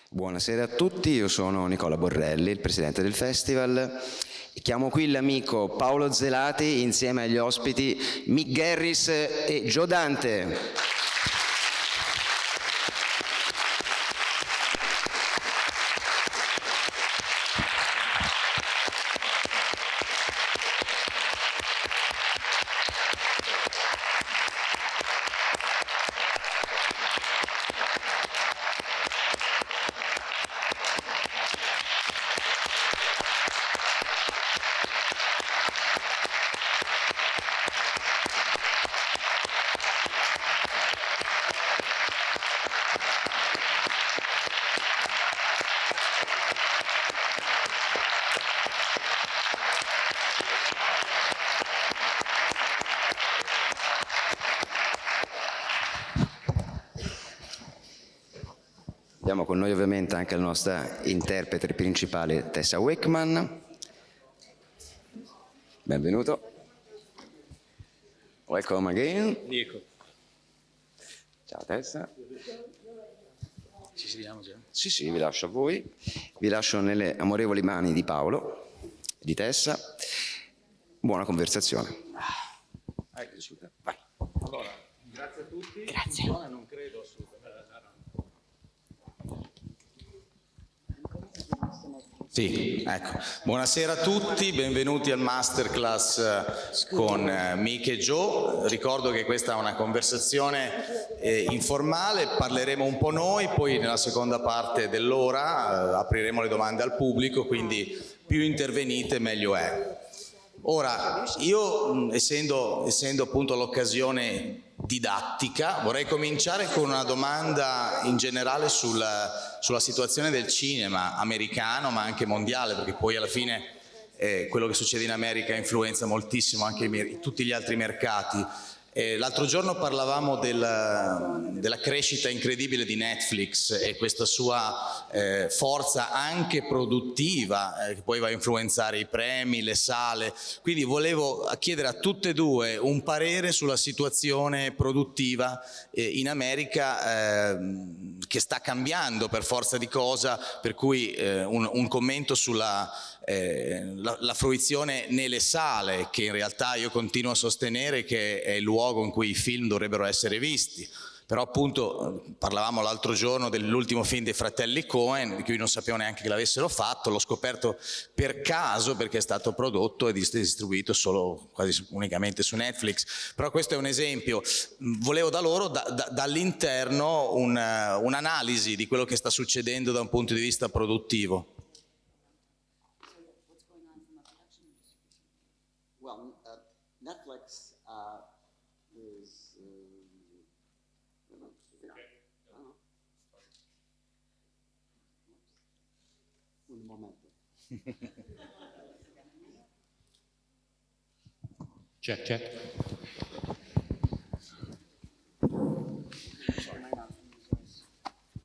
Buonasera a tutti, io sono Nicola Borrelli, il presidente del festival. Chiamo qui l'amico Paolo Zelati insieme agli ospiti Mick Garris e Joe Dante. Abbiamo con noi ovviamente anche la nostra interprete principale Tessa Wakeman. Benvenuto. Welcome again. Nico. Ciao Tessa. Ci vediamo già? Sì, vi lascio a voi. Vi lascio nelle amorevoli mani di Paolo e di Tessa. Buona conversazione. È piaciuta? Vai. Allora, grazie a tutti. Grazie. Non credo assolutamente. Sì, ecco. Buonasera a tutti, benvenuti al Masterclass con Mick e Joe. Ricordo che questa è una conversazione informale, parleremo un po' noi, poi nella seconda parte dell'ora apriremo le domande al pubblico, quindi più intervenite meglio è. Ora, io essendo appunto l'occasione didattica, vorrei cominciare con una domanda in generale sulla situazione del cinema americano ma anche mondiale, perché poi alla fine quello che succede in America influenza moltissimo anche tutti gli altri mercati. L'altro giorno parlavamo della crescita incredibile di Netflix e questa sua forza anche produttiva che poi va a influenzare i premi, le sale, quindi volevo chiedere a tutte e due un parere sulla situazione produttiva in America che sta cambiando per forza di cosa, per cui un commento sulla la fruizione nelle sale, che in realtà io continuo a sostenere che è il luogo in cui i film dovrebbero essere visti. Però appunto parlavamo l'altro giorno dell'ultimo film dei fratelli Coen, di cui non sapevo neanche che l'avessero fatto, l'ho scoperto per caso perché è stato prodotto e distribuito solo quasi unicamente su Netflix. Però questo è un esempio. Volevo da loro, dall'interno, un'analisi di quello che sta succedendo da un punto di vista produttivo. Netflix is un momento. Check.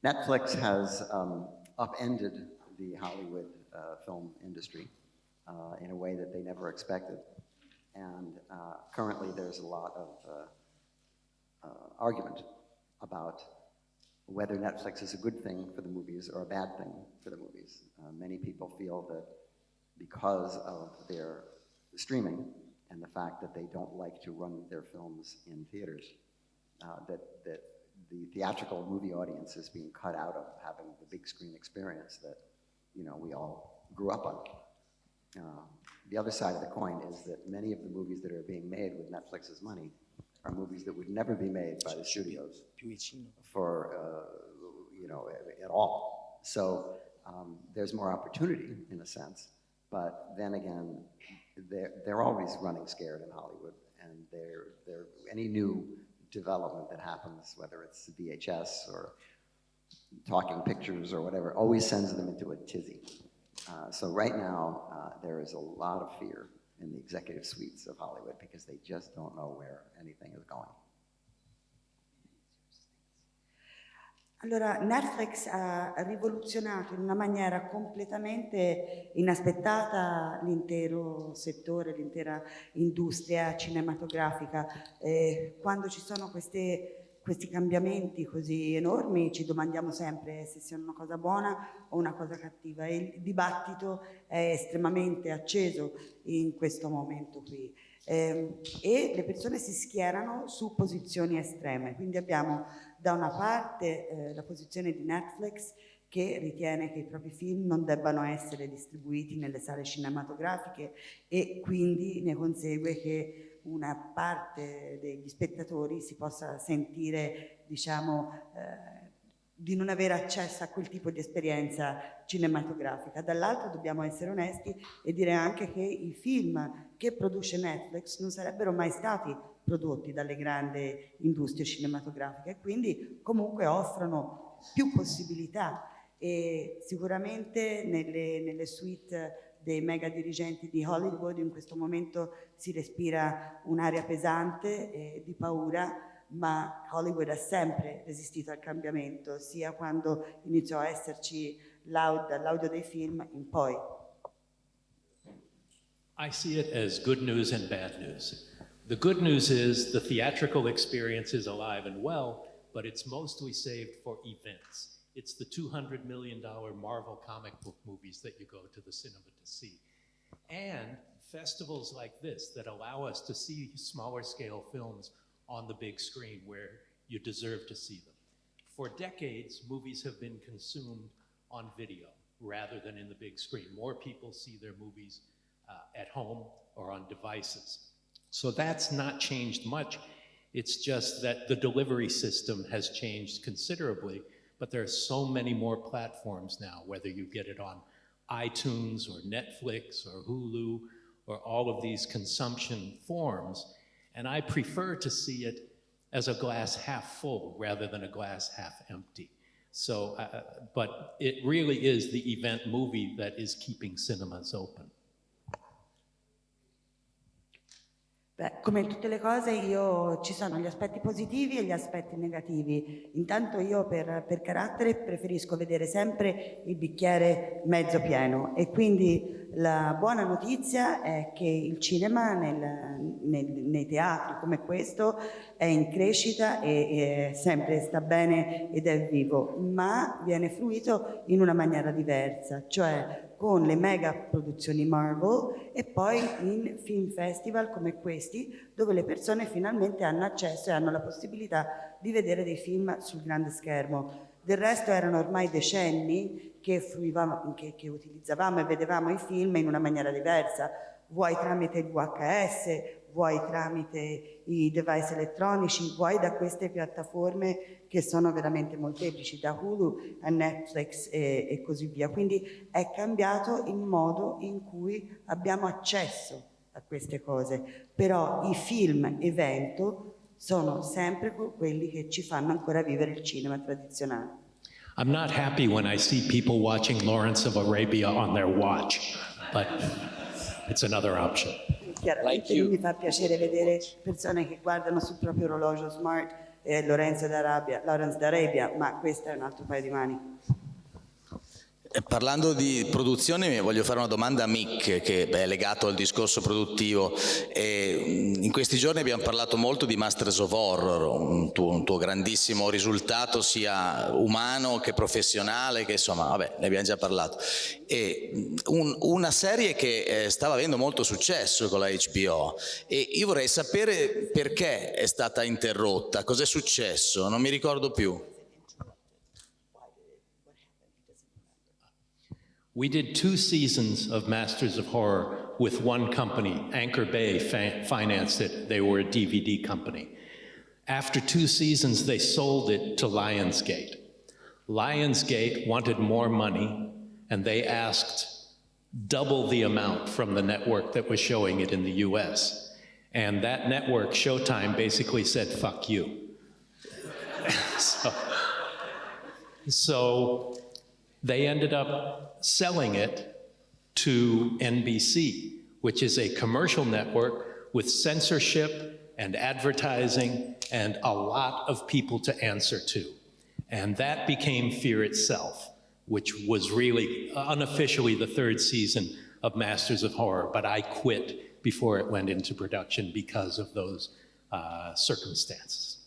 Netflix has upended the Hollywood film industry in a way that they never expected. And currently there's a lot of argument about whether Netflix is a good thing for the movies or a bad thing for the movies. Many people feel that because of their streaming and the fact that they don't like to run their films in theaters, that the theatrical movie audience is being cut out of having the big screen experience that, you know, we all grew up on. The other side of the coin is that many of the movies that are being made with Netflix's money are movies that would never be made by the studios for, you know, at all. So there's more opportunity in a sense, but then again, they're always running scared in Hollywood, and they're any new development that happens, whether it's VHS or talking pictures or whatever, always sends them into a tizzy. So right now, there is a lot of fear in the executive suites of Hollywood because they just don't know where anything is going. Allora, Netflix ha rivoluzionato in una maniera completamente inaspettata l'intero settore, l'intera industria cinematografica. Quando ci sono queste questi cambiamenti così enormi ci domandiamo sempre se sia una cosa buona o una cosa cattiva, e il dibattito è estremamente acceso in questo momento qui. E le persone si schierano su posizioni estreme, quindi abbiamo da una parte la posizione di Netflix, che ritiene che i propri film non debbano essere distribuiti nelle sale cinematografiche, e quindi ne consegue che una parte degli spettatori si possa sentire, diciamo, di non avere accesso a quel tipo di esperienza cinematografica. Dall'altro dobbiamo essere onesti e dire anche che i film che produce Netflix non sarebbero mai stati prodotti dalle grandi industrie cinematografiche, quindi comunque offrono più possibilità, e sicuramente nelle suite dei mega dirigenti di Hollywood in questo momento si respira un'aria pesante di paura, ma Hollywood ha sempre resistito al cambiamento, sia quando iniziò a esserci l'audio dei film in poi. I see it as good news and bad news. The good news is the theatrical experience is alive and well, but it's mostly saved for events. It's the $200 million Marvel comic book movies that you go to the cinema to see. And festivals like this that allow us to see smaller scale films on the big screen where you deserve to see them. For decades, movies have been consumed on video rather than in the big screen. More people see their movies at home or on devices. So that's not changed much. It's just that the delivery system has changed considerably, but there are so many more platforms now, whether you get it on iTunes or Netflix or Hulu or all of these consumption forms. And I prefer to see it as a glass half full rather than a glass half empty. So, but it really is the event movie that is keeping cinemas open. Beh, come in tutte le cose ci sono gli aspetti positivi e gli aspetti negativi. Intanto io per carattere preferisco vedere sempre il bicchiere mezzo pieno, e quindi la buona notizia è che il cinema nei teatri come questo è in crescita e sempre sta bene ed è vivo, ma viene fruito in una maniera diversa, cioè con le mega produzioni Marvel e poi in film festival come questi, dove le persone finalmente hanno accesso e hanno la possibilità di vedere dei film sul grande schermo. Del resto erano ormai decenni che utilizzavamo e vedevamo i film in una maniera diversa, vuoi tramite il VHS, vuoi tramite i device elettronici, vuoi da queste piattaforme che sono veramente molteplici, da Hulu a Netflix e così via. Quindi è cambiato il modo in cui abbiamo accesso a queste cose, però i film evento sono sempre quelli che ci fanno ancora vivere il cinema tradizionale. I'm not happy when I see people watching Lawrence of Arabia on their watch, but it's another option. Chiaramente mi fa piacere vedere persone che guardano sul proprio orologio smart Lawrence d'Arabia, ma questo è un altro paio di mani. Parlando di produzione, voglio fare una domanda a Mick, che è legato al discorso produttivo. In questi giorni abbiamo parlato molto di Masters of Horror, un tuo grandissimo risultato sia umano che professionale, che insomma, vabbè, ne abbiamo già parlato. E una serie che stava avendo molto successo con la HBO, e io vorrei sapere perché è stata interrotta, cos'è successo, non mi ricordo più. We did 2 seasons of Masters of Horror with one company. Anchor Bay financed it. They were a DVD company. After 2 seasons, they sold it to Lionsgate. Lionsgate wanted more money, and they asked double the amount from the network that was showing it in the US. And that network, Showtime, basically said, fuck you. So they ended up selling it to NBC, which is a commercial network with censorship and advertising and a lot of people to answer to. And that became Fear Itself, which was really unofficially the 3rd season of Masters of Horror, but I quit before it went into production because of those circumstances.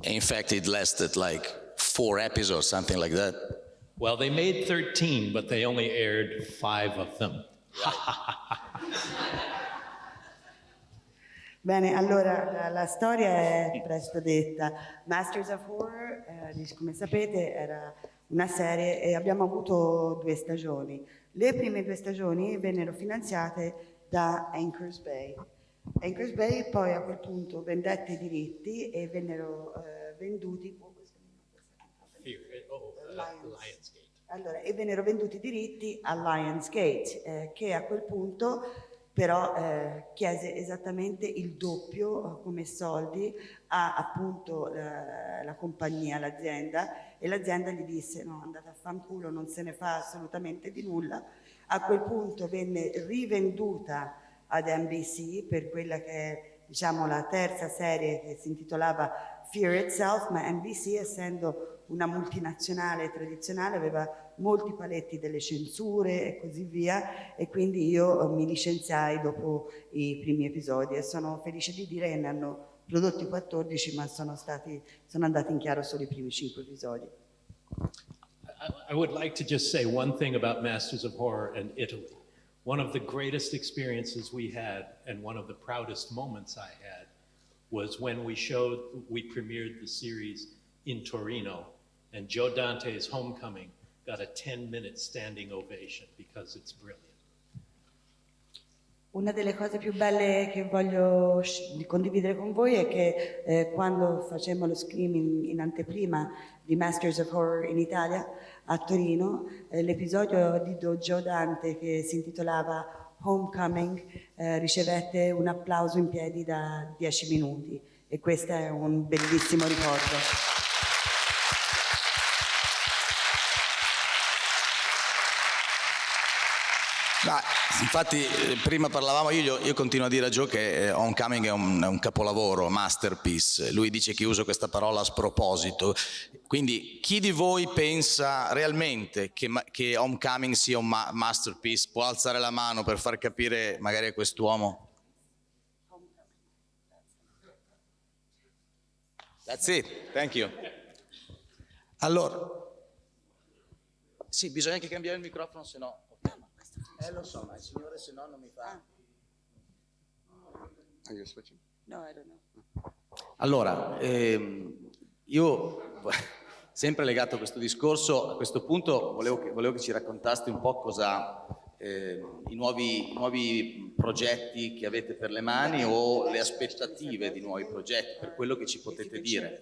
In fact, it lasted like 4 episodes, something like that. Well, they made 13, but they only aired 5 of them. Bene, allora la storia è presto detta. Masters of Horror, come sapete, era una serie e abbiamo avuto 2 stagioni. Le prime 2 stagioni vennero finanziate da Anchors Bay. Anchors Bay poi a quel punto vendette i diritti e vennero venduti. Lionsgate. Allora, e vennero venduti i diritti a Lionsgate, che a quel punto però chiese esattamente il doppio come soldi a appunto la compagnia, l'azienda, e l'azienda gli disse no, andate a fanculo, non se ne fa assolutamente di nulla. A quel punto venne rivenduta ad NBC per quella che è, diciamo, la terza serie che si intitolava Fear Itself, ma NBC, essendo una multinazionale tradizionale, aveva molti paletti delle censure e così via, e quindi io mi licenziai dopo i primi episodi e sono felice di dire che ne hanno prodotti 14, ma sono andati in chiaro solo i primi 5 episodi. I would like to just say one thing about Masters of Horror and Italy. One of the greatest experiences we had, and one of the proudest moments I had, was when we premiered the series in Torino, and Joe Dante's Homecoming got a 10-minute standing ovation because it's brilliant. Una delle cose più belle che voglio condividere con voi è che quando facemmo lo screening in anteprima di Masters of Horror in Italia, a Torino, l'episodio di Joe Dante che si intitolava Homecoming ricevette un applauso in piedi da 10 minuti e questo è un bellissimo ricordo. Ma, infatti prima parlavamo, io continuo a dire a Joe che Homecoming è un capolavoro, masterpiece. Lui dice che uso questa parola a sproposito. Quindi chi di voi pensa realmente che Homecoming sia un masterpiece? Può alzare la mano per far capire magari a quest'uomo? That's it, thank you. Allora, sì, bisogna anche cambiare il microfono, se no... lo so, ma il signore se no non mi fa... Are you switching? No, I don't know. Allora, io, sempre legato a questo discorso, a questo punto volevo che ci raccontaste un po' cosa, i nuovi progetti che avete per le mani o le aspettative di nuovi progetti, per quello che ci potete dire.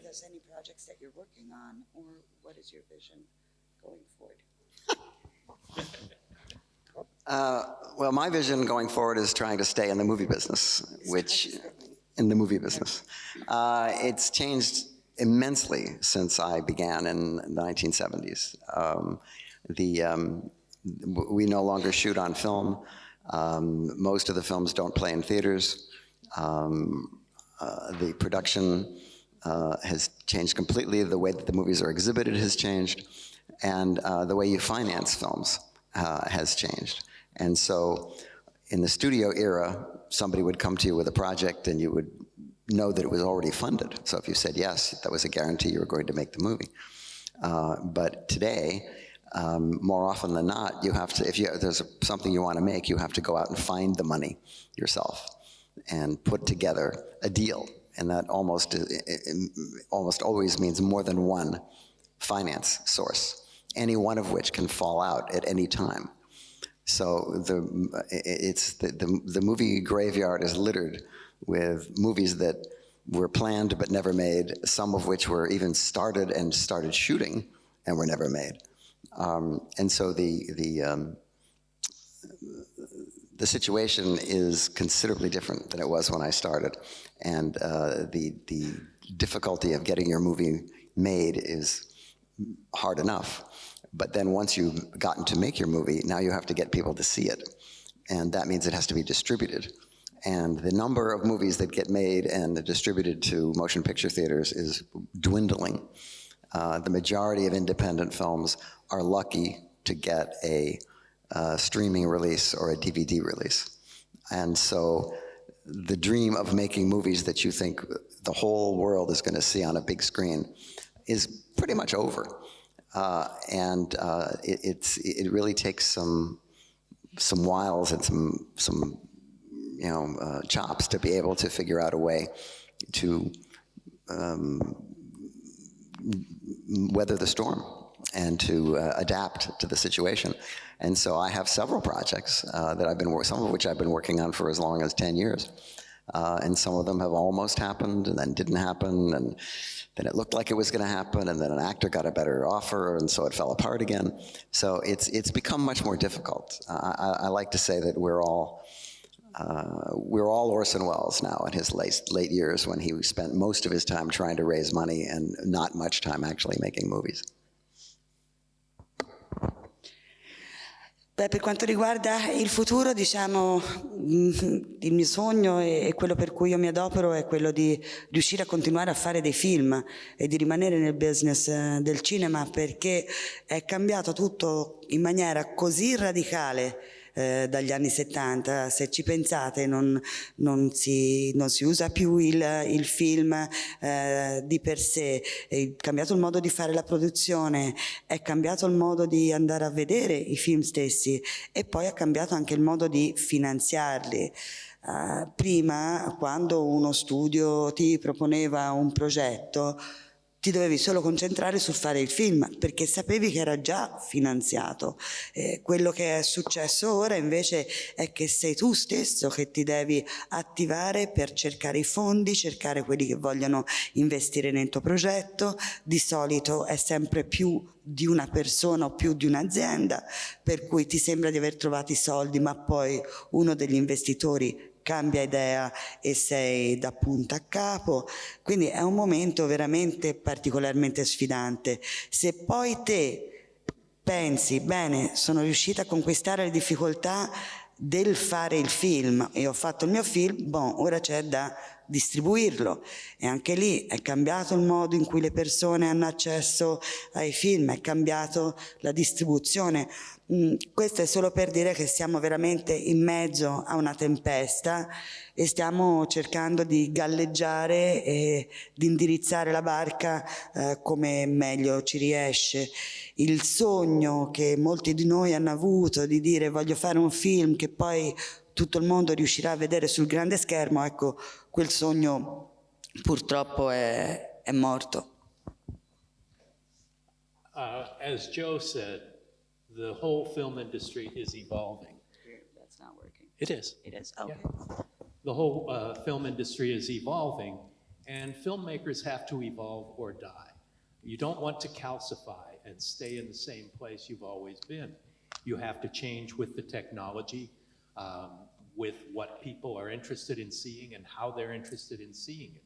Well, my vision going forward is trying to stay in the movie business, it's changed immensely since I began in the 1970s. We no longer shoot on film. Most of the films don't play in theaters. The production has changed completely. The way that the movies are exhibited has changed, and the way you finance films has changed. And so in the studio era, somebody would come to you with a project and you would know that it was already funded. So if you said yes, that was a guarantee you were going to make the movie. But today, more often than not, you have to, there's something you want to make, you have to go out and find the money yourself and put together a deal. And that almost always means more than one finance source, any one of which can fall out at any time. So the movie graveyard is littered with movies that were planned but never made, some of which were even started shooting and were never made. And so the situation is considerably different than it was when I started, and the difficulty of getting your movie made is hard enough. But then once you've gotten to make your movie, now you have to get people to see it. And that means it has to be distributed. And the number of movies that get made and distributed to motion picture theaters is dwindling. The majority of independent films are lucky to get a streaming release or a DVD release. And so the dream of making movies that you think the whole world is going to see on a big screen is pretty much over. It really takes some wiles and some chops to be able to figure out a way to weather the storm and to adapt to the situation. And so I have several projects that some of which I've been working on for as long as 10 years. And some of them have almost happened and then didn't happen, and then it looked like it was going to happen, and then an actor got a better offer, and so it fell apart again. So it's become much more difficult. I like to say that we're all Orson Welles now in his late years, when he spent most of his time trying to raise money and not much time actually making movies. Beh, per quanto riguarda il futuro, diciamo, il mio sogno e quello per cui io mi adopero è quello di riuscire a continuare a fare dei film e di rimanere nel business del cinema, perché è cambiato tutto in maniera così radicale dagli anni 70. Se ci pensate, non si usa più il film di per sé, è cambiato il modo di fare la produzione, è cambiato il modo di andare a vedere i film stessi, e poi è cambiato anche il modo di finanziarli. Prima, quando uno studio ti proponeva un progetto, ti dovevi solo concentrare sul fare il film, perché sapevi che era già finanziato. Quello che è successo ora invece è che sei tu stesso che ti devi attivare per cercare i fondi, cercare quelli che vogliono investire nel tuo progetto. Di solito è sempre più di una persona o più di un'azienda, per cui ti sembra di aver trovato i soldi, ma poi uno degli investitori cambia idea e sei da punto a capo. Quindi è un momento veramente particolarmente sfidante. Se poi te pensi, bene, sono riuscita a conquistare le difficoltà del fare il film e ho fatto il mio film, ora c'è da distribuirlo, e anche lì è cambiato il modo in cui le persone hanno accesso ai film, è cambiato la distribuzione. Questo è solo per dire che siamo veramente in mezzo a una tempesta e stiamo cercando di galleggiare e di indirizzare la barca come meglio ci riesce. Il sogno che molti di noi hanno avuto di dire voglio fare un film che poi tutto il mondo riuscirà a vedere sul grande schermo, ecco, quel sogno purtroppo è morto. As Joe said, the whole film industry is evolving. That's not working. It is. It is, okay. Yeah. The whole film industry is evolving, and filmmakers have to evolve or die. You don't want to calcify and stay in the same place you've always been. You have to change with the technology, with what people are interested in seeing and how they're interested in seeing it.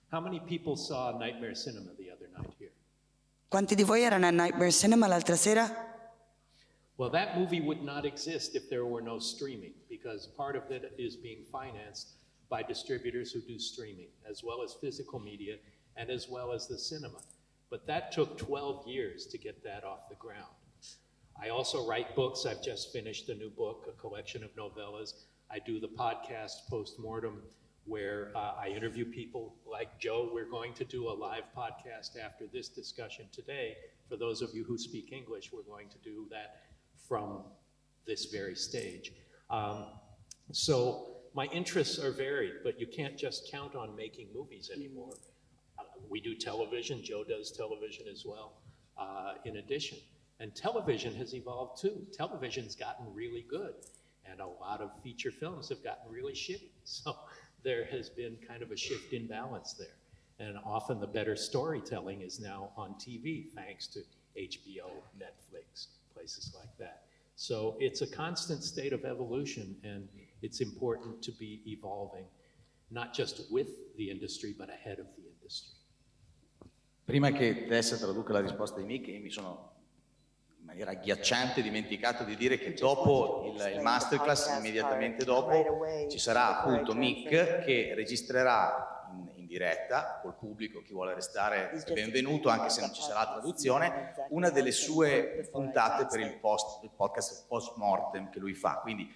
How many people saw Nightmare Cinema the other night here? Quanti di voi erano a Nightmare Cinema l'altra sera? Well, that movie would not exist if there were no streaming, because part of it is being financed by distributors who do streaming, as well as physical media, and as well as the cinema. But that took 12 years to get that off the ground. I also write books. I've just finished a new book, a collection of novellas. I do the podcast Postmortem, where I interview people like Joe. We're going to do a live podcast after this discussion today. For those of you who speak English, we're going to do that from this very stage. So my interests are varied, but you can't just count on making movies anymore. We do television. Joe does television as well, in addition. And television has evolved too. Television's gotten really good, and a lot of feature films have gotten really shitty. So there has been kind of a shift in balance there. And often the better storytelling is now on TV, thanks to HBO, Netflix, places like that. So it's a constant state of evolution, and it's important to be evolving, not just with the industry, but ahead of the industry. Prima che Tessa traduca la risposta di Mick, mi sono in maniera agghiacciante dimenticato di dire che dopo il masterclass, immediatamente dopo, ci sarà appunto Mick che registrerà in diretta col pubblico. Chi vuole restare è benvenuto, anche se non ci sarà traduzione, una delle sue puntate per il podcast post mortem che lui fa. Quindi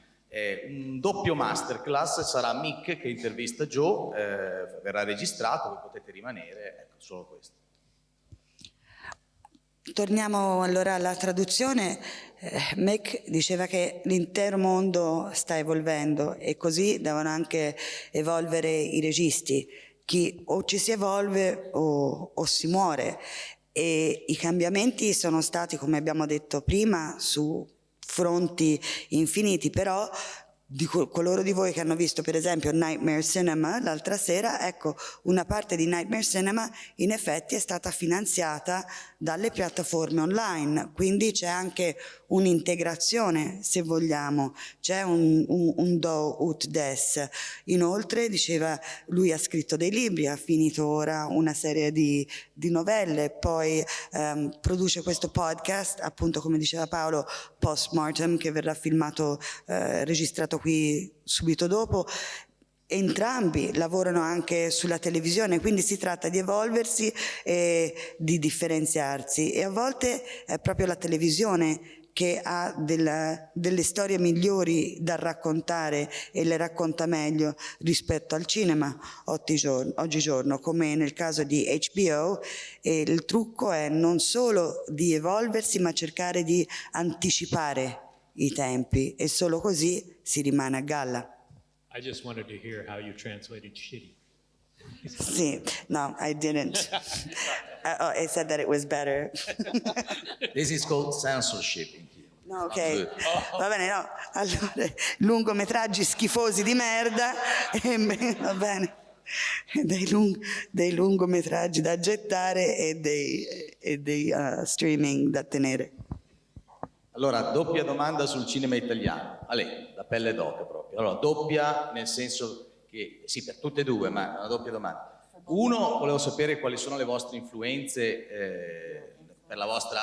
Un doppio masterclass, sarà Mick che intervista Joe, verrà registrato, voi potete rimanere, ecco, solo questo. Torniamo allora alla traduzione. Mick diceva che l'intero mondo sta evolvendo e così devono anche evolvere i registi. Chi o ci si evolve o si muore, e i cambiamenti sono stati, come abbiamo detto prima, su fronti infiniti, però di coloro di voi che hanno visto per esempio Nightmare Cinema l'altra sera, ecco, una parte di Nightmare Cinema in effetti è stata finanziata dalle piattaforme online, quindi c'è anche un'integrazione, se vogliamo, c'è un do ut des. Inoltre, diceva, lui ha scritto dei libri, ha finito ora una serie di novelle, poi produce questo podcast, appunto come diceva Paolo, Postmortem, che verrà filmato, registrato qui subito dopo. Entrambi lavorano anche sulla televisione, quindi si tratta di evolversi e di differenziarsi, e a volte è proprio la televisione che ha delle storie migliori da raccontare e le racconta meglio rispetto al cinema oggigiorno, come nel caso di HBO, e il trucco è non solo di evolversi ma cercare di anticipare i tempi, e solo così si rimane a galla. I just wanted to hear how you translated shitty. Sì, no, I didn't. I said that it was better. This is called censorship. No, ok, va bene, no. Allora, lungometraggi schifosi di merda, va bene. Dei lungometraggi da gettare e dei streaming da tenere. Allora, doppia domanda sul cinema italiano. Ale, la pelle d'oca proprio. Allora, doppia nel senso che, sì, per tutte e due, ma una doppia domanda. Uno, volevo sapere quali sono le vostre influenze per la vostra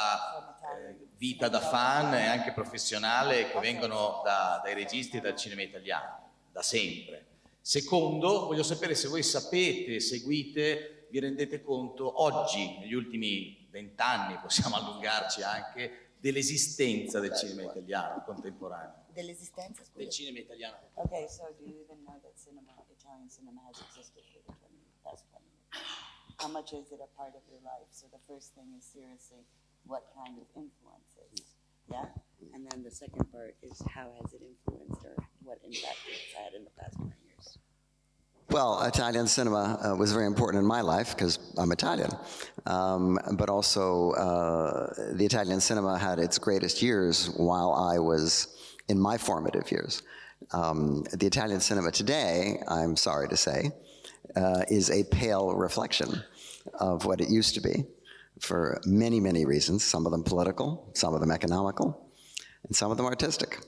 vita da fan e anche professionale, che vengono dai registi e dal cinema italiano, da sempre. Secondo, voglio sapere se voi sapete, seguite, vi rendete conto oggi, negli ultimi 20 anni, possiamo allungarci anche, dell'esistenza del cinema italiano contemporaneo. Dell'esistenza, scusa? Del cinema italiano. Okay, so do you even know that Italian cinema has existed for the past 20 years? How much is it a part of your life? So the first thing is seriously, what kind of influences? Yeah? And then the second part is how has it influenced, or what impact it's had in the past 20 years? Well, Italian cinema was very important in my life because I'm Italian, but also the Italian cinema had its greatest years while I was in my formative years. The Italian cinema today, I'm sorry to say, is a pale reflection of what it used to be for many, many reasons, some of them political, some of them economical, and some of them artistic.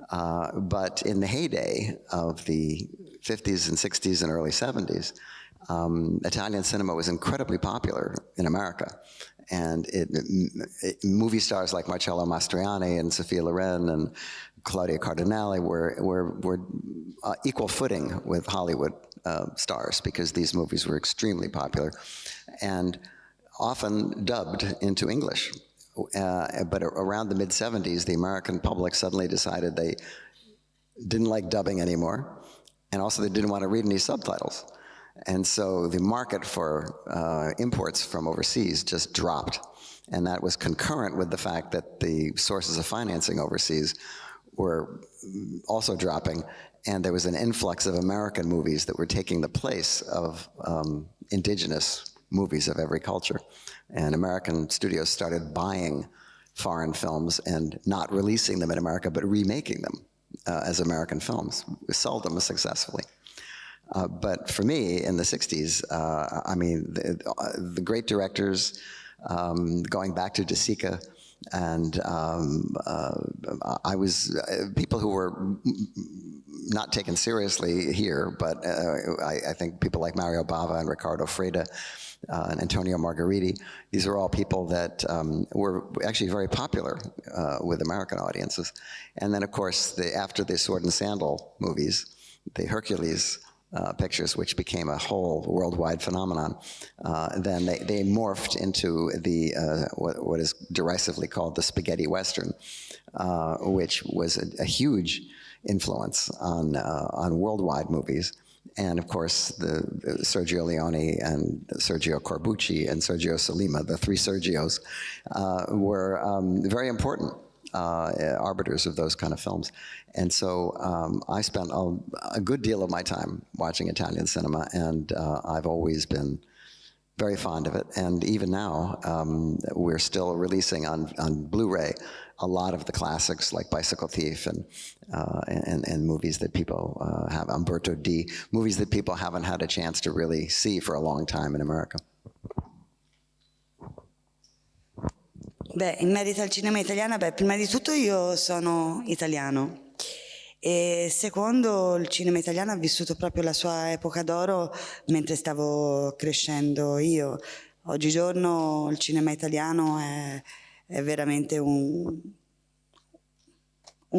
But in the heyday of the 50s and 60s and early 70s, Italian cinema was incredibly popular in America. And movie stars like Marcello Mastroianni and Sophia Loren and Claudia Cardinale were equal footing with Hollywood stars, because these movies were extremely popular and often dubbed into English. But around the mid-70s, the American public suddenly decided they didn't like dubbing anymore, and also they didn't want to read any subtitles. And so the market for imports from overseas just dropped, and that was concurrent with the fact that the sources of financing overseas were also dropping, and there was an influx of American movies that were taking the place of indigenous movies of every culture. And American studios started buying foreign films and not releasing them in America, but remaking them as American films, seldom successfully. But for me, in the 60s, I mean, the great directors, going back to De Sica, and I was, people who were not taken seriously here, but I think people like Mario Bava and Ricardo Freda, and Antonio Margheriti, these are all people that were actually very popular with American audiences. And then, of course, after the Sword and Sandal movies, the Hercules pictures, which became a whole worldwide phenomenon. Then they morphed into the what is derisively called the spaghetti western, which was a huge influence on worldwide movies. And of course, the Sergio Leone and Sergio Corbucci and Sergio Solima, the three Sergios, were very important arbiters of those kind of films. And so I spent a good deal of my time watching Italian cinema, and I've always been very fond of it. And even now, we're still releasing on Blu-ray a lot of the classics like Bicycle Thief and movies that people have, Umberto D, movies that people haven't had a chance to really see for a long time in America. Beh, in merito al cinema italiano, prima di tutto io sono italiano e secondo il cinema italiano ha vissuto proprio la sua epoca d'oro mentre stavo crescendo io. Oggigiorno il cinema italiano è veramente un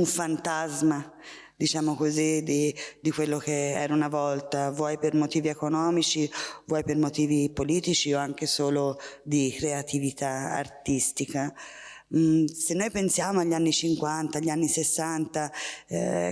fantasma, diciamo così, di quello che era una volta, vuoi per motivi economici, vuoi per motivi politici o anche solo di creatività artistica. Se noi pensiamo agli anni 50, agli anni 60,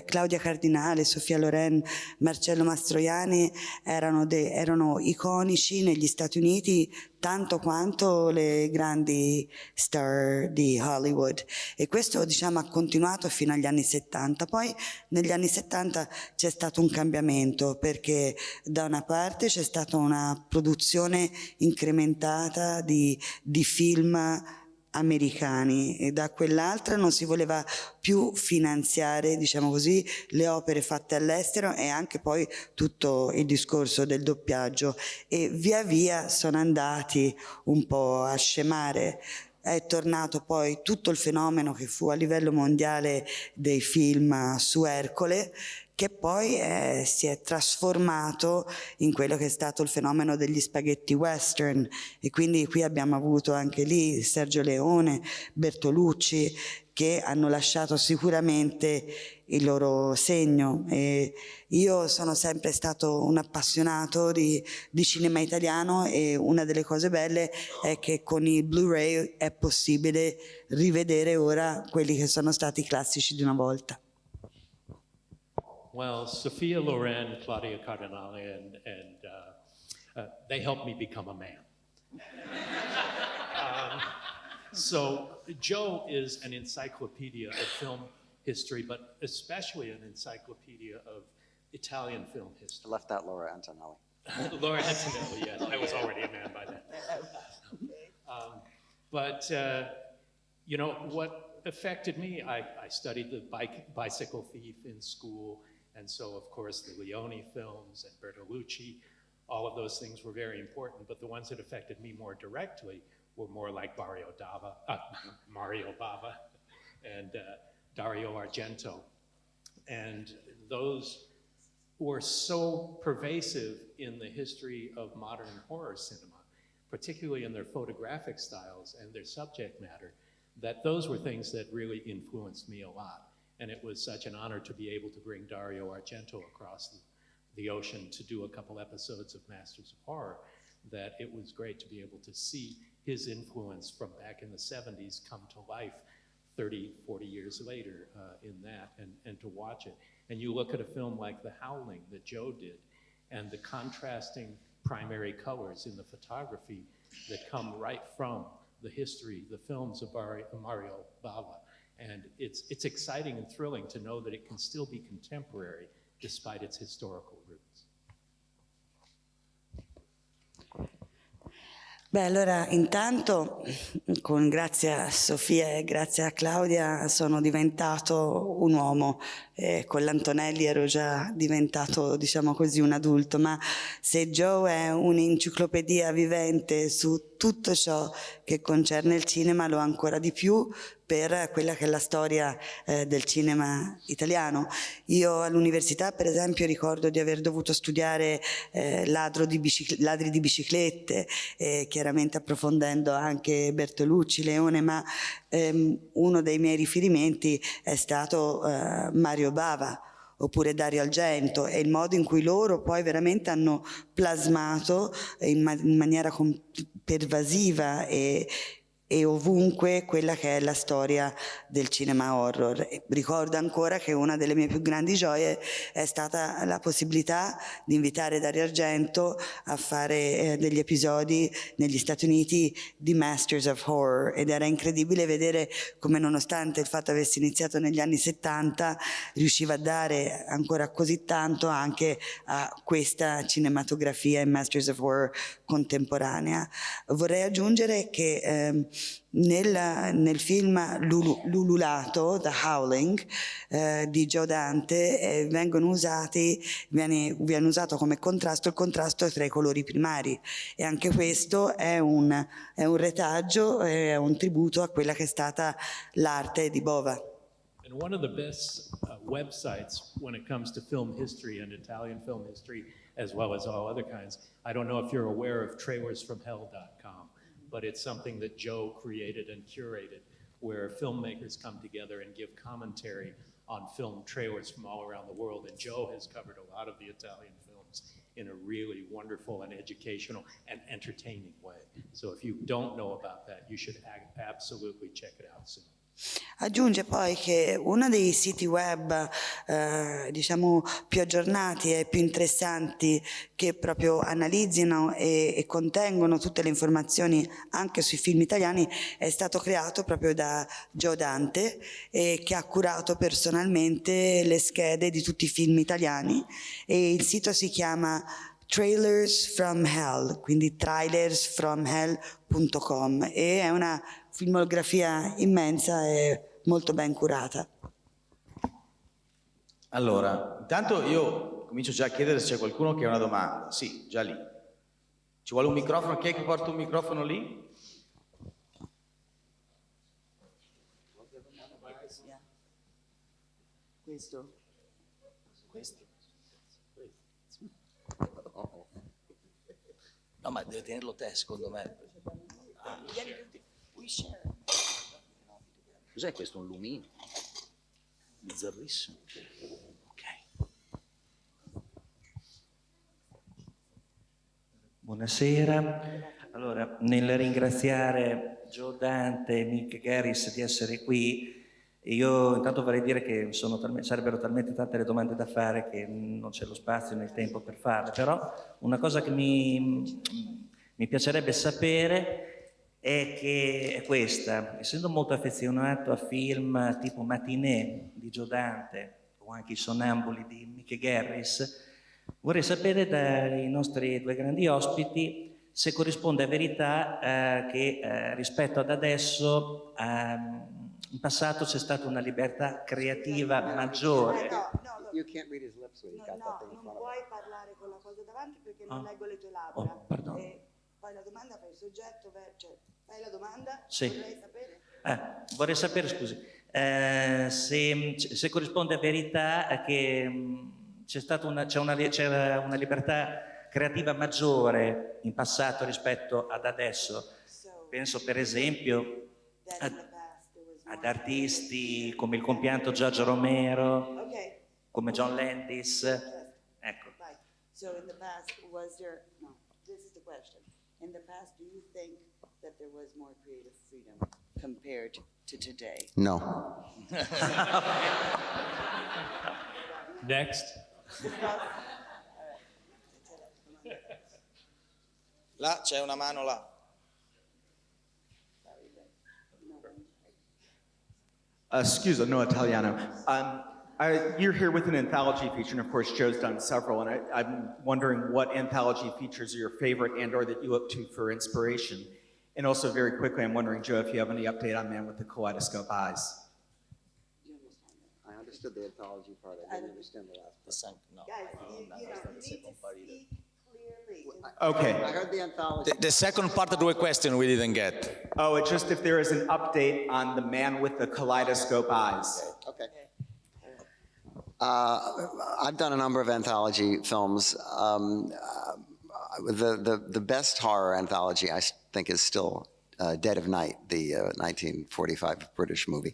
Claudia Cardinale, Sofia Loren, Marcello Mastroianni erano iconici negli Stati Uniti tanto quanto le grandi star di Hollywood, e questo diciamo ha continuato fino agli anni 70. Poi negli anni 70 c'è stato un cambiamento, perché da una parte c'è stata una produzione incrementata di film americani e da quell'altra non si voleva più finanziare, diciamo così, le opere fatte all'estero e anche poi tutto il discorso del doppiaggio, e via via sono andati un po' a scemare. È tornato poi tutto il fenomeno che fu a livello mondiale dei film su Ercole, che poi si è trasformato in quello che è stato il fenomeno degli spaghetti western, e quindi qui abbiamo avuto anche lì Sergio Leone, Bertolucci, che hanno lasciato sicuramente il loro segno. E io sono sempre stato un appassionato di cinema italiano, e una delle cose belle è che con i Blu-ray è possibile rivedere ora quelli che sono stati i classici di una volta. Well, Sophia Loren, Claudia Cardinale, and they helped me become a man. So Joe is an encyclopedia of film history, but especially an encyclopedia of Italian film history. I left that Laura Antonelli. Laura Antonelli, yes, I was already a man by then. But you know, what affected me, I studied the Bicycle Thief in school, and so of course the Leone films and Bertolucci, all of those things were very important, but the ones that affected me more directly were more like Mario Bava and Dario Argento. And those were so pervasive in the history of modern horror cinema, particularly in their photographic styles and their subject matter, that those were things that really influenced me a lot. And it was such an honor to be able to bring Dario Argento across the ocean to do a couple episodes of Masters of Horror, that it was great to be able to see his influence from back in the 70s come to life 30, 40 years later in that, and to watch it. And you look at a film like The Howling that Joe did, and the contrasting primary colors in the photography that come right from the history, the films of Mario Bava. And it's exciting and thrilling to know that it can still be contemporary despite its historical roots. Beh, allora intanto grazie a Sofia e grazie a Claudia sono diventato un uomo. Con l'Antonelli ero già diventato, diciamo così, un adulto, ma se Joe è un'enciclopedia vivente su tutto ciò che concerne il cinema, lo è ancora di più per quella che è la storia del cinema italiano. Io all'università, per esempio, ricordo di aver dovuto studiare ladri di biciclette, chiaramente approfondendo anche Bertolucci, Leone, ma uno dei miei riferimenti è stato Mario Bava. oppure Dario Argento, e il modo in cui loro poi veramente hanno plasmato in maniera pervasiva e ovunque quella che è la storia del cinema horror. E ricordo ancora che una delle mie più grandi gioie è stata la possibilità di invitare Dario Argento a fare degli episodi negli Stati Uniti di Masters of Horror, ed era incredibile vedere come, nonostante il fatto avesse iniziato negli anni 70, riusciva a dare ancora così tanto anche a questa cinematografia in Masters of Horror contemporanea. Vorrei aggiungere che nel film L'ululato, The Howling, di Joe Dante, viene usato come contrasto il contrasto tra i colori primari, e anche questo è un retaggio, è un tributo a quella che è stata l'arte di Bova. And one of the best websites when it comes to film history and Italian film history, as well as all other kinds, I don't know if you're aware of trailersfromhell.com, but it's something that Joe created and curated, where filmmakers come together and give commentary on film trailers from all around the world. And Joe has covered a lot of the Italian films in a really wonderful and educational and entertaining way. So if you don't know about that, you should absolutely check it out soon. Aggiunge poi che uno dei siti web diciamo più aggiornati e più interessanti, che proprio analizzano e contengono tutte le informazioni anche sui film italiani, è stato creato proprio da Joe Dante, che ha curato personalmente le schede di tutti i film italiani, e il sito si chiama Trailers from Hell, quindi trailersfromhell.com, e è una filmografia immensa e molto ben curata. Allora, intanto io comincio già a chiedere se c'è qualcuno che ha una domanda. Sì, già lì. Ci vuole un microfono? Chi è che porta un microfono lì? Questo? No, ma deve tenerlo te, secondo me. Cos'è questo? Un lumino? Bizzarrissimo. Ok. Buonasera. Allora, nel ringraziare Joe Dante e Mick Garris di essere qui, io intanto vorrei dire che sarebbero talmente tante le domande da fare che non c'è lo spazio né il tempo per farle, però una cosa che mi piacerebbe sapere è questa: essendo molto affezionato a film tipo Matinée di Joe Dante o anche I Sonnambuli di Mick Garris, vorrei sapere dai nostri due grandi ospiti se corrisponde a verità che rispetto ad adesso in passato c'è stata una libertà creativa maggiore. You can't read his lips when he's got that thing in front of him. Non puoi parlare con la cosa davanti perché non leggo le tue labbra. Pardon. Poi la domanda per il soggetto, cioè fai la domanda, Sì. vorrei sapere. Vorrei sapere, scusi, se corrisponde a verità che c'era una libertà creativa maggiore in passato rispetto ad adesso. Penso per esempio ad artisti come il compianto Giorgio Romero, come John Landis. Ecco. Right. So in the past, no, this is the question. In the past, do you think that there was more creative freedom compared to today? No. Next. Là c'è una mano là. Scusa, no Italiano. You're here with an anthology feature, and of course Joe's done several, and I'm wondering what anthology features are your favorite and or that you look to for inspiration. And also very quickly, I'm wondering, Joe, if you have any update on Man with the Kaleidoscope Eyes. Do you understand that? I understood the anthology part. I didn't understand the last part. No, Guys, you need to speak clearly. Okay. I heard the anthology. The second part of the question we didn't get. Oh, it's just if there is an update on the Man with the Kaleidoscope Eyes. Okay. I've done a number of anthology films. The best horror anthology, I think, is still Dead of Night, the 1945 British movie,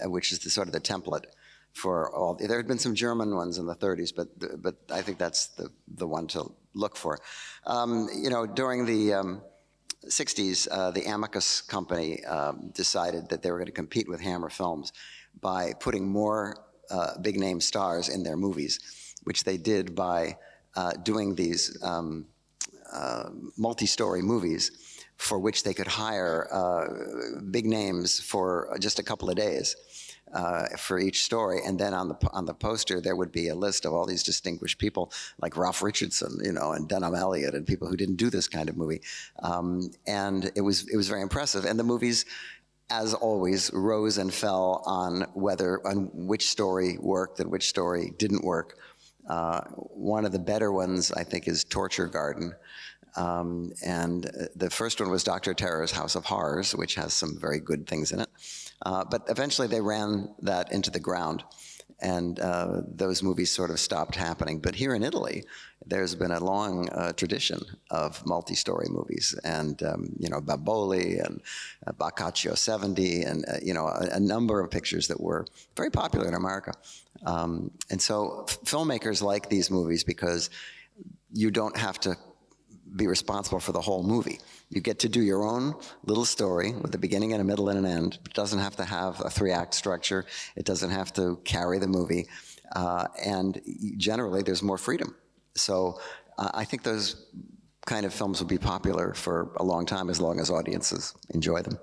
which is the sort of the template for all. There had been some German ones in the 30s, but I think that's the one to look for. You know, during the 60s, the Amicus company decided that they were going to compete with Hammer Films by putting more big name stars in their movies, which they did by doing these multi-story movies for which they could hire big names for just a couple of days for each story. And then on the poster, there would be a list of all these distinguished people like Ralph Richardson, you know, and Denham Elliott, and people who didn't do this kind of movie. And it was very impressive. And the movies, as always, rose and fell on which story worked and which story didn't work. One of the better ones, I think, is Torture Garden. And the first one was Dr. Terror's House of Horrors, which has some very good things in it. But eventually they ran that into the ground, and those movies sort of stopped happening. But here in Italy, there's been a long tradition of multi-story movies, and you know, Baboli and Boccaccio 70, and you know, a number of pictures that were very popular in America. And so filmmakers like these movies because you don't have to be responsible for the whole movie. You get to do your own little story with a beginning and a middle and an end. It doesn't have to have a 3-act structure. It doesn't have to carry the movie. And generally, there's more freedom. So I think those kind of films will be popular for a long time, as long as audiences enjoy them.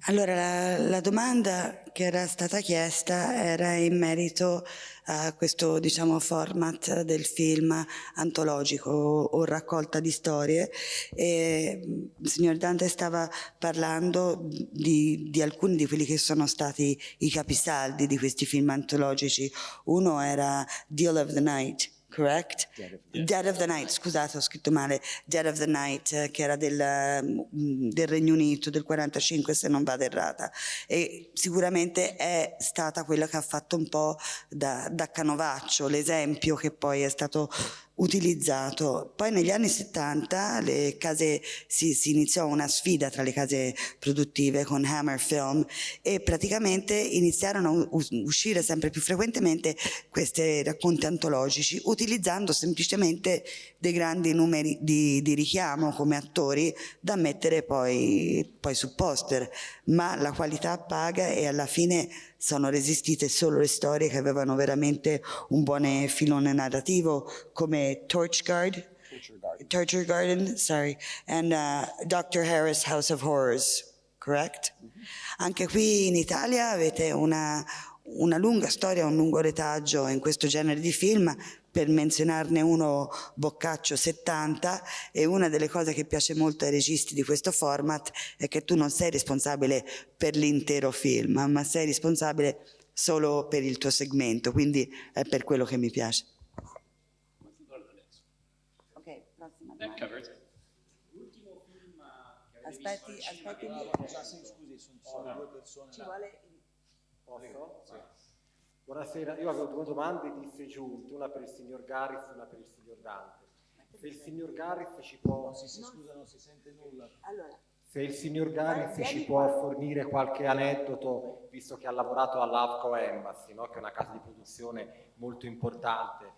Allora, la domanda che era stata chiesta era in merito a questo, diciamo, format del film antologico o raccolta di storie, e il signor Dante stava parlando di alcuni di quelli che sono stati i capisaldi di questi film antologici. Uno era Deal of the Night, correct? Dead of the Night, scusate, ho scritto male. Dead of the Night, che era del Regno Unito, del 45, se non vado errata. E sicuramente è stata quella che ha fatto un po' da canovaccio, l'esempio che poi è stato utilizzato. Poi negli anni 70 le case si iniziò una sfida tra le case produttive con Hammer Film, e praticamente iniziarono a uscire sempre più frequentemente questi racconti antologici, utilizzando semplicemente dei grandi numeri di richiamo come attori da mettere poi su poster, ma la qualità paga, e alla fine sono resistite solo le storie che avevano veramente un buon filone narrativo, come Torture Garden, sorry, and Dr. Harris' House of Horrors, correct? Anche qui in Italia avete una lunga storia, un lungo retaggio in questo genere di film. Per menzionarne uno, Boccaccio 70, e una delle cose che piace molto ai registi di questo format è che tu non sei responsabile per l'intero film, ma sei responsabile solo per il tuo segmento, quindi è per quello che mi piace. Ok, prossima domanda. L'ultimo film che Aspetti, scusi, sono 2 persone. Ci vuole... Posso? Sì. Buonasera, io avevo 2 domande disgiunte, una per il signor Garris e una per il signor Dante. Se il signor Garris ci può... Scusa, non si sente nulla. Allora. Se il signor Garris ci può fornire qualche aneddoto, visto che ha lavorato all'Avco Embassy, no? Che è una casa di produzione molto importante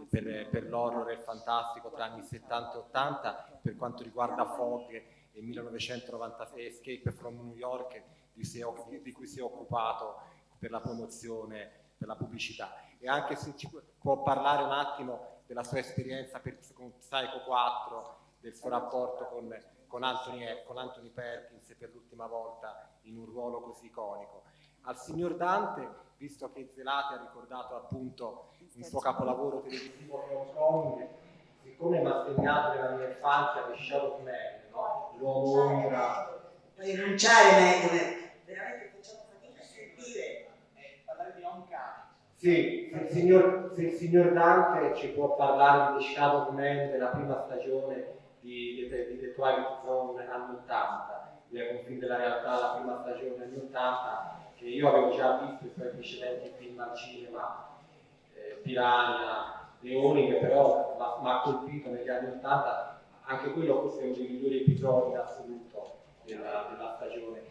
per l'horror e il fantastico tra anni 70 e 80, per quanto riguarda Fog e 1996 Escape from New York, di cui si è occupato per la promozione, per la pubblicità. E anche se ci può parlare un attimo della sua esperienza con Psycho 4, del suo rapporto con Anthony Perkins per l'ultima volta in un ruolo così iconico. Al signor Dante, visto che Zelati ha ricordato appunto un suo capolavoro televisivo che è Homecoming, siccome mi ha segnato nella mia infanzia The Shadow of Man, no? L'uomo ombra. Puoi rinunciare, veramente facciamo fatica a sentire. Parlare di Homecoming. Sì, se il signor Dante ci può parlare di The Shadow of Man della prima stagione di The Twilight Zone anni 80, è un film della realtà, la prima stagione anni 80, che io avevo già visto i suoi precedenti film al cinema, Piraña, Leoni, che però mi ha colpito negli anni 80, anche quello forse è uno dei migliori episodi in assoluto della stagione.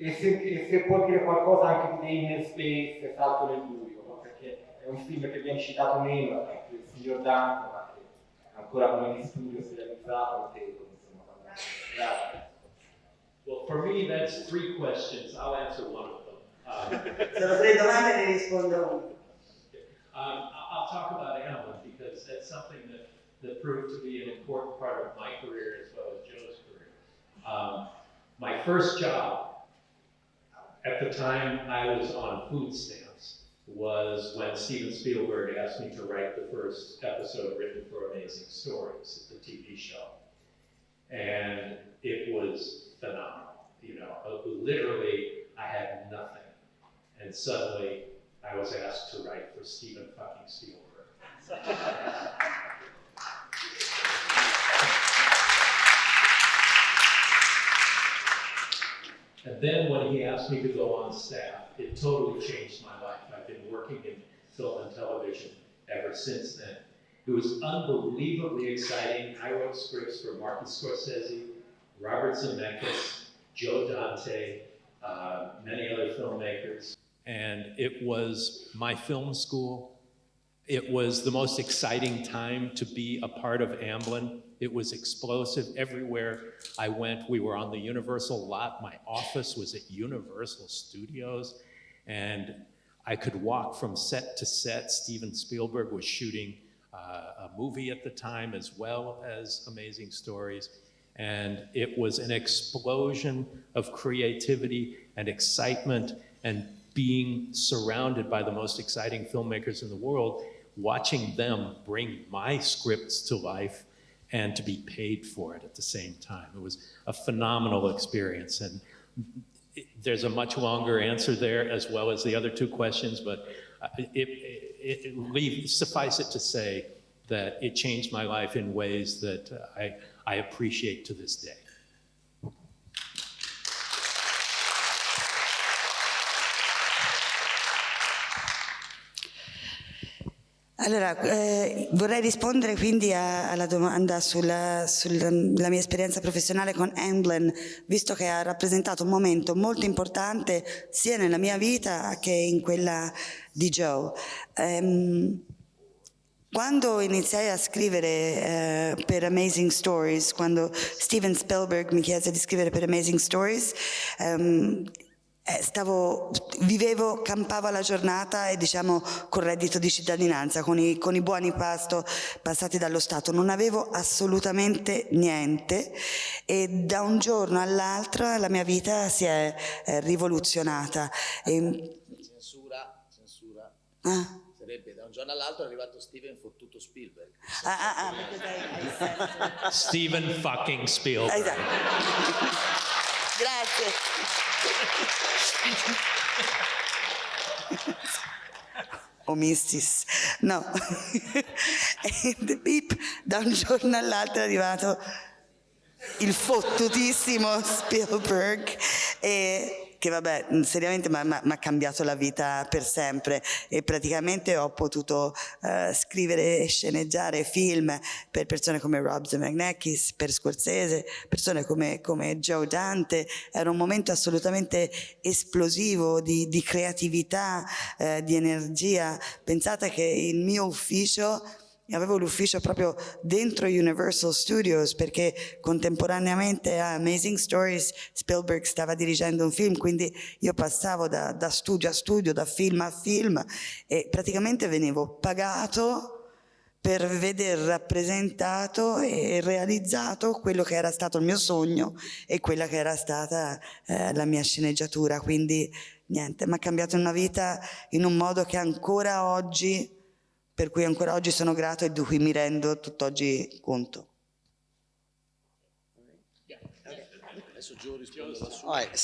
E se può dire qualcosa anche di Inner Space, Salto nel buio, no? Perché è un film che viene citato meno, il signor Dante, ma che ancora come di studio si è realizzato, insomma. Grazie. Well, for me, that's 3 questions. I'll answer one of them. Sono 3 domande e ne rispondo una. I'll talk about Hamlin because that's something that proved to be an important part of my career as well as Joe's career. My first job, at the time I was on food stamps, was when Steven Spielberg asked me to write the first episode written for Amazing Stories, the TV show. And it was phenomenal. You know, literally, I had nothing. And suddenly, I was asked to write for Steven fucking Spielberg. And then when he asked me to go on staff, it totally changed my life. I've been working in film and television ever since then. It was unbelievably exciting. I wrote scripts for Martin Scorsese, Robert Zemeckis, Joe Dante, many other filmmakers. And it was my film school. It was the most exciting time to be a part of Amblin. It was explosive everywhere I went. We were on the Universal lot. My office was at Universal Studios. And I could walk from set to set. Steven Spielberg was shooting a movie at the time as well as Amazing Stories. And it was an explosion of creativity and excitement and being surrounded by the most exciting filmmakers in the world, watching them bring my scripts to life and to be paid for it at the same time. It was a phenomenal experience. And there's a much longer answer there as well as the other 2 questions, but suffice it to say that it changed my life in ways that I appreciate to this day. Allora, vorrei rispondere quindi alla domanda sulla mia esperienza professionale con Amblin, visto che ha rappresentato un momento molto importante sia nella mia vita che in quella di Joe. Quando iniziai a scrivere per Amazing Stories, quando Steven Spielberg mi chiese di scrivere per Amazing Stories, campavo la giornata e diciamo col reddito di cittadinanza, con i buoni passati dallo Stato. Non avevo assolutamente niente e da un giorno all'altro la mia vita si è rivoluzionata. Censura. Sarebbe da un giorno all'altro è arrivato Steven fottuto Spielberg. Steven fucking Spielberg. Esatto. Grazie. Omissis. No. Da un giorno all'altro è arrivato il fottutissimo Spielberg che vabbè, seriamente mi ha cambiato la vita per sempre e praticamente ho potuto scrivere e sceneggiare film per persone come Rob Zemeckis, per Scorsese, persone come Joe Dante. Era un momento assolutamente esplosivo di creatività, di energia. Pensate che il mio ufficio, avevo l'ufficio proprio dentro Universal Studios perché contemporaneamente a Amazing Stories Spielberg stava dirigendo un film, quindi io passavo da studio a studio, da film a film e praticamente venivo pagato per veder rappresentato e realizzato quello che era stato il mio sogno e quella che era stata la mia sceneggiatura. Quindi niente, mi ha cambiato una vita in un modo che ancora oggi, per cui ancora oggi sono grato e di cui mi rendo tutt'oggi conto. Adesso Joe risponde alla sua. All right,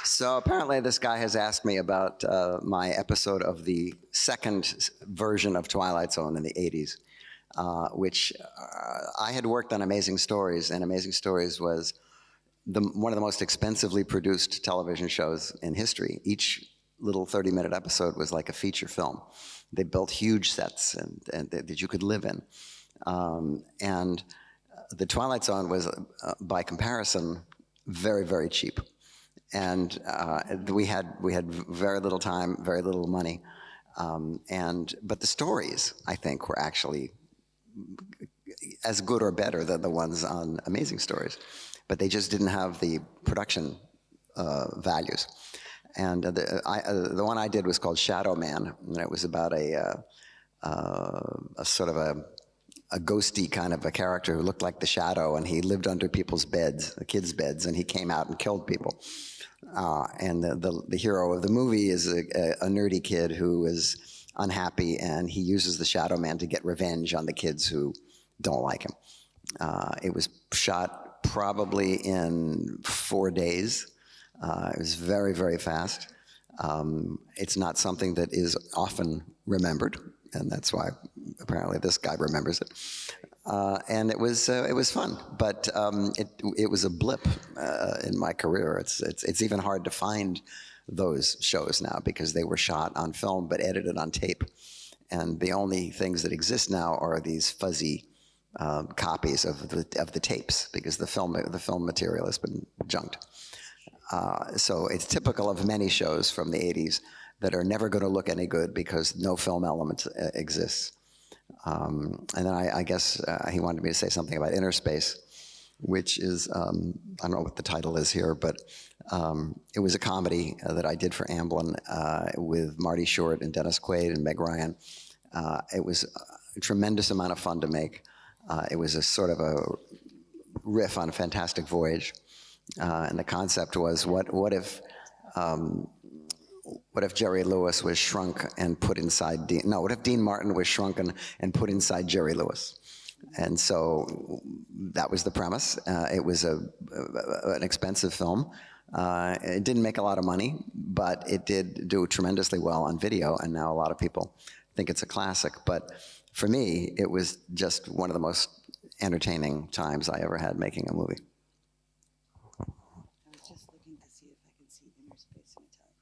so apparently this guy has asked me about my episode of the second version of Twilight Zone in the 80s, which I had worked on Amazing Stories, and Amazing Stories was one of the most expensively produced television shows in history. Each little 30-minute episode was like a feature film. They built huge sets and that you could live in. And the Twilight Zone was, by comparison, very, very cheap. And we had very little time, very little money. But the stories, I think, were actually as good or better than the ones on Amazing Stories. But they just didn't have the production values. And the one I did was called Shadow Man, and it was about a sort of a ghosty kind of a character who looked like the Shadow, and he lived under people's beds, the kids' beds, and he came out and killed people. And the hero of the movie is a nerdy kid who is unhappy, and he uses the Shadow Man to get revenge on the kids who don't like him. It was shot probably in 4 days. It was very, very fast. It's not something that is often remembered, and that's why apparently this guy remembers it. And it was fun, but it was a blip in my career. It's even hard to find those shows now because they were shot on film but edited on tape, and the only things that exist now are these fuzzy copies of the tapes because the film material has been junked. So it's typical of many shows from the 80s that are never going to look any good because no film element exists. And then I guess he wanted me to say something about Inner Space, which is, I don't know what the title is here, but it was a comedy that I did for Amblin with Marty Short and Dennis Quaid and Meg Ryan. It was a tremendous amount of fun to make. It was a sort of a riff on Fantastic Voyage. And the concept was, what if Jerry Lewis was shrunk and put inside what if Dean Martin was shrunken and put inside Jerry Lewis? And so that was the premise. It was an expensive film. It didn't make a lot of money, but it did do tremendously well on video, and now a lot of people think it's a classic. But for me, it was just one of the most entertaining times I ever had making a movie.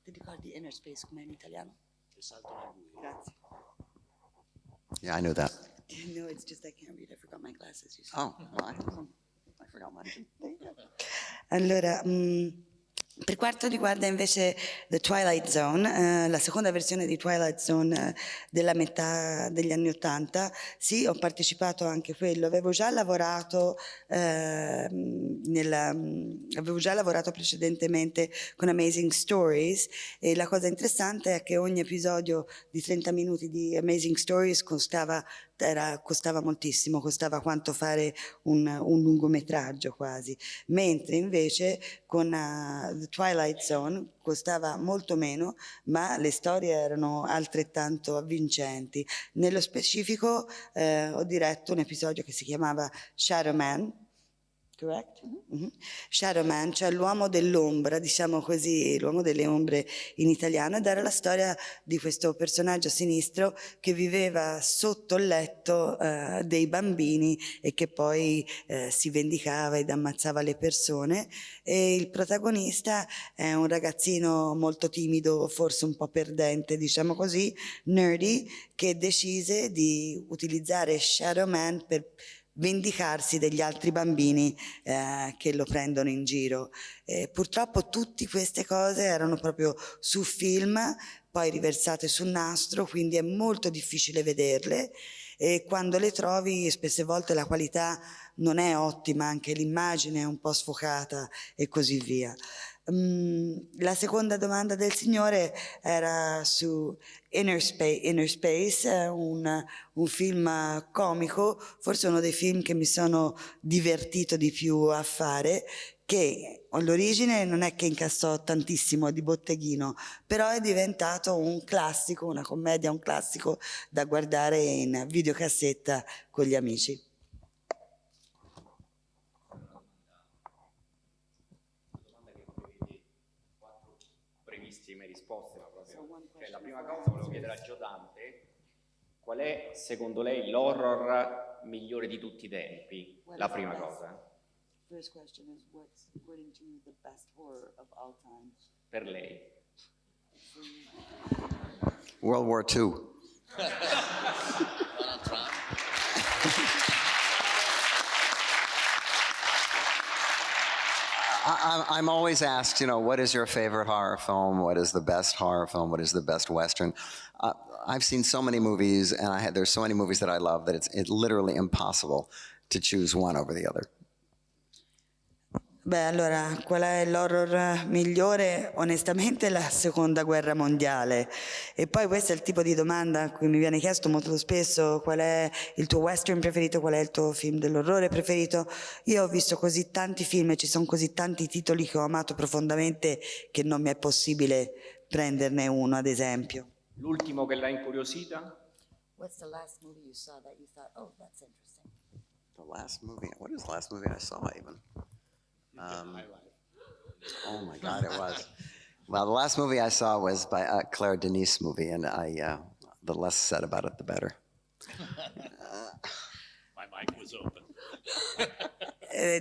Ti ricordi Inner Space com'è in italiano? Il salto nel buio. Grazie. Yeah, I knew that. No, it's just I can't read. I forgot my glasses. Oh, well, I forgot mine too. Allora, per quanto riguarda invece The Twilight Zone, la seconda versione di Twilight Zone della metà degli anni '80, sì, ho partecipato anche a quello. Avevo già lavorato precedentemente con Amazing Stories, e la cosa interessante è che ogni episodio di 30 minuti di Amazing Stories costava moltissimo, costava quanto fare un lungometraggio quasi, mentre invece con The Twilight Zone costava molto meno, ma le storie erano altrettanto avvincenti. Nello specifico ho diretto un episodio che si chiamava Shadow Man, correct? Mm-hmm. Shadow Man, cioè l'uomo dell'ombra, diciamo così, l'uomo delle ombre in italiano, ed era la storia di questo personaggio sinistro che viveva sotto il letto dei bambini e che poi si vendicava ed ammazzava le persone. E il protagonista è un ragazzino molto timido, forse un po' perdente, diciamo così, nerdy, che decise di utilizzare Shadow Man per vendicarsi degli altri bambini che lo prendono in giro. Purtroppo tutte queste cose erano proprio su film, poi riversate sul nastro, quindi è molto difficile vederle, e quando le trovi spesse volte la qualità non è ottima, anche l'immagine è un po' sfocata e così via. La seconda domanda del signore era su Inner Space, un film comico, forse uno dei film che mi sono divertito di più a fare, che all'origine non è che incassò tantissimo di botteghino, però è diventato un classico, una commedia, un classico da guardare in videocassetta con gli amici. Risposte, ma proprio. Cioè, la prima cosa volevo chiedere a Joe Dante qual è secondo lei l'horror migliore di tutti i tempi? La prima cosa. First question is what's according to you the best horror of all time? Per lei. World War II. Donald Trump. I'm always asked, you know, what is your favorite horror film? What is the best horror film? What is the best Western? I've seen so many movies, and there's so many movies that I love that it's literally impossible to choose one over the other. Beh, allora, qual è l'horror migliore? Onestamente la seconda guerra mondiale. E poi questo è il tipo di domanda a cui mi viene chiesto molto spesso: qual è il tuo western preferito, qual è il tuo film dell'orrore preferito? Io ho visto così tanti film e ci sono così tanti titoli che ho amato profondamente che non mi è possibile prenderne uno, ad esempio. L'ultimo che l'ha incuriosita? What's the last movie you saw that you thought, oh, that's interesting? The last movie, what is the last movie I saw even? Oh my God, it was. Well, the last movie I saw was by Claire Denis movie, and the less said about it, the better. My mic was open.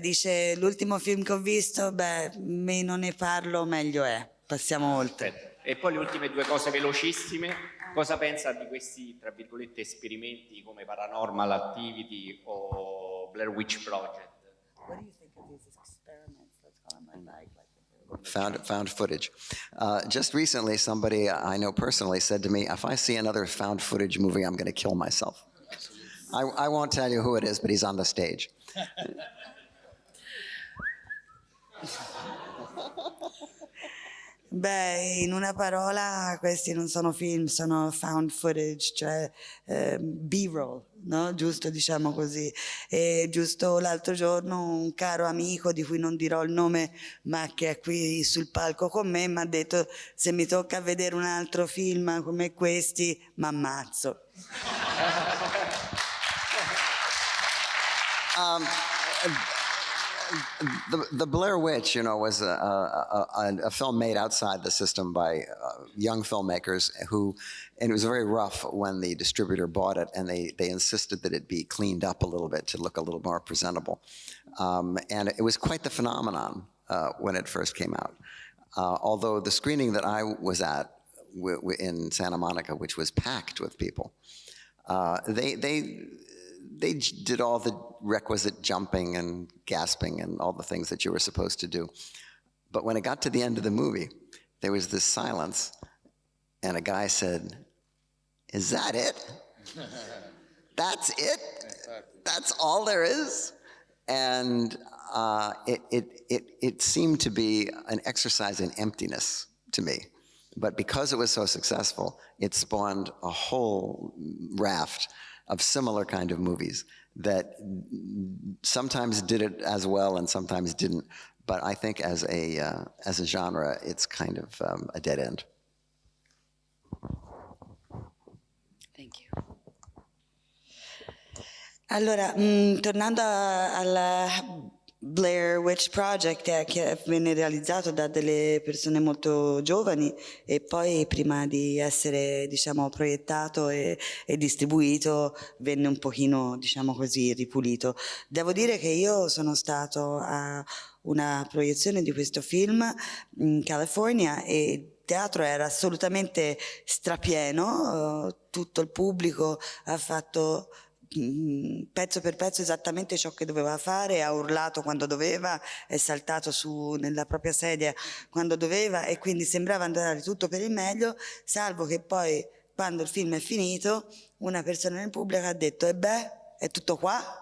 Dice, l'ultimo film che ho visto, beh, meno ne parlo, meglio è. Passiamo oltre. Aspetta. E poi le ultime due cose velocissime. Cosa pensa di questi, tra virgolette, esperimenti come Paranormal Activity o Blair Witch Project? What do you think of these experiments? Let's call them like Found footage. Just recently, somebody I know personally said to me, if I see another found footage movie, I'm going to kill myself. I won't tell you who it is, but he's on the stage. Beh, in una parola, questi non sono film, sono found footage, cioè B-roll, no? Giusto, diciamo così. E giusto l'altro giorno un caro amico, di cui non dirò il nome, ma che è qui sul palco con me, mi ha detto: se mi tocca vedere un altro film come questi, m'ammazzo. The Blair Witch, you know, was a film made outside the system by young filmmakers and it was very rough when the distributor bought it, and they insisted that it be cleaned up a little bit to look a little more presentable. And it was quite the phenomenon when it first came out. Although the screening that I was at in Santa Monica, which was packed with people, they did all the requisite jumping and gasping and all the things that you were supposed to do. But when it got to the end of the movie, there was this silence, and a guy said, "Is that it? That's it? That's all there is?" And it seemed to be an exercise in emptiness to me. But because it was so successful, it spawned a whole raft of similar kind of movies that sometimes did it as well and sometimes didn't. But I think as a genre, it's kind of a dead end. Thank you. Allora, tornando al Blair Witch Project, che venne realizzato da delle persone molto giovani e poi prima di essere, diciamo, proiettato e distribuito venne un pochino, diciamo così, ripulito. Devo dire che io sono stato a una proiezione di questo film in California e il teatro era assolutamente strapieno, tutto il pubblico ha fatto pezzo per pezzo esattamente ciò che doveva fare, ha urlato quando doveva, è saltato su nella propria sedia quando doveva, e quindi sembrava andare tutto per il meglio, salvo che poi, quando il film è finito, una persona nel pubblico ha detto: e beh, è tutto qua?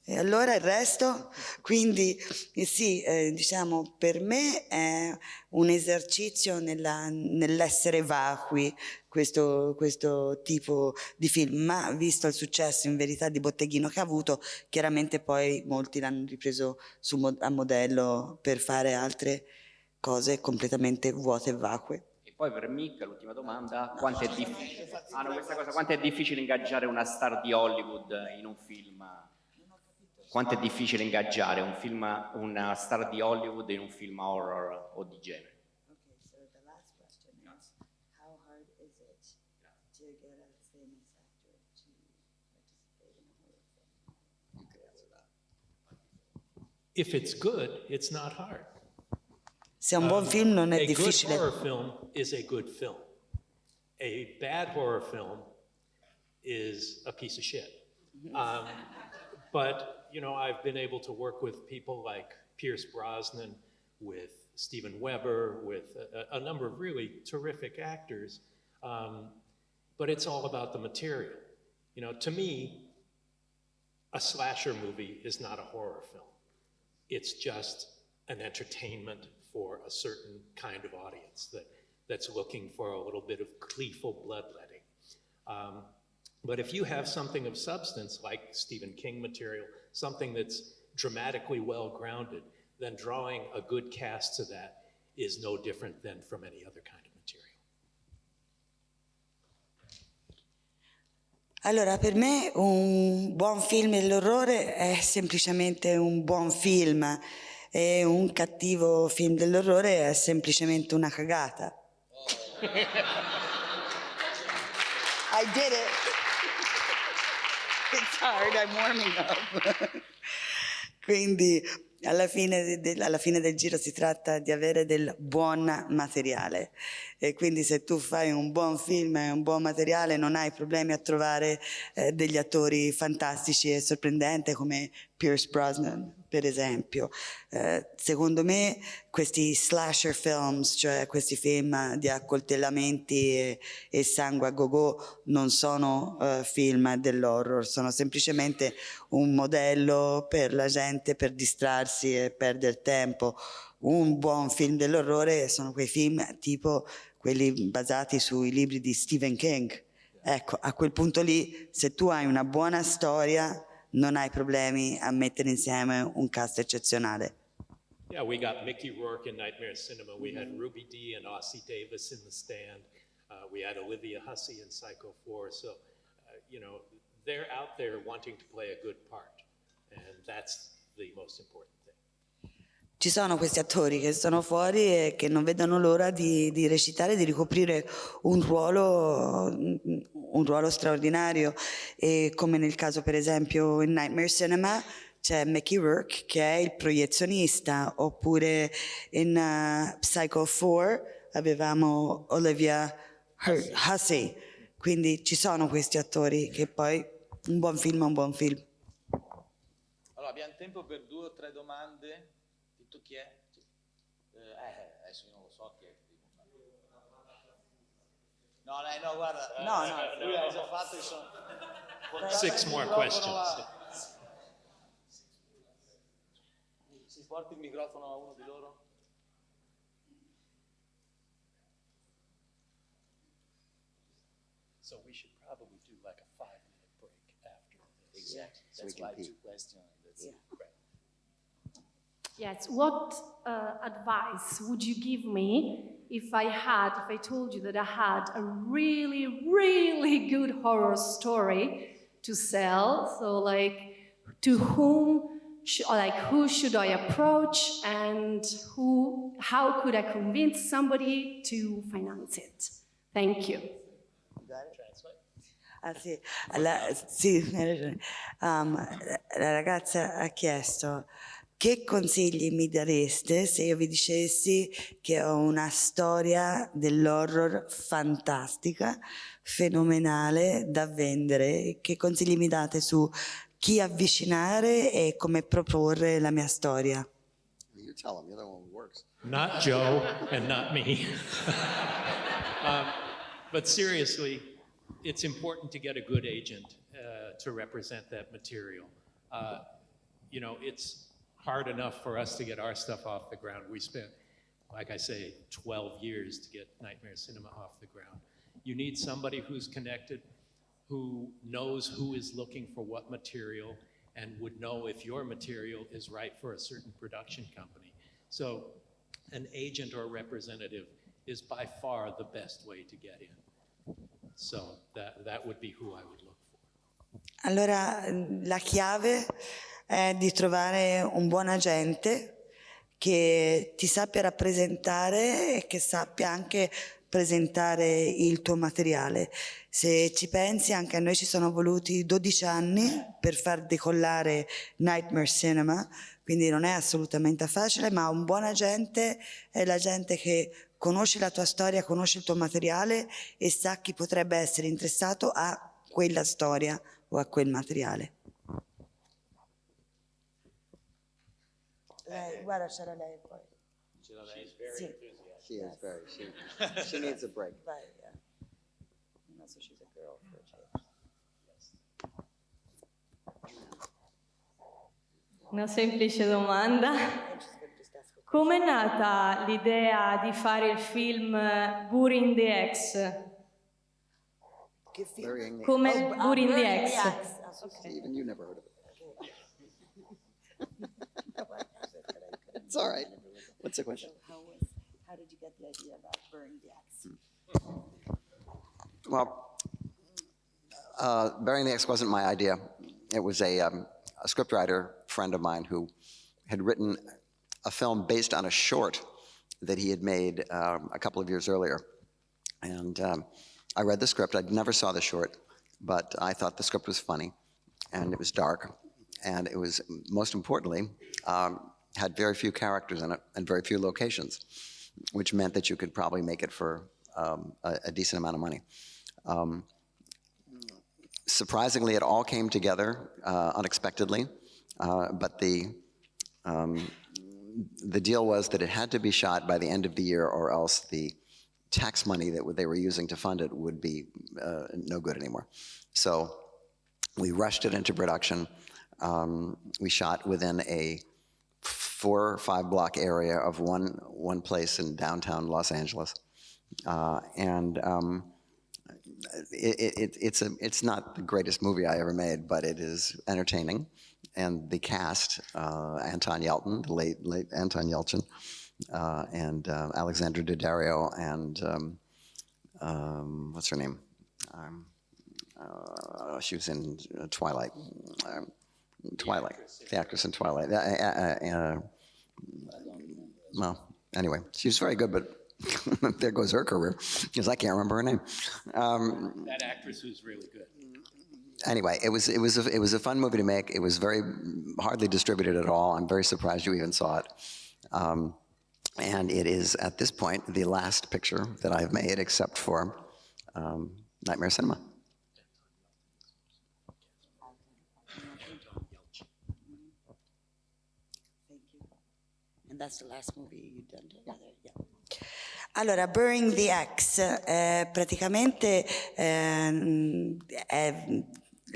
E allora il resto? Quindi sì, diciamo, per me è un esercizio nell'essere vacui questo tipo di film, ma visto il successo in verità di botteghino che ha avuto, chiaramente poi molti l'hanno ripreso a modello per fare altre cose completamente vuote e vacue. E poi per Mick, l'ultima domanda, quanto è difficile ingaggiare una star di Hollywood in un film? Quanto è difficile ingaggiare una star di Hollywood in un film horror o di genere? Okay, so the last question is, how hard is it to get a famous actor to participate in a horror film? You could answer that. If it's good, it's not hard. Se è un buon film non è difficile. A good horror film is a good film. A bad horror film is a piece of shit. But you know, I've been able to work with people like Pierce Brosnan with Steven Weber, with a number of really terrific actors, but it's all about the material. You know, to me, a slasher movie is not a horror film. It's just an entertainment for a certain kind of audience that's looking for a little bit of gleeful bloodletting. But if you have something of substance, like Stephen King material, something that's dramatically well-grounded, then drawing a good cast to that is no different than from any other kind of material. Allora, per me un buon film dell'orrore è semplicemente un buon film e un cattivo film dell'orrore è semplicemente una cagata. I did it. It's hard, I'm warming up. Quindi alla fine del giro si tratta di avere del buon materiale e quindi se tu fai un buon film e un buon materiale non hai problemi a trovare degli attori fantastici e sorprendenti come Pierce Brosnan, per esempio. Secondo me questi slasher films, cioè questi film di accoltellamenti e sangue a go-go, non sono film dell'horror, sono semplicemente un modello per la gente per distrarsi e perdere tempo. Un buon film dell'orrore sono quei film tipo quelli basati sui libri di Stephen King. Ecco, a quel punto lì, se tu hai una buona storia, non hai problemi a mettere insieme un cast eccezionale. Yeah, we got Mickey Rourke in Nightmare Cinema. We had Ruby Dee and Ossie Davis in The Stand. We had Olivia Hussey in Psycho 4. So, you know, they're out there wanting to play a good part. And that's the most important thing. Ci sono questi attori che sono fuori e che non vedono l'ora di recitare, di ricoprire un ruolo straordinario. E come nel caso, per esempio, in Nightmare Cinema c'è Mickey Rourke che è il proiezionista, oppure in Psycho 4 avevamo Olivia Hussey. Quindi ci sono questi attori che poi un buon film è un buon film. Allora, abbiamo tempo per 2 o 3 domande. Tu chi è? Adesso io non lo so chi è. No, guarda. No. Lui ha già fatto. 6 more questions. Si porta il microfono a uno di loro? So we should probably do like a 5-minute break after this. Exactly. That's why 2 questions. That's great. Yes, what advice would you give me if I told you that I had a really, really good horror story to sell? So like, to whom, who should I approach, and how could I convince somebody to finance it? Thank you. Sì, hai ragione. La ragazza ha chiesto: che consigli mi dareste se io vi dicessi che ho una storia dell'horror fantastica, fenomenale, da vendere? Che consigli mi date su chi avvicinare e come proporre la mia storia? You tell them, you're the one who works. Not Joe and not me. But seriously, it's important to get a good agent to represent that material. You know, it's hard enough for us to get our stuff off the ground. We spent, like I say, 12 years to get Nightmare Cinema off the ground. You need somebody who's connected, who knows who is looking for what material, and would know if your material is right for a certain production company. So an agent or representative is by far the best way to get in. So that would be who I would look for. Allora, la chiave è di trovare un buon agente che ti sappia rappresentare e che sappia anche presentare il tuo materiale. Se ci pensi, anche a noi ci sono voluti 12 anni per far decollare Nightmare Cinema, quindi non è assolutamente facile, ma un buon agente è l'agente che conosce la tua storia, conosce il tuo materiale e sa chi potrebbe essere interessato a quella storia o a quel materiale. Guarda, c'era lei poi. Sì. She is very, she needs a break. Vai, so she's a girl for a change. Una semplice domanda. Come è nata l'idea di fare il film Burying the X? Come Burying the X? Even you never heard of it. It's all right. What's the question? How did you get the idea about Burying the X? Well, Burying the X wasn't my idea. It was a scriptwriter friend of mine who had written a film based on a short that he had made a couple of years earlier. And I read the script. I never saw the short, but I thought the script was funny, and it was dark, and it was, most importantly, had very few characters in it and very few locations, which meant that you could probably make it for a decent amount of money. Surprisingly, it all came together unexpectedly, but the deal was that it had to be shot by the end of the year, or else the tax money that they were using to fund it would be no good anymore. So we rushed it into production. We shot within a 4 or 5 block area of one place in downtown Los Angeles, it's not the greatest movie I ever made, but it is entertaining. And the cast, Anton Yelchin, the late Anton Yelchin, and Alexandra Daddario, and what's her name? She was in Twilight. The actress in Twilight. Well, anyway, she was very good, but there goes her career, because I can't remember her name. That actress who's really good. Anyway, it was a fun movie to make. It was very hardly distributed at all. I'm very surprised you even saw it. And it is, at this point, the last picture that I've made, except for Nightmare Cinema. And that's the last movie you've done together? Yeah. Allora, Burying the X, praticamente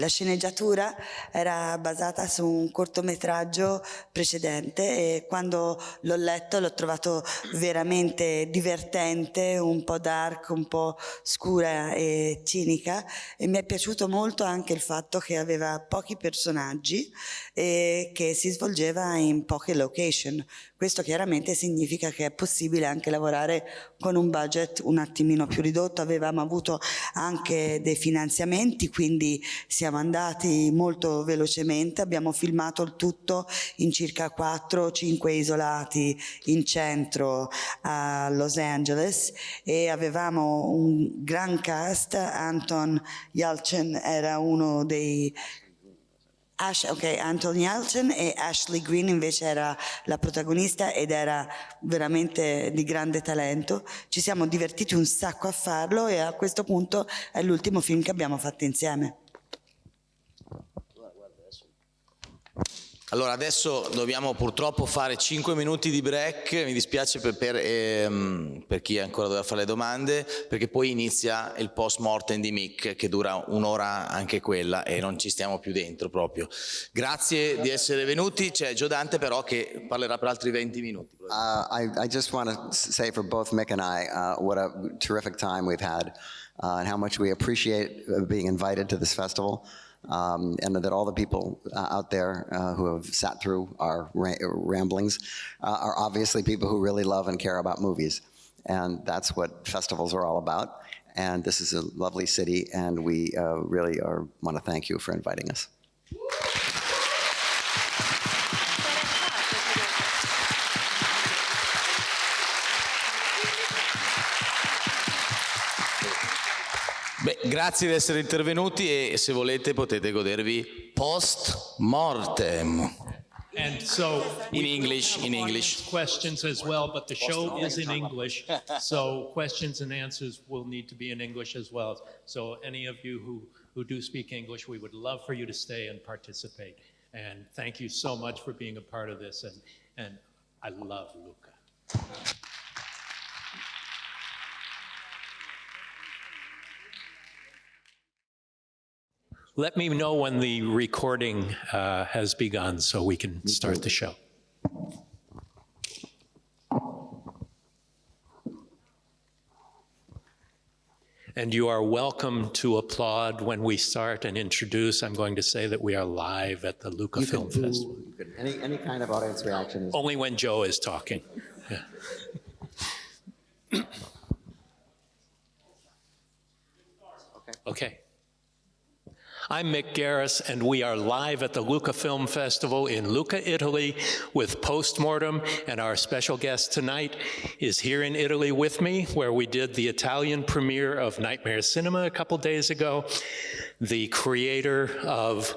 la sceneggiatura era basata su un cortometraggio precedente e quando l'ho letto l'ho trovato veramente divertente, un po' dark, un po' scura e cinica, e mi è piaciuto molto anche il fatto che aveva pochi personaggi e che si svolgeva in poche location. Questo chiaramente significa che è possibile anche lavorare con un budget un attimino più ridotto. Avevamo avuto anche dei finanziamenti, quindi siamo andati molto velocemente, abbiamo filmato il tutto in circa 4-5 isolati in centro a Los Angeles e avevamo un gran cast. Anton Yelchin era uno dei... Anton Yelchin, e Ashley Greene invece era la protagonista ed era veramente di grande talento. Ci siamo divertiti un sacco a farlo e a questo punto è l'ultimo film che abbiamo fatto insieme. Allora, adesso dobbiamo purtroppo fare 5 minuti di break, mi dispiace per chi ancora doveva fare le domande, perché poi inizia il post mortem di Mick, che dura un'ora anche quella e non ci stiamo più dentro proprio. Grazie di essere venuti, c'è Joe Dante però che parlerà per altri 20 minuti. I just want to say for both Mick and I what a terrific time we've had and how much we appreciate being invited to this festival. And that all the people out there who have sat through our ramblings are obviously people who really love and care about movies. And that's what festivals are all about. And this is a lovely city, and we really want to thank you for inviting us. Beh, grazie di essere intervenuti e se volete potete godervi post mortem. And so in English. Questions as well, but the show is in English, so questions and answers will need to be in English as well. So any of you who do speak English, we would love for you to stay and participate. And thank you so much for being a part of this. And I love Luca. Let me know when the recording has begun so we can start the show. And you are welcome to applaud when we start and introduce. I'm going to say that we are live at the Lucca Film Festival. Any kind of audience reaction is... Only when Joe is talking. Yeah. Okay. I'm Mick Garris, and we are live at the Lucca Film Festival in Lucca, Italy, with Postmortem, and our special guest tonight is here in Italy with me, where we did the Italian premiere of Nightmare Cinema a couple days ago, the creator of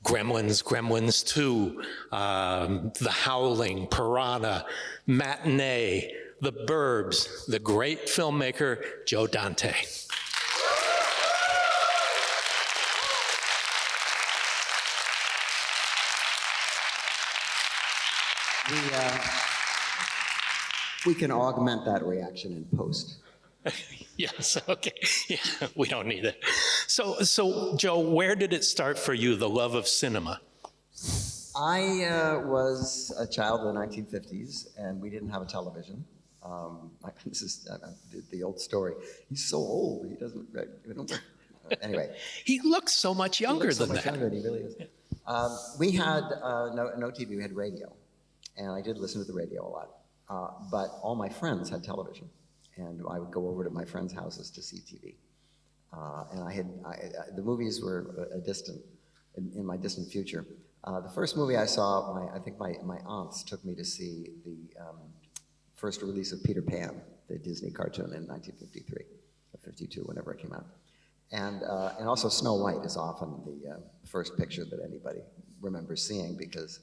Gremlins, Gremlins 2, The Howling, Piraña, Matinee, The Burbs, the great filmmaker, Joe Dante. We can augment that reaction in post. Yes, okay. Yeah, we don't need it. So, Joe, where did it start for you, the love of cinema? I was a child in the 1950s, and we didn't have a television. This is the old story. He's so old, he doesn't... Anyway. He looks so much younger than that. Younger, he really is. We had no TV, we had radio. And I did listen to the radio a lot. But all my friends had television. And I would go over to my friends' houses to see TV. And the movies were in my distant future. The first movie I saw, I think my aunts took me to see the first release of Peter Pan, the Disney cartoon in 1953, or 52, whenever it came out. And also Snow White is often the first picture that anybody remembers seeing, because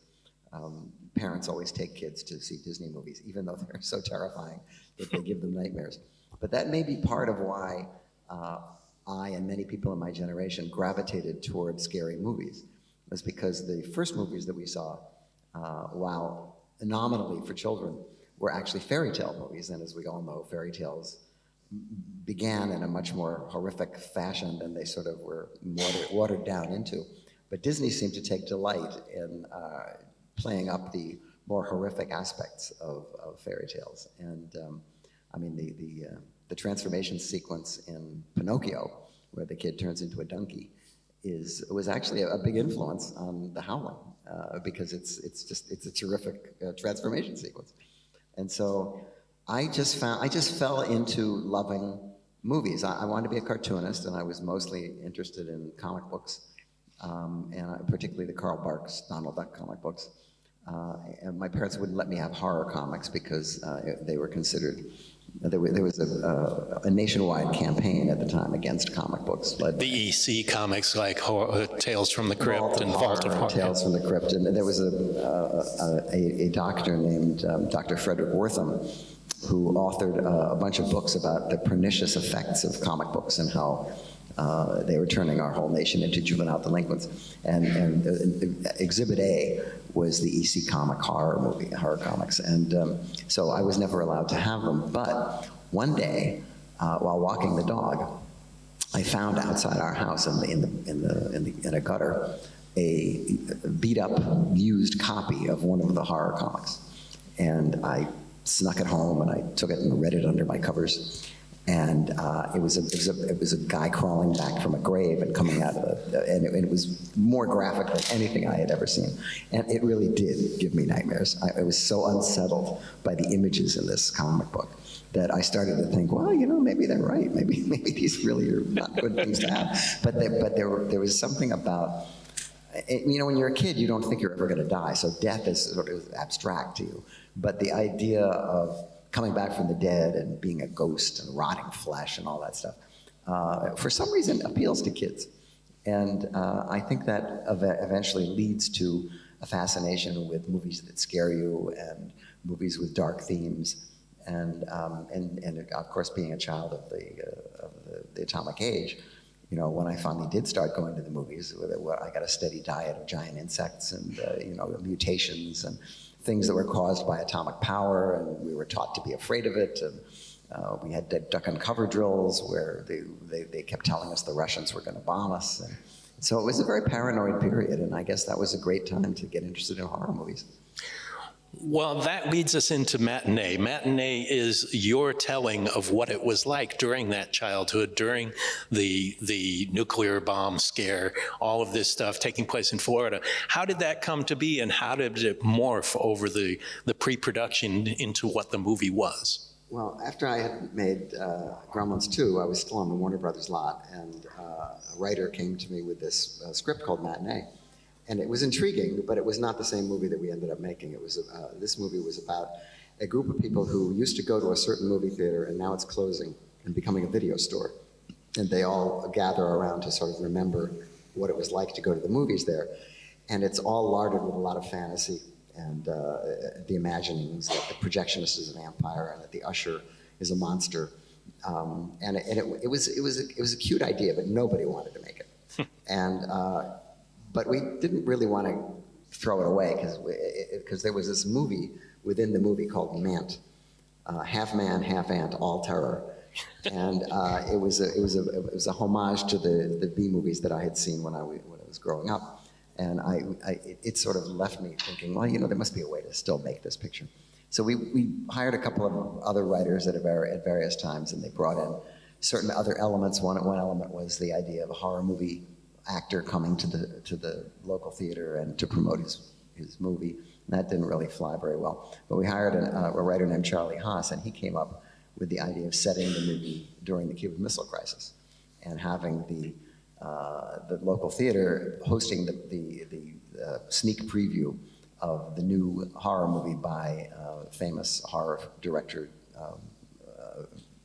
parents always take kids to see Disney movies, even though they're so terrifying that they give them nightmares. But that may be part of why I and many people in my generation gravitated toward scary movies. It was because the first movies that we saw, while nominally for children, were actually fairy tale movies. And as we all know, fairy tales began in a much more horrific fashion than they sort of were watered down into. But Disney seemed to take delight in playing up the more horrific aspects of fairy tales. And I mean, the transformation sequence in Pinocchio, where the kid turns into a donkey, was actually a big influence on The Howling, because it's a terrific transformation sequence. And so I just fell into loving movies. I wanted to be a cartoonist, and I was mostly interested in comic books, and particularly the Carl Barks, Donald Duck comic books. And my parents wouldn't let me have horror comics because they were considered, there was a nationwide campaign at the time against comic books. The EC comics, like Tales from the Crypt and Vault of Horror. Tales from the Crypt. And there was a doctor named Dr. Frederick Wortham, who authored a bunch of books about the pernicious effects of comic books and how they were turning our whole nation into juvenile delinquents. And Exhibit A was the EC comic horror comics. And so I was never allowed to have them. But one day, while walking the dog, I found outside our house in a gutter a beat-up, used copy of one of the horror comics. And I snuck it home, and I took it and read it under my covers. And it was a guy crawling back from a grave and coming out of and it was more graphic than anything I had ever seen. And it really did give me nightmares. I was so unsettled by the images in this comic book that I started to think, well, you know, maybe they're right. Maybe these really are not good things to have. But there was something about, you know, when you're a kid, you don't think you're ever going to die. So death is sort of abstract to you. But the idea of coming back from the dead and being a ghost and rotting flesh and all that stuff, for some reason appeals to kids. And I think that eventually leads to a fascination with movies that scare you and movies with dark themes. And of course, being a child of the atomic age, you know, when I finally did start going to the movies, I got a steady diet of giant insects and, you know, mutations. And things that were caused by atomic power, and we were taught to be afraid of it. And, we had duck and cover drills where they kept telling us the Russians were going to bomb us. And so it was a very paranoid period, and I guess that was a great time to get interested in horror movies. Well, that leads us into Matinee. Matinee is your telling of what it was like during that childhood, during the nuclear bomb scare, all of this stuff taking place in Florida. How did that come to be, and how did it morph over the pre-production into what the movie was? Well, after I had made Gremlins 2, I was still on the Warner Brothers lot, and a writer came to me with this script called Matinee. And it was intriguing, but it was not the same movie that we ended up making. It was this movie was about a group of people who used to go to a certain movie theater, and now it's closing and becoming a video store. And they all gather around to sort of remember what it was like to go to the movies there. And it's all larded with a lot of fantasy and the imaginings that the projectionist is a vampire and that the usher is a monster. And it was a cute idea, but nobody wanted to make it. And but we didn't really want to throw it away because there was this movie within the movie called Mant, half man, half ant, all terror, and it was a homage to the B movies that I had seen when I was growing up. And it sort of left me thinking, well, there must be a way to still make this picture. So we hired a couple of other writers at various times, and they brought in certain other elements. One element was the idea of a horror movie actor coming to the local theater and to promote his movie. And that didn't really fly very well. But we hired a writer named Charlie Haas, and he came up with the idea of setting the movie during the Cuban Missile Crisis and having the local theater hosting the sneak preview of the new horror movie by famous horror director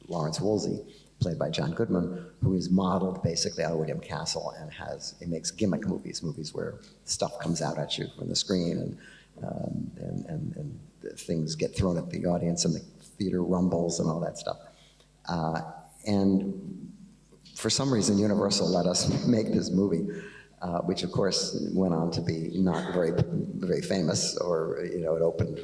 Lawrence Woolsey, played by John Goodman, who is modeled basically out of William Castle, and he makes gimmick movies where stuff comes out at you from the screen and things get thrown at the audience and the theater rumbles and all that stuff. And for some reason, Universal let us make this movie, which of course went on to be not very famous, or it opened.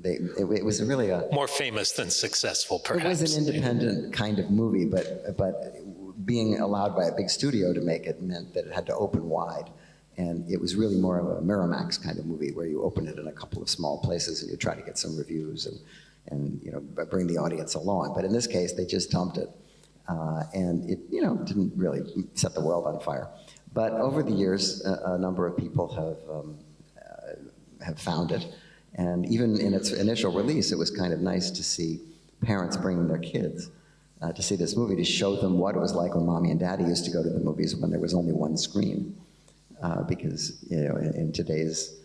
It was really a more famous than successful, perhaps. It was an independent kind of movie, but being allowed by a big studio to make it meant that it had to open wide, and it was really more of a Miramax kind of movie where you open it in a couple of small places and you try to get some reviews and bring the audience along. But in this case, they just dumped it. And it, didn't really set the world on fire. But over the years, a number of people have found it. And even in its initial release, it was kind of nice to see parents bringing their kids to see this movie, to show them what it was like when mommy and daddy used to go to the movies when there was only one screen. Because in today's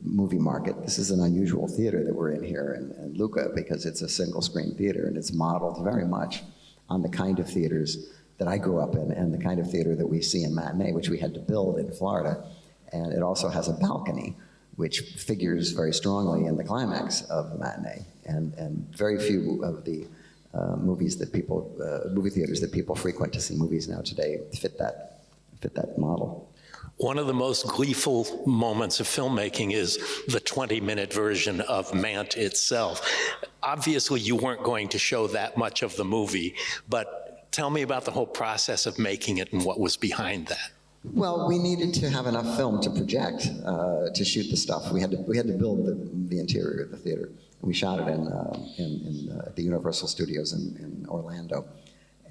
movie market, this is an unusual theater that we're in here in Lucca, because it's a single screen theater, and it's modeled very much on the kind of theaters that I grew up in and the kind of theater that we see in Matinee, which we had to build in Florida. And it also has a balcony, which figures very strongly in the climax of Matinee. And very few of the movie theaters that people frequent to see movies now today fit that model. One of the most gleeful moments of filmmaking is the 20-minute version of Mant itself. Obviously, you weren't going to show that much of the movie, but tell me about the whole process of making it and what was behind that. Well, we needed to have enough film to project, to shoot the stuff. We had to build the interior of the theater. We shot it in the Universal Studios in Orlando,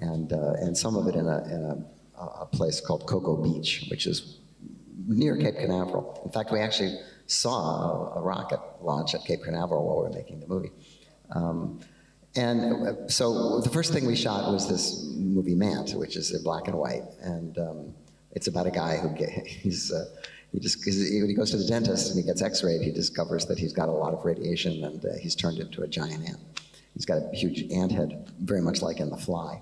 and some of it in a place called Cocoa Beach, which is near Cape Canaveral. In fact, we actually saw a rocket launch at Cape Canaveral while we were making the movie. And so the first thing we shot was this movie Mant, which is in black and white, and it's about a guy who when he goes to the dentist and he gets x-rayed, he discovers that he's got a lot of radiation and he's turned into a giant ant. He's got a huge ant head, very much like in The Fly.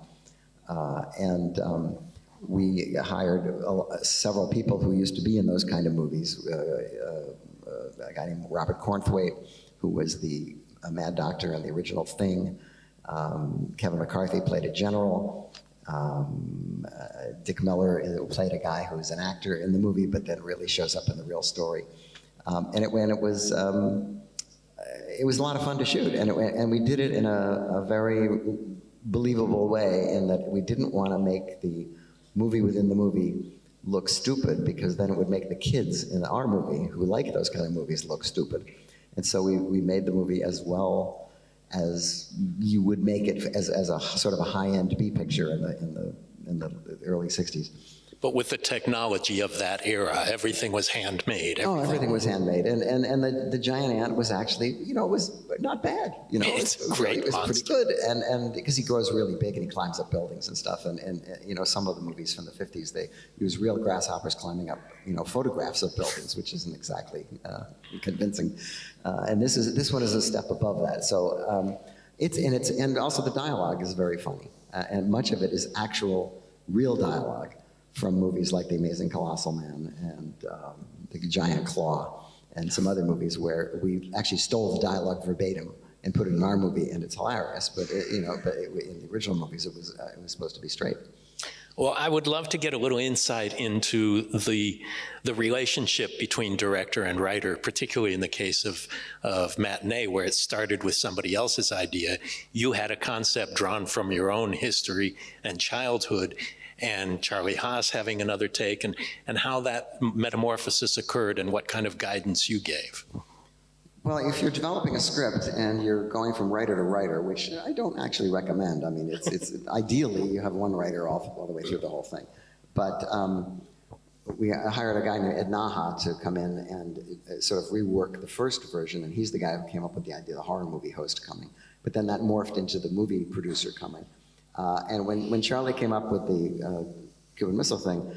We hired several people who used to be in those kind of movies. A guy named Robert Cornthwaite, who was the Mad Doctor in the original Thing. Kevin McCarthy played a general. Dick Miller played a guy who's an actor in the movie, but then really shows up in the real story. And it was a lot of fun to shoot, and we did it in a very believable way, in that we didn't want to make the movie within the movie look stupid, because then it would make the kids in our movie who like those kind of movies look stupid. And so we made the movie as well as you would make it as a sort of a high-end B picture in the early 60s. But with the technology of that era, everything was handmade. Everything was handmade, and the giant ant was actually, it was not bad. It's a great it was monster. pretty good, and because he grows really big and he climbs up buildings and stuff, and some of the movies from the 50s, they use real grasshoppers climbing up, photographs of buildings, which isn't exactly convincing. And this one is a step above that. So and also the dialogue is very funny, and much of it is actual real dialogue from movies like The Amazing Colossal Man and The Giant Claw, and some other movies where we actually stole the dialogue verbatim and put it in our movie, and it's hilarious. But in the original movies, it was supposed to be straight. Well, I would love to get a little insight into the relationship between director and writer, particularly in the case of Matinee, where it started with somebody else's idea. You had a concept drawn from your own history and childhood, and Charlie Haas having another take, and how that metamorphosis occurred and what kind of guidance you gave. Well, if you're developing a script and you're going from writer to writer, which I don't actually recommend. I mean, it's ideally you have one writer all the way through the whole thing. But we hired a guy named Ed Naha to come in and sort of rework the first version, and he's the guy who came up with the idea of the horror movie host coming. But then that morphed into the movie producer coming. And when Charlie came up with the Cuban Missile thing,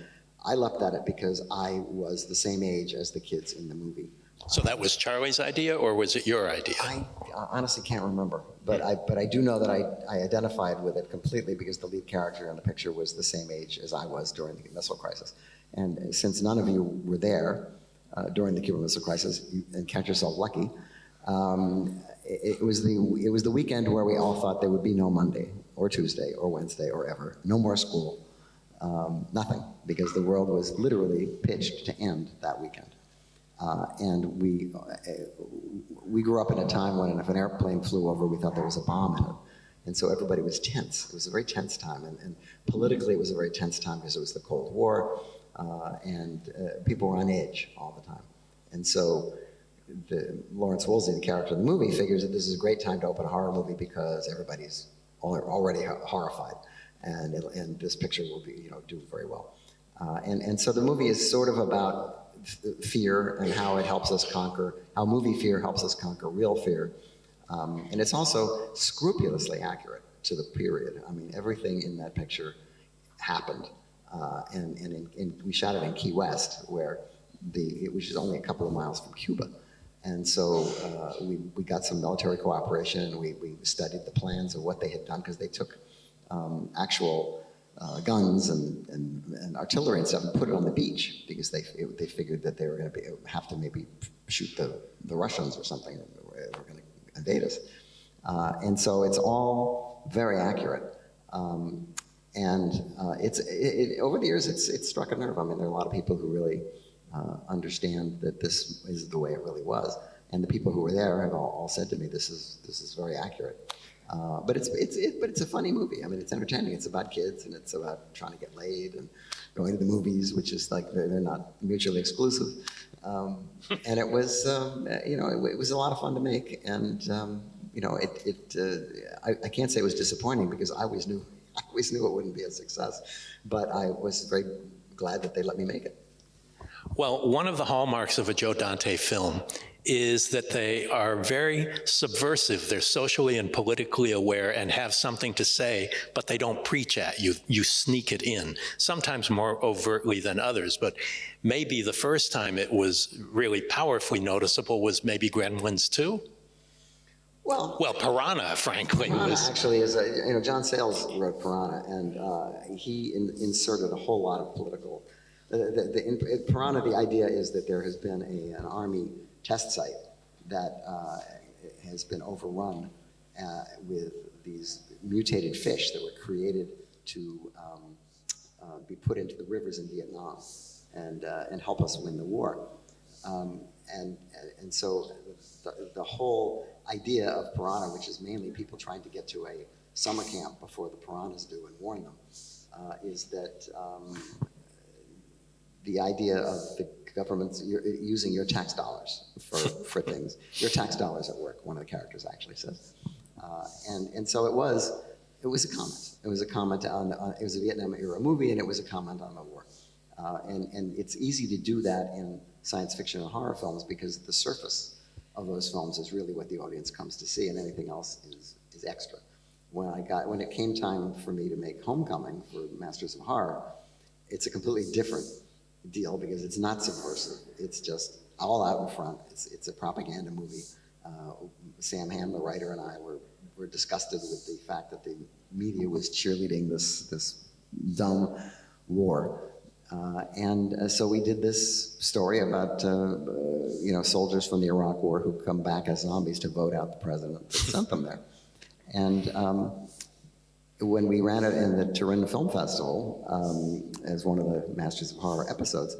I leapt at it because I was the same age as the kids in the movie. So that was Charlie's idea, or was it your idea? I honestly can't remember, but I do know that I identified with it completely because the lead character in the picture was the same age as I was during the missile crisis. And since none of you were there during the Cuban Missile Crisis, and count yourself lucky, it was the weekend where we all thought there would be no Monday or Tuesday or Wednesday or ever, no more school, nothing, because the world was literally pitched to end that weekend. And we grew up in a time when if an airplane flew over, we thought there was a bomb in it. And so everybody was tense. It was a very tense time. And politically, it was a very tense time because it was the Cold War, and people were on edge all the time. And so Lawrence Woolsey, the character in the movie, figures that this is a great time to open a horror movie because everybody's already horrified. And this picture will be, do very well. And so the movie is sort of about fear and how it helps us conquer, how movie fear helps us conquer real fear. And it's also scrupulously accurate to the period. I mean, everything in that picture happened. And we shot it in Key West, which is only a couple of miles from Cuba. And so we got some military cooperation, and we studied the plans of what they had done, because they took actual guns and artillery and stuff and put it on the beach, because they figured that they were going to have to maybe shoot the Russians or something, or they were going to invade us. And so it's all very accurate. And over the years, it's struck a nerve. I mean, there are a lot of people who really understand that this is the way it really was. And the people who were there have all said to me, this is very accurate. But it's a funny movie. I mean, it's entertaining. It's about kids, and it's about trying to get laid and going to the movies, which is like they're not mutually exclusive. And it was it was a lot of fun to make. And I can't say it was disappointing, because I always knew it wouldn't be a success. But I was very glad that they let me make it. Well, one of the hallmarks of a Joe Dante film is that they are very subversive. They're socially and politically aware and have something to say, but they don't preach at you. You sneak it in, sometimes more overtly than others. But maybe the first time it was really powerfully noticeable was maybe Gremlins 2? Well, Piraña, frankly. Piraña actually is John Sayles wrote Piraña, and he inserted a whole lot of political. Piraña, the idea is that there has been an army test site that has been overrun with these mutated fish that were created to be put into the rivers in Vietnam and help us win the war. And so the whole idea of Piraña, which is mainly people trying to get to a summer camp before the piranhas do and warn them, is that the idea of the government using your tax dollars for things. Your tax dollars at work, one of the characters actually says. And so it was a comment. It was a comment on it was a Vietnam era movie, and it was a comment on the war. And it's easy to do that in science fiction and horror films because the surface of those films is really what the audience comes to see, and anything else is extra. When it came time for me to make Homecoming for Masters of Horror, it's a completely different deal because it's not subversive. It's just all out in front. It's a propaganda movie. Sam Hamm, the writer, and I were disgusted with the fact that the media was cheerleading this dumb war. So we did this story about soldiers from the Iraq War who come back as zombies to vote out the president that sent them there. And when we ran it in the Turin Film Festival as one of the Masters of Horror episodes,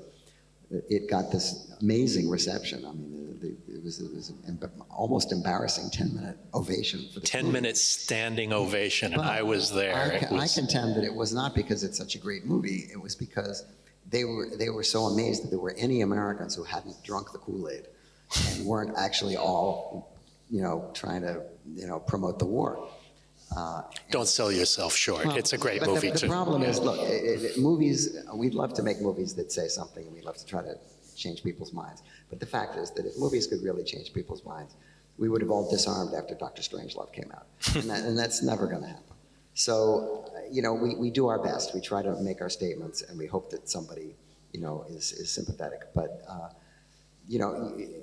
it got this amazing reception. I mean, it was an almost embarrassing 10-minute ovation for the 10-minute standing ovation, and I was there. I contend that it was not because it's such a great movie. It was because they were so amazed that there were any Americans who hadn't drunk the Kool-Aid and weren't actually all, trying to, promote the war. Don't sell yourself short. It's a great movie, too. The problem is, look, movies, we'd love to make movies that say something, and we'd love to try to change people's minds. But the fact is that if movies could really change people's minds, we would have all disarmed after Dr. Strangelove came out. And that's never going to happen. So, we do our best. We try to make our statements, and we hope that somebody, is sympathetic. But,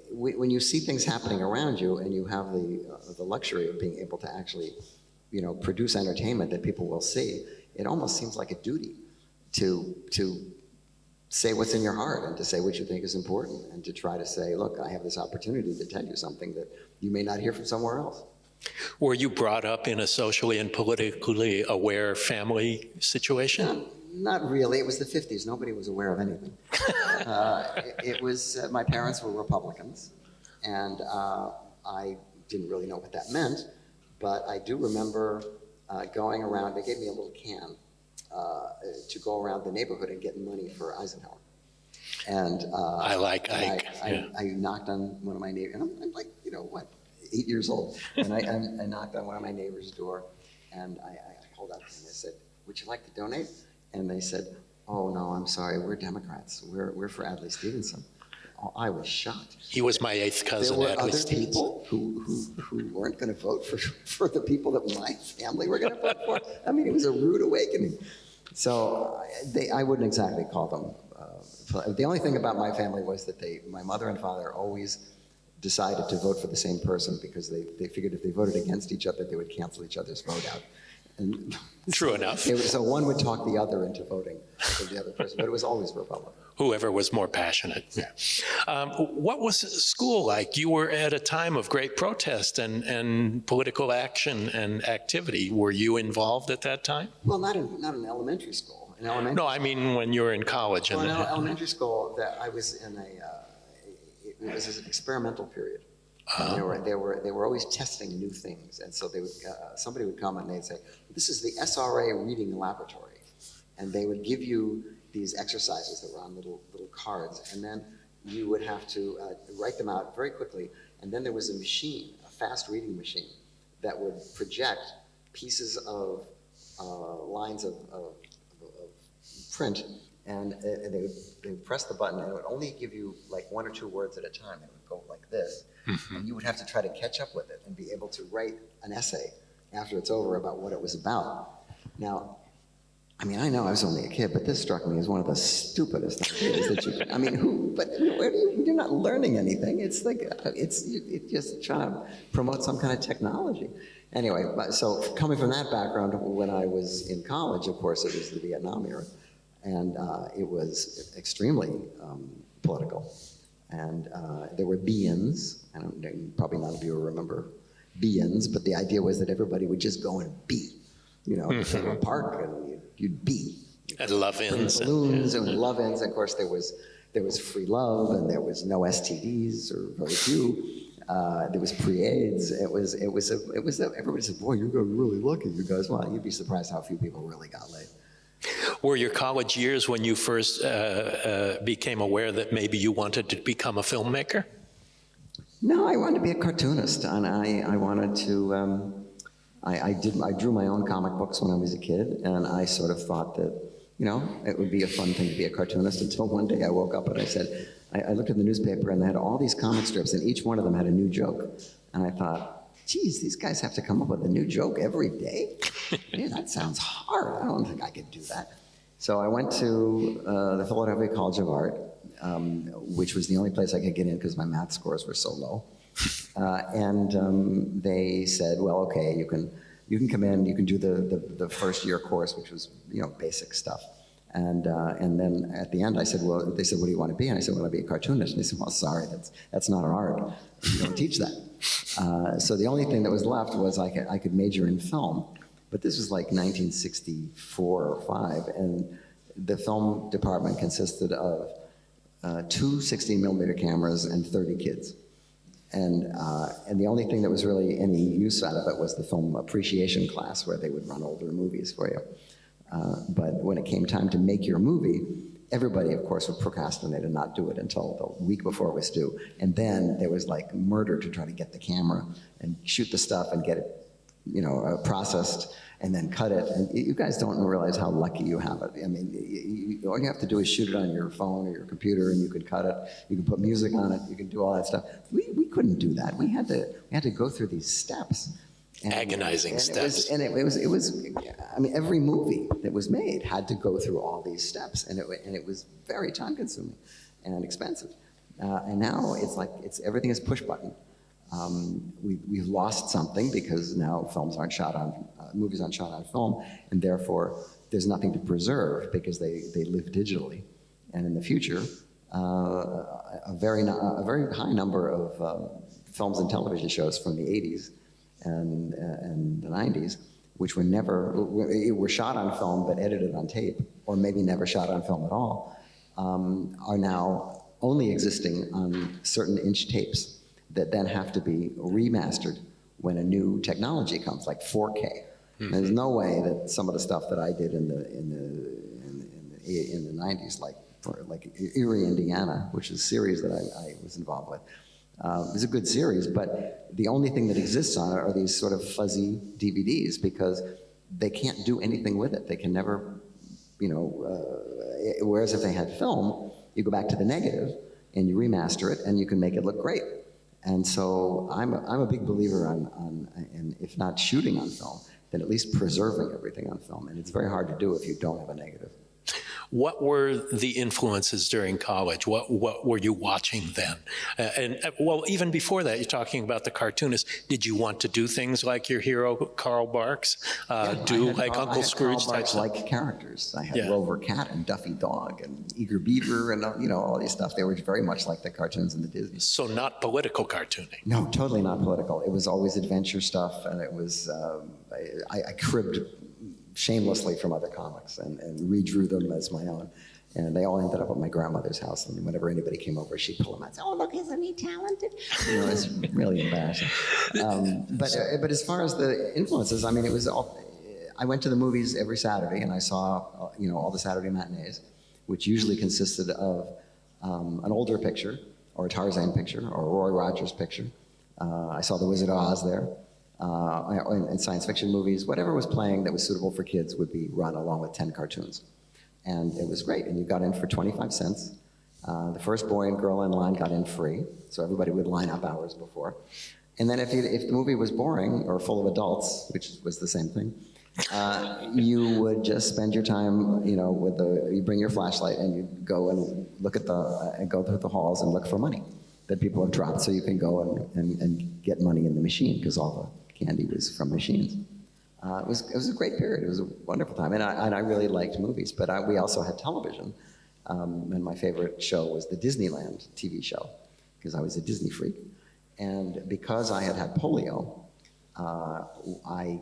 when you see things happening around you and you have the luxury of being able to actually, produce entertainment that people will see, it almost seems like a duty to say what's in your heart and to say what you think is important and to try to say, look, I have this opportunity to tell you something that you may not hear from somewhere else. Were you brought up in a socially and politically aware family situation? Not really. It was the 50s. Nobody was aware of anything. It was, my parents were Republicans, and I didn't really know what that meant, but I do remember going around. They gave me a little can to go around the neighborhood and get money for Eisenhower. And I like Ike. I knocked on one of my neighbors, and I'm like, 8 years old, and I knocked on one of my neighbor's door, and I called out to them and I said, would you like to donate? And they said, oh no, I'm sorry, we're Democrats. We're for Adlai Stevenson. Oh, I was shocked. He was my 8th cousin, Adlai Stevenson. There were other people who weren't going to vote for the people that my family were going to vote for. I mean, it was a rude awakening. So I wouldn't exactly call them. The only thing about my family was that my mother and father always decided to vote for the same person because they figured if they voted against each other, they would cancel each other's vote out. And True enough. So one would talk the other into voting for the other person, but it was always Republican. Whoever was more passionate. Yeah. What was school like? You were at a time of great protest and political action and activity. Were you involved at that time? Well, not in elementary school. No, I mean when you were in college. Well, in elementary school, I was in it was an experimental period. They were always testing new things, and so somebody would come and they'd say, "This is the SRA reading laboratory," and they would give you these exercises that were on little cards, and then you would have to write them out very quickly. And then there was a machine, a fast reading machine, that would project pieces of lines of print, and they would press the button, and it would only give you like 1 or 2 words at a time. It would go like this. And you would have to try to catch up with it and be able to write an essay after it's over about what it was about. Now, I mean, I know I was only a kid, but this struck me as one of the stupidest ideas that you could, I mean, you're not learning anything. It's like, it's just trying to promote some kind of technology. Anyway, so coming from that background, when I was in college, of course, it was the Vietnam era, and it was extremely political. And there were be-ins. I don't know, probably none of you remember be-ins, but the idea was that everybody would just go and be. Go to a park and you'd be. At love-ins. Balloons and love-ins. Of course, there was there was free love, and there was no STDs, or very few. There was pre-AIDS. Everybody said, boy, you got really lucky, you guys. Well, you'd be surprised how few people really got laid. Were your college years when you first became aware that maybe you wanted to become a filmmaker? No, I wanted to be a cartoonist, and I wanted to, I drew my own comic books when I was a kid, and I sort of thought that, you know, it would be a fun thing to be a cartoonist, until one day I woke up and I said, I looked at the newspaper and they had all these comic strips, and each one of them had a new joke. And I thought, geez, these guys have to come up with a new joke every day? Man, that sounds hard. I don't think I could do that. So I went to the Philadelphia College of Art, which was the only place I could get in because my math scores were so low. And they said, well, okay, you can come in, you can do the first year course, which was, you know, basic stuff. And then at the end I said, well, they said, what do you want to be? And I said, well, I'll be a cartoonist. And they said, well, sorry, that's not an art. You don't teach that. So the only thing that was left was I could major in film. But this was like 1964 or 5, and the film department consisted of 2 16mm cameras and 30 kids. And the only thing that was really any use out of it was the film appreciation class, where they would run older movies for you. But when it came time to make your movie, everybody, of course, would procrastinate and not do it until the week before it was due. And then there was like murder to try to get the camera and shoot the stuff and get it, you know, processed and then cut it. And you guys don't realize how lucky you have it. I mean, all you have to do is shoot it on your phone or your computer, and you can cut it. You can put music on it. You can do all that stuff. We couldn't do that. We had to go through these steps. Agonizing steps. It was. I mean, every movie that was made had to go through all these steps, and it was very time-consuming and expensive. And now it's like everything is push button. We've lost something because now movies aren't shot on film, and therefore there's nothing to preserve because they live digitally. And in the future, a very high number of films and television shows from the 80s and the 90s, which were shot on film but edited on tape, or maybe never shot on film at all, are now only existing on certain inch tapes that then have to be remastered when a new technology comes, like 4K. Mm-hmm. There's no way that some of the stuff that I did in the 90s, like Erie, Indiana, which is a series that I was involved with. It was a good series, but the only thing that exists on it are these sort of fuzzy DVDs, because they can't do anything with it. They can never, you know, whereas if they had film, you go back to the negative and you remaster it and you can make it look great. And so I'm a big believer in if not shooting on film, then at least preserving everything on film. And it's very hard to do if you don't have a negative. What were the influences during college? What were you watching then? Well, even before that, you're talking about the cartoonist. Did you want to do things like your hero, Carl Barks? Like Uncle Scrooge type stuff? Like characters. I had Rover Cat and Duffy Dog and Eager Beaver and, you know, all these stuff. They were very much like the cartoons in the Disney. So not political cartooning? No, totally not political. It was always adventure stuff, and it was, I cribbed shamelessly from other comics and redrew them as my own. And they all ended up at my grandmother's house, and whenever anybody came over, she'd pull them out and say, oh, look, isn't he talented? You know, it's really embarrassing. But as far as the influences, I mean, it was all, I went to the movies every Saturday, and I saw, you know, all the Saturday matinees, which usually consisted of an older picture, or a Tarzan picture, or a Roy Rogers picture. I saw The Wizard of Oz there. And science fiction movies, whatever was playing that was suitable for kids would be run along with 10 cartoons. And it was great, and you got in for 25 cents. The first boy and girl in line got in free, so everybody would line up hours before. And then if the movie was boring or full of adults, which was the same thing, you would just spend your time, you know, you bring your flashlight and you go and look at and go through the halls and look for money that people have dropped, so you can go and get money in the machine, because all the candy was from machines. It was a great period. It was a wonderful time, and I really liked movies. But we also had television, and my favorite show was the Disneyland TV show, because I was a Disney freak. And because I had polio, I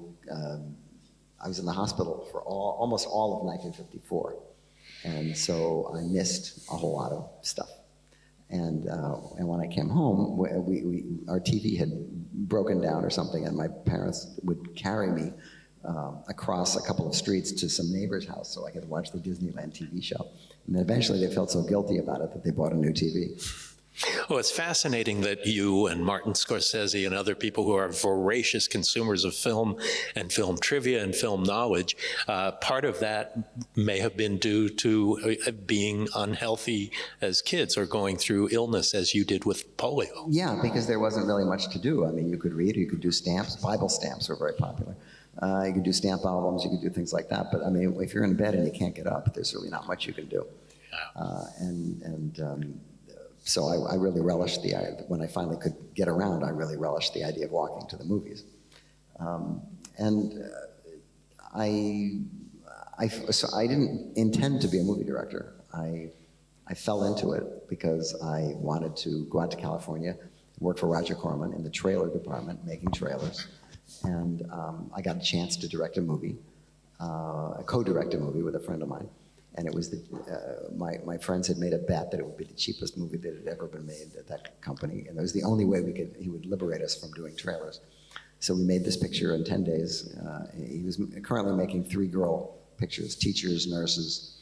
was in the hospital for almost all of 1954. And so I missed a whole lot of stuff. And when I came home, our TV had broken down or something, and my parents would carry me across a couple of streets to some neighbor's house so I could watch the Disneyland TV show. And then eventually they felt so guilty about it that they bought a new TV. Well, it's fascinating that you and Martin Scorsese and other people who are voracious consumers of film and film trivia and film knowledge, part of that may have been due to being unhealthy as kids or going through illness as you did with polio. Yeah, because there wasn't really much to do. I mean, you could read, you could do stamps. Bible stamps were very popular. You could do stamp albums, you could do things like that. But I mean, if you're in bed and you can't get up, there's really not much you can do. So I really relished when I finally could get around, I really relished the idea of walking to the movies. So I didn't intend to be a movie director. I fell into it because I wanted to go out to California, work for Roger Corman in the trailer department, making trailers. And I got a chance to direct a movie, co-direct a movie with a friend of mine. And it was my friends had made a bet that it would be the cheapest movie that had ever been made at that company. And it was the only way he would liberate us from doing trailers. So we made this picture in 10 days. He was currently making 3 girl pictures, teachers, nurses,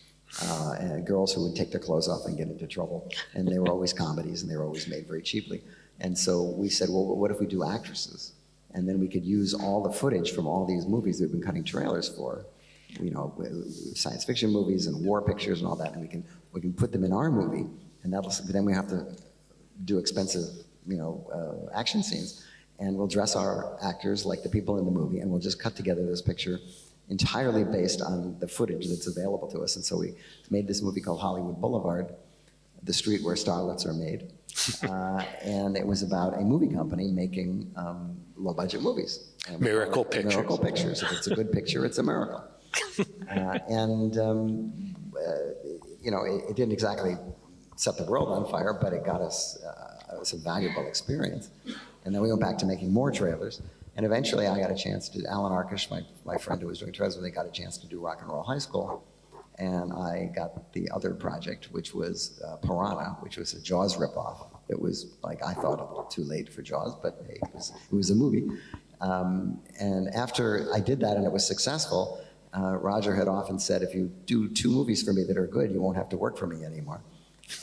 and girls who would take their clothes off and get into trouble. And they were always comedies, and they were always made very cheaply. And so we said, well, what if we do actresses? And then we could use all the footage from all these movies that we've been cutting trailers for, you know, science fiction movies and war pictures and all that, and we can put them in our movie, and then we have to do expensive, you know, action scenes, and we'll dress our actors like the people in the movie, and we'll just cut together this picture entirely based on the footage that's available to us. And so we made this movie called Hollywood Boulevard, the street where starlets are made, and it was about a movie company making low-budget movies. Miracle pictures. Miracle pictures. If it's a good picture, it's a miracle. You know, it didn't exactly set the world on fire, but it got us a valuable experience. And then we went back to making more trailers. And eventually I got a chance to, Alan Arkish, my friend who was doing trailers, they got a chance to do Rock and Roll High School. And I got the other project, which was Piraña, which was a Jaws ripoff. It was, like, I thought a little too late for Jaws, but hey, it was a movie. And after I did that and it was successful, Roger had often said, if you do 2 movies for me that are good, you won't have to work for me anymore.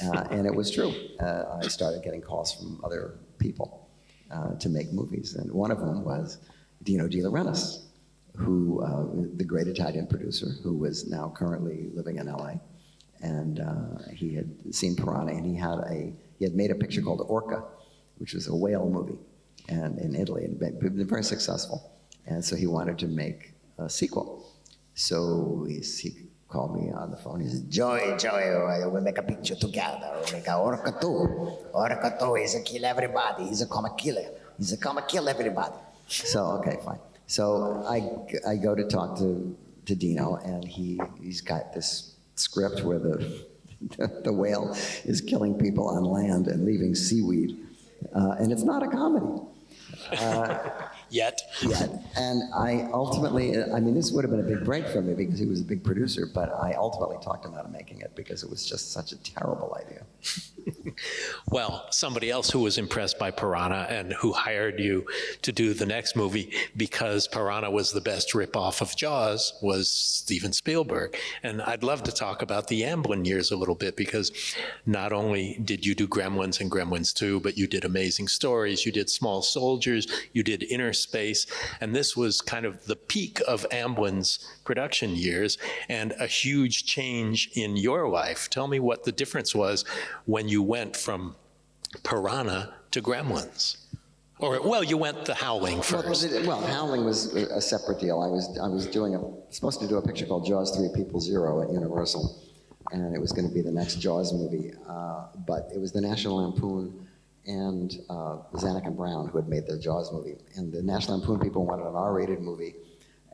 And it was true. I started getting calls from other people to make movies. And one of them was Dino De Laurentiis, who, the great Italian producer, who was now currently living in LA. And he had seen Piraña, and he had made a picture called Orca, which was a whale movie in Italy, and been very successful. And so he wanted to make a sequel. So he called me on the phone. He said, Joey, we'll make a picture together. We'll make a Orca 2. Orca 2 is a kill everybody. He's a comic killer. He's a comic kill everybody. So, okay, fine. So I go to talk to Dino, and he's got this script where the whale is killing people on land and leaving seaweed. And it's not a comedy. Yet. And I ultimately, I mean, this would have been a big break for me because he was a big producer, but I ultimately talked him out of making it because it was just such a terrible idea. Well, somebody else who was impressed by Piraña and who hired you to do the next movie because Piraña was the best ripoff of Jaws was Steven Spielberg. And I'd love to talk about the Amblin years a little bit because not only did you do Gremlins and Gremlins 2, but you did Amazing Stories, you did Small Soldiers, you did Inner Space, and this was kind of the peak of Amblin's production years and a huge change in your life. Tell me what the difference was when you went from Piraña to Gremlins. Or, well, you went to Howling first. Well, Howling was a separate deal. I was supposed to do a picture called Jaws 3 People 0 at Universal, and it was going to be the next Jaws movie, but it was the National Lampoon and Zanuck and Brown who had made the Jaws movie, and the National Lampoon people wanted an R-rated movie,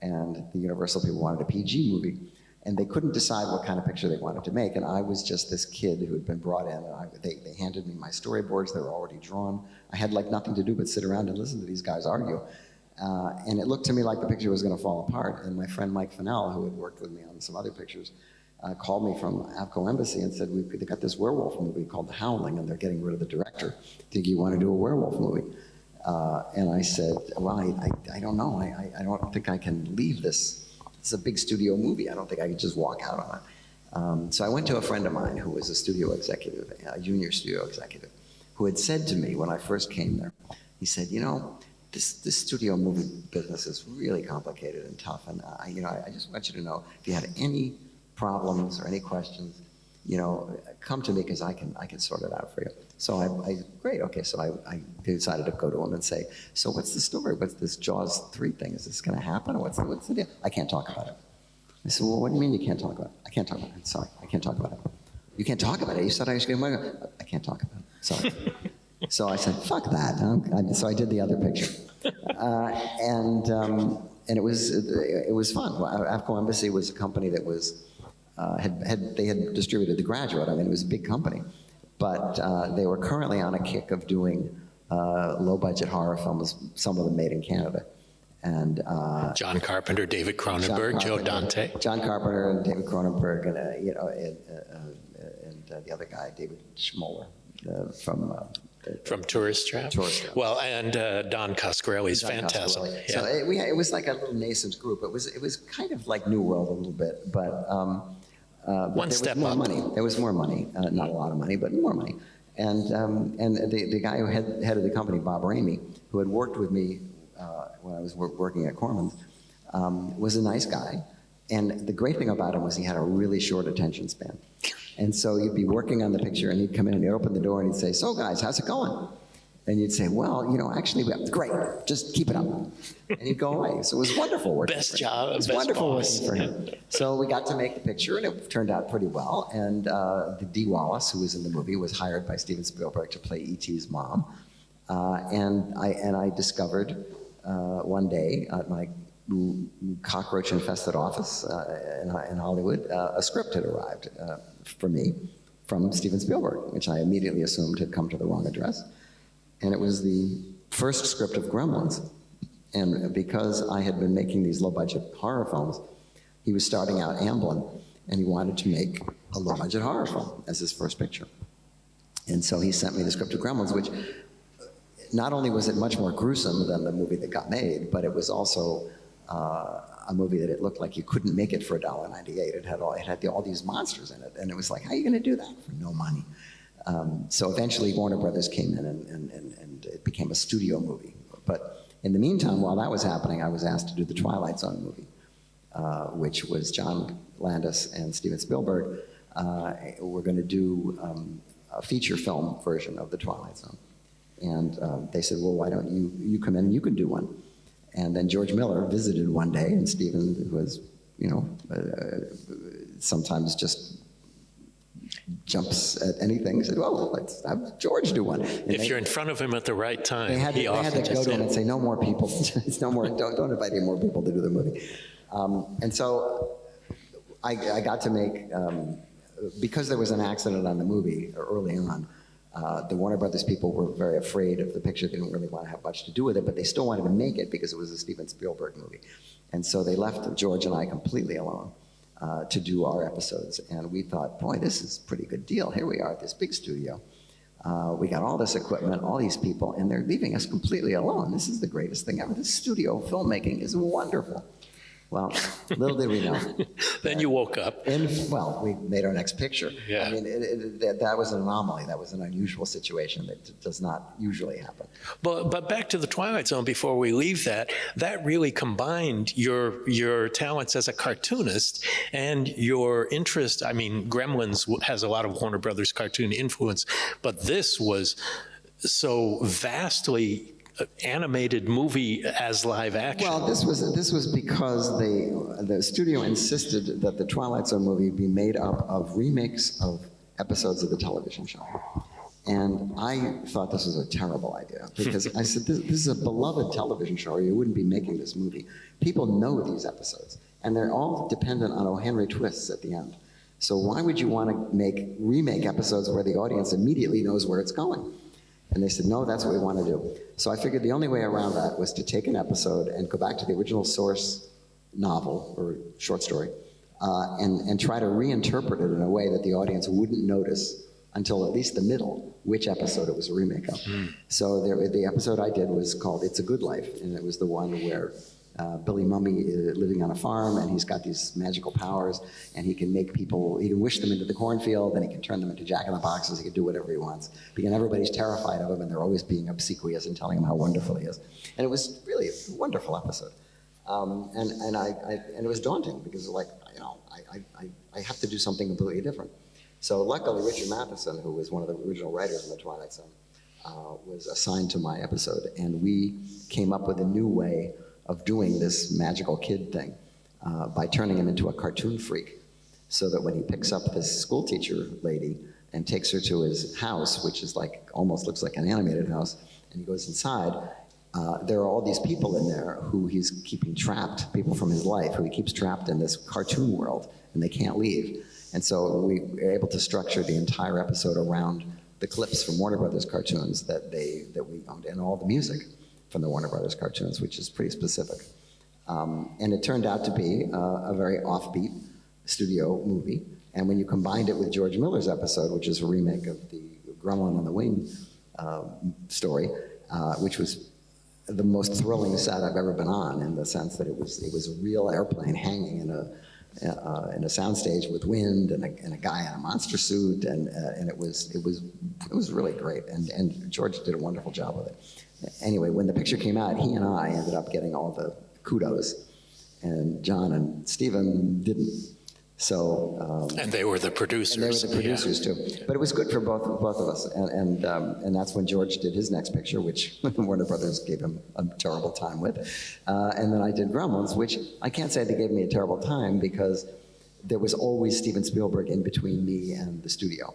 and the Universal people wanted a PG movie, and they couldn't decide what kind of picture they wanted to make, and I was just this kid who had been brought in, and they handed me my storyboards, they were already drawn. I had like nothing to do but sit around and listen to these guys argue, and it looked to me like the picture was going to fall apart, and my friend Mike Fennell, who had worked with me on some other pictures, called me from Avco Embassy and said, they got this werewolf movie called The Howling, and they're getting rid of the director. Think you want to do a werewolf movie? And I said, well, I don't know. I don't think I can leave this. It's a big studio movie. I don't think I could just walk out on it. So I went to a friend of mine who was a studio executive, a junior studio executive, who had said to me when I first came there, he said, you know, this studio movie business is really complicated and tough, and I just want you to know, if you have any problems or any questions, you know, come to me, because I can sort it out for you. So great, okay, so I decided to go to him and say, so what's the story? What's this Jaws 3 thing? Is this gonna happen, or what's the deal? I can't talk about it. I said, well, what do you mean you can't talk about it? I can't talk about it, sorry, I can't talk about it. You can't talk about it? You said I was gonna, I can't talk about it, sorry. So I said, fuck that. So I did the other picture. And it was fun. Avco Embassy was a company that was, they had distributed The Graduate. I mean, it was a big company. But they were currently on a kick of doing low-budget horror films, some of them made in Canada. And John Carpenter, David Cronenberg, Joe Dante. John Carpenter and David Cronenberg, and the other guy, David Schmoller, from Tourist Trap? Tourist Trap. Well, and Don Coscarelli's Phantasm. Yeah. So it was like a little nascent group. It was kind of like New World a little bit, but one step more up. Money. There was more money, not a lot of money, but more money. And the guy who headed the company, Bob Ramey, who had worked with me when I was working at Corman's, was a nice guy. And the great thing about him was he had a really short attention span. And so you'd be working on the picture, and he'd come in and he'd open the door and he'd say, so guys, how's it going? And you'd say, well, you know, actually, great, just keep it up. And he'd go away. So it was wonderful working Best for him. job, It was best wonderful boss. working for him. So we got to make the picture, and it turned out pretty well. And the Dee Wallace, who was in the movie, was hired by Steven Spielberg to play E.T.'s mom. And I discovered one day at my cockroach-infested office in Hollywood, a script had arrived for me from Steven Spielberg, which I immediately assumed had come to the wrong address. And it was the first script of Gremlins. And because I had been making these low-budget horror films, he was starting out Amblin, and he wanted to make a low-budget horror film as his first picture. And so he sent me the script of Gremlins, which not only was it much more gruesome than the movie that got made, but it was also a movie that it looked like you couldn't make it for $1.98. It had all these monsters in it, and it was like, how are you going to do that for no money? So eventually Warner Brothers came in, and it became a studio movie. But in the meantime, while that was happening, I was asked to do the Twilight Zone movie, which was John Landis and Steven Spielberg. We're going to do a feature film version of the Twilight Zone. And they said, well, why don't you come in and you can do one? And then George Miller visited one day, and Steven, who was, you know, sometimes just jumps at anything, said, well, let's have George do one. And If you're in front of him at the right time, they had to go to him and say, no more people, don't invite any more people to do the movie. And so I got to make, because there was an accident on the movie early on, the Warner Brothers people were very afraid of the picture. They didn't really want to have much to do with it, but they still wanted to make it because it was a Steven Spielberg movie. And so they left George and I completely alone to do our episodes. And we thought, boy, this is a pretty good deal. Here we are at this big studio. We got all this equipment, all these people, and they're leaving us completely alone. This is the greatest thing ever. This studio filmmaking is wonderful. Well, little did we know. Then you woke up. Well, we made our next picture. Yeah. I mean, that was an anomaly. That was an unusual situation that does not usually happen. But back to the Twilight Zone before we leave that really combined your talents as a cartoonist and your interest. I mean, Gremlins has a lot of Warner Brothers cartoon influence, but this was so vastly animated movie as live action. Well, this was because the studio insisted that the Twilight Zone movie be made up of remakes of episodes of the television show. And I thought this was a terrible idea, because I said, this is a beloved television show, or you wouldn't be making this movie. People know these episodes, and they're all dependent on O. Henry twists at the end. So why would you want to remake episodes where the audience immediately knows where it's going? And they said, no, that's what we want to do. So I figured the only way around that was to take an episode and go back to the original source novel or short story, and try to reinterpret it in a way that the audience wouldn't notice until at least the middle, which episode it was a remake of. So the episode I did was called It's a Good Life, and it was the one where Billy Mummy is living on a farm, and he's got these magical powers, and he can make people, he can wish them into the cornfield, and he can turn them into jack-in-the-boxes, he can do whatever he wants. Because everybody's terrified of him, and they're always being obsequious and telling him how wonderful he is. And it was really a wonderful episode. And it was daunting, because like, you know, I have to do something completely different. So luckily, Richard Matheson, who was one of the original writers in the Twilight Zone, was assigned to my episode, and we came up with a new way of doing this magical kid thing by turning him into a cartoon freak, so that when he picks up this school teacher lady and takes her to his house, which is like, almost looks like an animated house, and he goes inside, there are all these people in there who he's keeping trapped, people from his life, who he keeps trapped in this cartoon world, and they can't leave. And so we were able to structure the entire episode around the clips from Warner Brothers cartoons that we owned, and all the music from the Warner Brothers cartoons, which is pretty specific. And it turned out to be a very offbeat studio movie. And when you combined it with George Miller's episode, which is a remake of the Gremlin on the Wing story, which was the most thrilling set I've ever been on, in the sense that it was a real airplane hanging in a soundstage with wind, and a guy in a monster suit, and it was really great. And George did a wonderful job with it. Anyway, when the picture came out, he and I ended up getting all the kudos, and John and Stephen didn't. So and they were the producers. And they were the producers too. But it was good for both of us, and that's when George did his next picture, which Warner Brothers gave him a terrible time with, and then I did Gremlins, which I can't say they gave me a terrible time, because there was always Steven Spielberg in between me and the studio.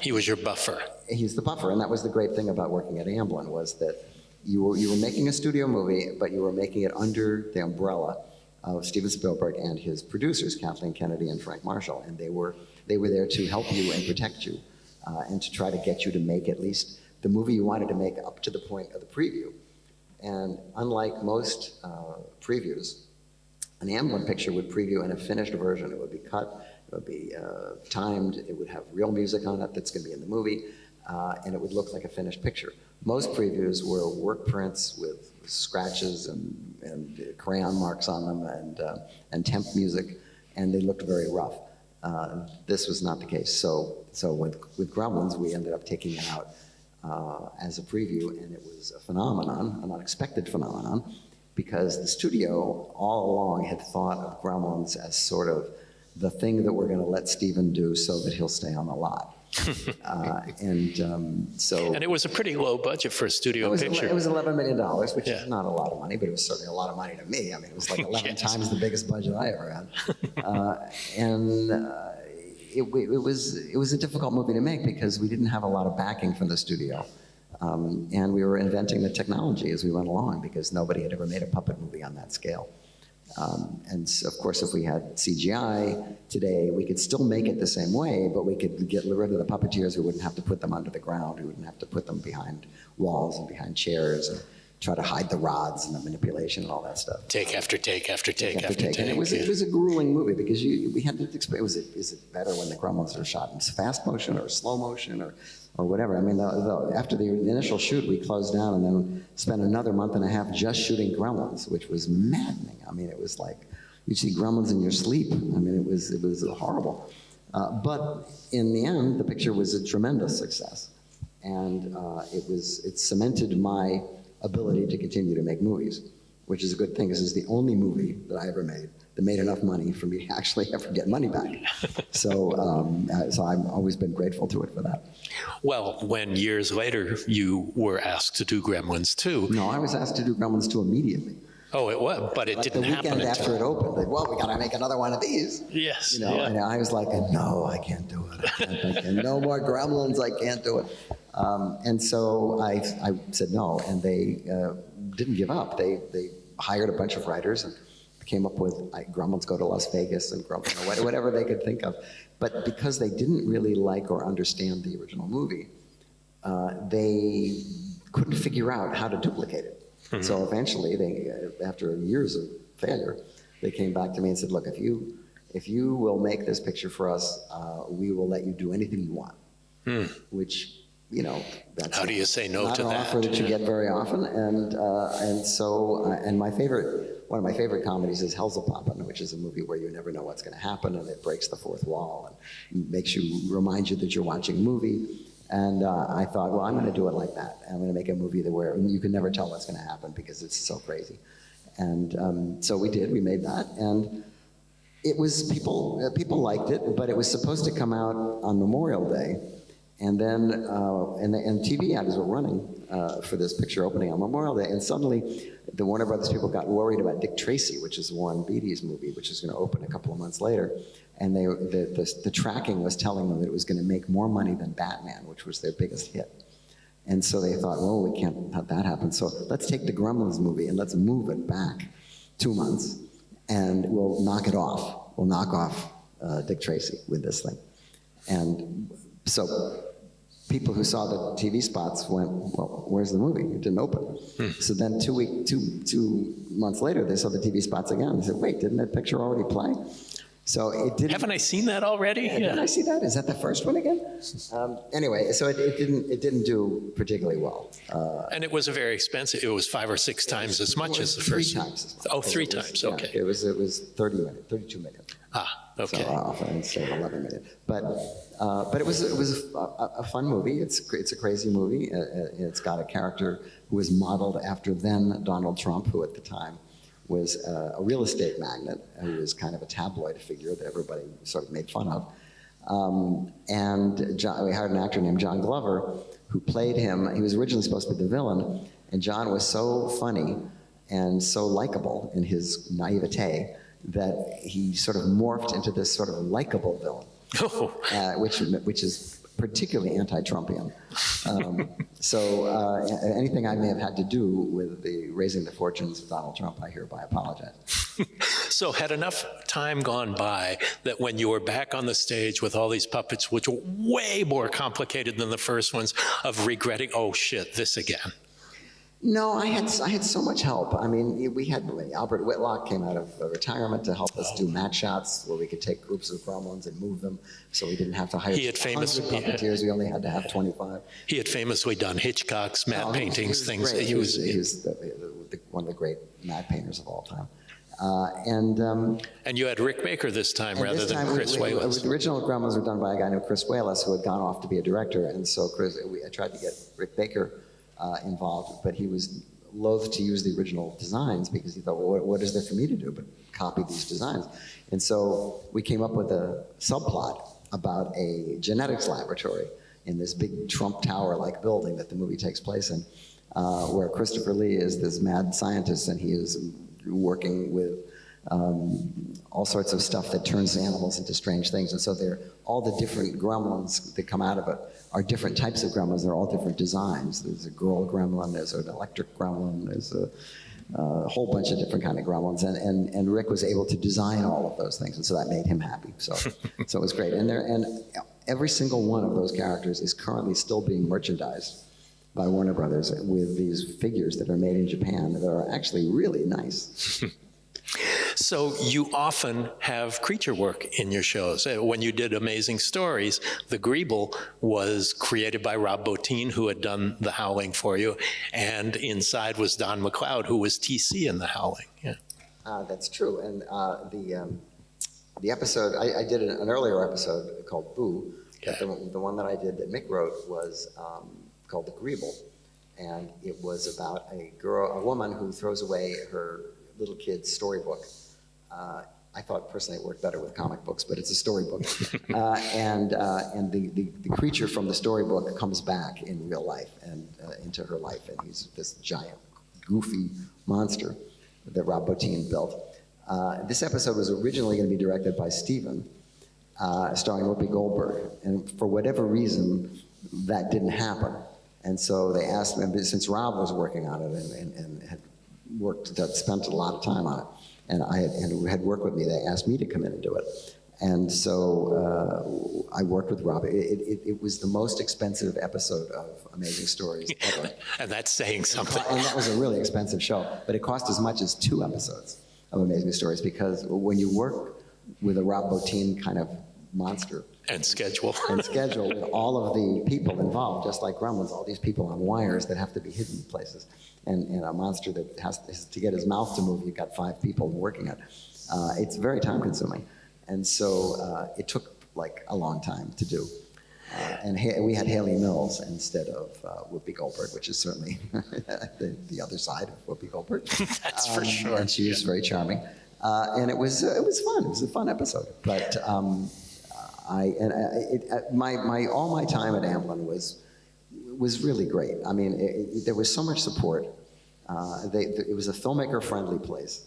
He was your buffer. He's the buffer, and that was the great thing about working at Amblin, was that you were making a studio movie, but you were making it under the umbrella of Steven Spielberg and his producers, Kathleen Kennedy and Frank Marshall, and they were there to help you and protect you, and to try to get you to make at least the movie you wanted to make up to the point of the preview. And unlike most previews, an Amblin picture would preview in a finished version. It would be cut, it would be timed, it would have real music on it that's going to be in the movie, and it would look like a finished picture. Most previews were work prints with scratches and crayon marks on them, and temp music, and they looked very rough. This was not the case. So with Gremlins, we ended up taking it out as a preview, and it was a phenomenon, an unexpected phenomenon, because the studio all along had thought of Gremlins as sort of the thing that we're going to let Steven do so that he'll stay on the lot. And it was a pretty low budget for a studio picture. It was $11 million, which is not a lot of money, but it was certainly a lot of money to me. I mean, it was like 11 times the biggest budget I ever had. It was a difficult movie to make, because we didn't have a lot of backing from the studio. And we were inventing the technology as we went along, because nobody had ever made a puppet movie on that scale. And so, of course, if we had CGI today, we could still make it the same way, but we could get rid of the puppeteers. We wouldn't have to put them under the ground. We wouldn't have to put them behind walls and behind chairs and try to hide the rods and the manipulation and all that stuff. Take after take after take after take. And it was a grueling movie, because we had to explain, is it better when the Gremlins are shot in fast motion or slow motion or whatever? I mean, after the initial shoot, we closed down and then spent another month and a half just shooting Gremlins, which was maddening. I mean, it was like you'd see Gremlins in your sleep. I mean, it was horrible. But in the end, the picture was a tremendous success, and it cemented my ability to continue to make movies, which is a good thing, because it's the only movie that I ever made that made enough money for me to actually ever get money back. So I've always been grateful to it for that. Well, when years later you were asked to do Gremlins 2. No, I was asked to do Gremlins 2 immediately. Oh, it was, but it didn't happen the weekend after it opened. Like, well, we got to make another one of these. Yes. You know, and I was like, no, I can't do it. No more Gremlins, I can't do it. And so I said no, and they didn't give up. They hired a bunch of writers and came up with Gremlins Go to Las Vegas and whatever they could think of. But because they didn't really like or understand the original movie, they couldn't figure out how to duplicate it. Mm-hmm. So eventually, after years of failure, they came back to me and said, look, if if you will make this picture for us, we will let you do anything you want. Which, you know, that's how do you say no to not an that? offer that you get very often. And so one of my favorite comedies is Hellzapoppin', which is a movie where you never know what's going to happen, and it breaks the fourth wall and reminds you that you're watching a movie. And I thought, well, I'm going to do it like that. I'm going to make a movie where you can never tell what's going to happen because it's so crazy. And so we did. We made that, and it was people liked it, but it was supposed to come out on Memorial Day, and then and TV ads were running for this picture opening on Memorial Day, and suddenly the Warner Brothers people got worried about Dick Tracy, which is Warren Beatty's movie, which is going to open a couple of months later. And the tracking was telling them that it was going to make more money than Batman, which was their biggest hit. And so they thought, well, we can't have that happen. So let's take the Gremlins movie and let's move it back 2 months, and we'll knock it off. We'll knock off Dick Tracy with this thing. And so people who saw the TV spots went, well, where's the movie? It didn't open. So then 2 months later, they saw the TV spots again. They said, wait, didn't that picture already play? So it didn't. Haven't I seen that already? Yeah. Didn't I see that? Is that the first one again? Anyway, so it didn't do particularly well. And it was a very expensive. It was 5 or 6 times as much as the first. 3 times as much. Oh, 3 times. Okay. It was 32 million. Ah, okay. So often instead of 11 million. But it was a fun movie. It's a crazy movie. It's got a character who was modeled after then Donald Trump, who at the time was a real estate magnate who was kind of a tabloid figure that everybody sort of made fun of. And we hired an actor named John Glover who played him. He was originally supposed to be the villain, and John was so funny and so likable in his naivete that he sort of morphed into this sort of likable villain, which is particularly anti-Trumpian. So anything I may have had to do with the raising the fortunes of Donald Trump, I hereby apologize. So had enough time gone by that when you were back on the stage with all these puppets, which were way more complicated than the first ones, of regretting, oh shit, this again? No, I had so much help. I mean, we had Albert Whitlock came out of retirement to help us do match shots where we could take groups of Gremlins and move them, so we didn't have to hire 100 puppeteers. We only had to have 25. He had famously done Hitchcock's matte paintings, things. He was one of the great matte painters of all time. And you had Rick Baker this time rather than Chris Walas. The original Gremlins were done by a guy named Chris Walas, who had gone off to be a director, and so I tried to get Rick Baker involved, but he was loath to use the original designs because he thought, well, what is there for me to do but copy these designs? And so we came up with a subplot about a genetics laboratory in this big Trump Tower-like building that the movie takes place in, where Christopher Lee is this mad scientist, and he is working with all sorts of stuff that turns animals into strange things. And so all the different gremlins that come out of it are different types of gremlins. They're all different designs. There's a girl gremlin, there's an electric gremlin, there's a whole bunch of different kind of gremlins. And Rick was able to design all of those things, and so that made him happy. So it was great. And every single one of those characters is currently still being merchandised by Warner Brothers with these figures that are made in Japan that are actually really nice. So you often have creature work in your shows. When you did Amazing Stories, the Greeble was created by Rob Bottin, who had done The Howling for you, and inside was Don McLeod, who was TC in The Howling. Yeah. That's true. And the episode, I did an earlier episode called Boo. Okay. The one that I did that Mick wrote was called The Greeble. And it was about a woman who throws away her little kid's storybook. I thought personally it worked better with comic books, but it's a storybook. And the creature from the storybook comes back in real life and into her life, and he's this giant, goofy monster that Rob Bottin built. This episode was originally going to be directed by Steven, starring Whoopi Goldberg, and for whatever reason, that didn't happen. And so they asked me, since Rob was working on it and had spent a lot of time on it, and had worked with me, they asked me to come in and do it. And so I worked with Rob. It was the most expensive episode of Amazing Stories ever. And that's saying something. And that was a really expensive show, but it cost as much as 2 episodes of Amazing Stories, because when you work with a Rob Bottin kind of monster. And schedule. And schedule with all of the people involved, just like Gremlins, all these people on wires that have to be hidden places. And a monster that has to get his mouth to move, you've got 5 people working on it. It's very time consuming. And so it took like a long time to do. And we had Haley Mills instead of Whoopi Goldberg, which is certainly the other side of Whoopi Goldberg. That's for sure. And she was very charming. And it was fun. It was a fun episode. But all my time at Amblin was really great. I mean, there was so much support. It was a filmmaker-friendly place.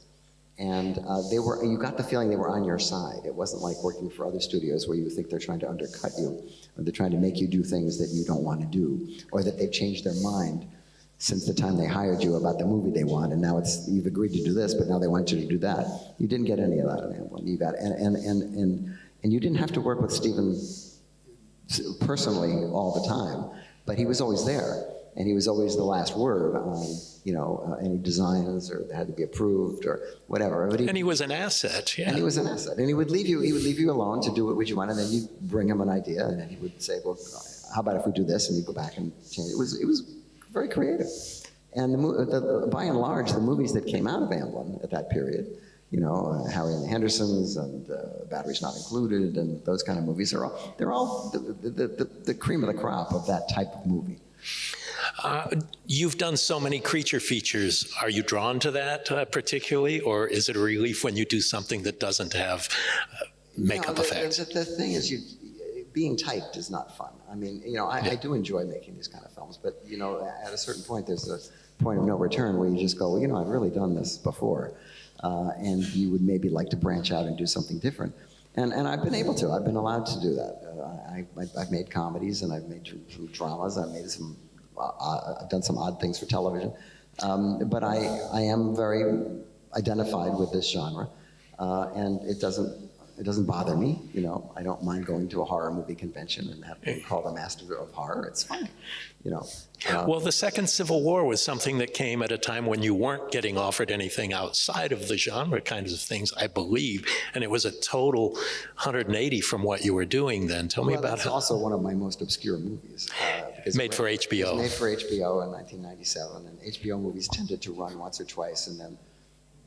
And you got the feeling they were on your side. It wasn't like working for other studios where you think they're trying to undercut you, or they're trying to make you do things that you don't want to do, or that they've changed their mind since the time they hired you about the movie they want, and now you've agreed to do this, but now they want you to do that. You didn't get any of that at Amblin. You got and you didn't have to work with Steven personally all the time, but he was always there. And he was always the last word on, any designs or that had to be approved or whatever. And he was an asset, yeah. And he was an asset. And he would leave you alone to do what you wanted, and then you'd bring him an idea, and then he would say, well, how about if we do this? And you go back and change it. It was very creative. And by and large, the movies that came out of Amblin at that period, Harry and the Hendersons and Batteries Not Included and those kind of movies, they're all the cream of the crop of that type of movie. You've done so many creature features. Are you drawn to that particularly, or is it a relief when you do something that doesn't have makeup effects? The thing is, being typed is not fun. I mean, I do enjoy making these kind of films, but at a certain point, there's a point of no return where you just go, well, I've really done this before, and you would maybe like to branch out and do something different. And I've been able to. I've been allowed to do that. I've made comedies, and I've made some dramas. I've done some odd things for television. But I am very identified with this genre, and it doesn't bother me. I don't mind going to a horror movie convention and having called a master of horror. It's fine. Well, the Second Civil War was something that came at a time when you weren't getting offered anything outside of the genre kinds of things, I believe, and it was a total 180 from what you were doing then. Tell me about it. It's how. also one of my most obscure movies. Made for HBO. It was made for HBO in 1997, and HBO movies tended to run once or twice and then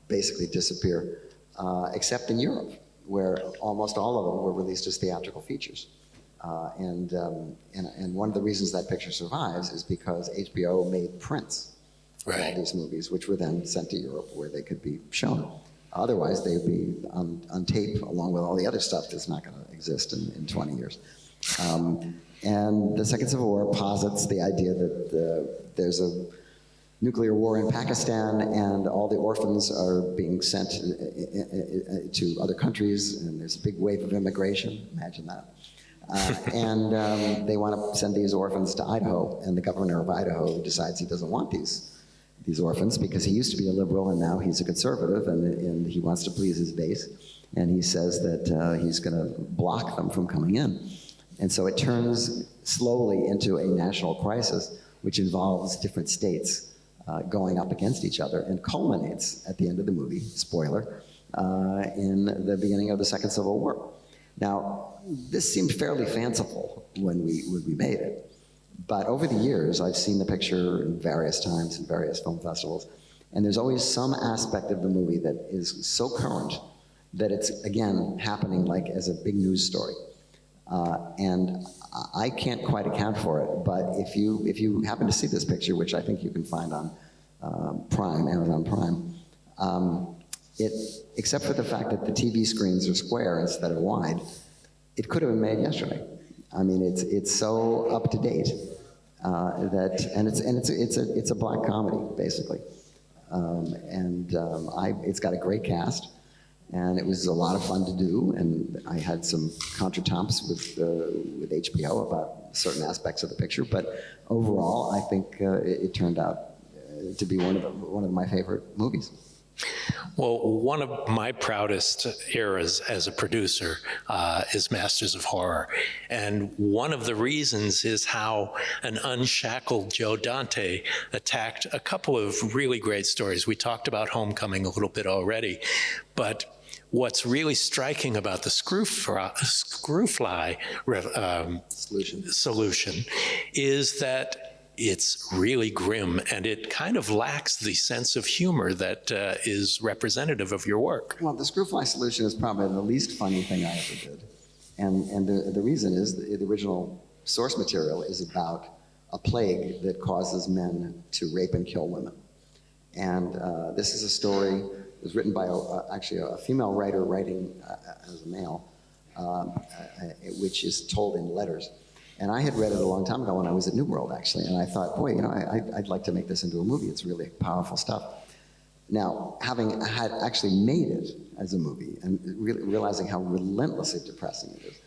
basically disappear, except in Europe, where almost all of them were released as theatrical features. And one of the reasons that picture survives is because HBO made prints of all these movies, which were then sent to Europe where they could be shown. Otherwise, they would be on tape along with all the other stuff that's not going to exist in 20 years. And the Second Civil War posits the idea that there's a nuclear war in Pakistan and all the orphans are being sent to other countries, and there's a big wave of immigration. Imagine that. And they want to send these orphans to Idaho, and the governor of Idaho decides he doesn't want these orphans because he used to be a liberal and now he's a conservative, and he wants to please his base, and he says that he's going to block them from coming in. And so it turns slowly into a national crisis, which involves different states going up against each other and culminates at the end of the movie, spoiler, in the beginning of the Second Civil War. Now, this seemed fairly fanciful when we made it, but over the years, I've seen the picture in various times in various film festivals, and there's always some aspect of the movie that is so current that it's, again, happening like as a big news story. And I can't quite account for it, but if you happen to see this picture, which I think you can find on Prime, Amazon Prime, except for the fact that the TV screens are square instead of wide, it could have been made yesterday. I mean, it's so up to date it's a black comedy basically, it's got a great cast, and it was a lot of fun to do. And I had some contretemps with HBO about certain aspects of the picture, but overall, I think it turned out to be one of my favorite movies. Well, one of my proudest eras as a producer is Masters of Horror. And one of the reasons is how an unshackled Joe Dante attacked a couple of really great stories. We talked about Homecoming a little bit already, but what's really striking about the screw fly solution is that it's really grim, and it kind of lacks the sense of humor that is representative of your work. Well, the screw fly solution is probably the least funny thing I ever did. And the reason is the original source material is about a plague that causes men to rape and kill women. And this is a story that was written by actually a female writer writing as a male, which is told in letters. And I had read it a long time ago when I was at New World, actually, and I thought, boy, you know, I'd like to make this into a movie. It's really powerful stuff. Now, having had actually made it as a movie and realizing how relentlessly depressing it is,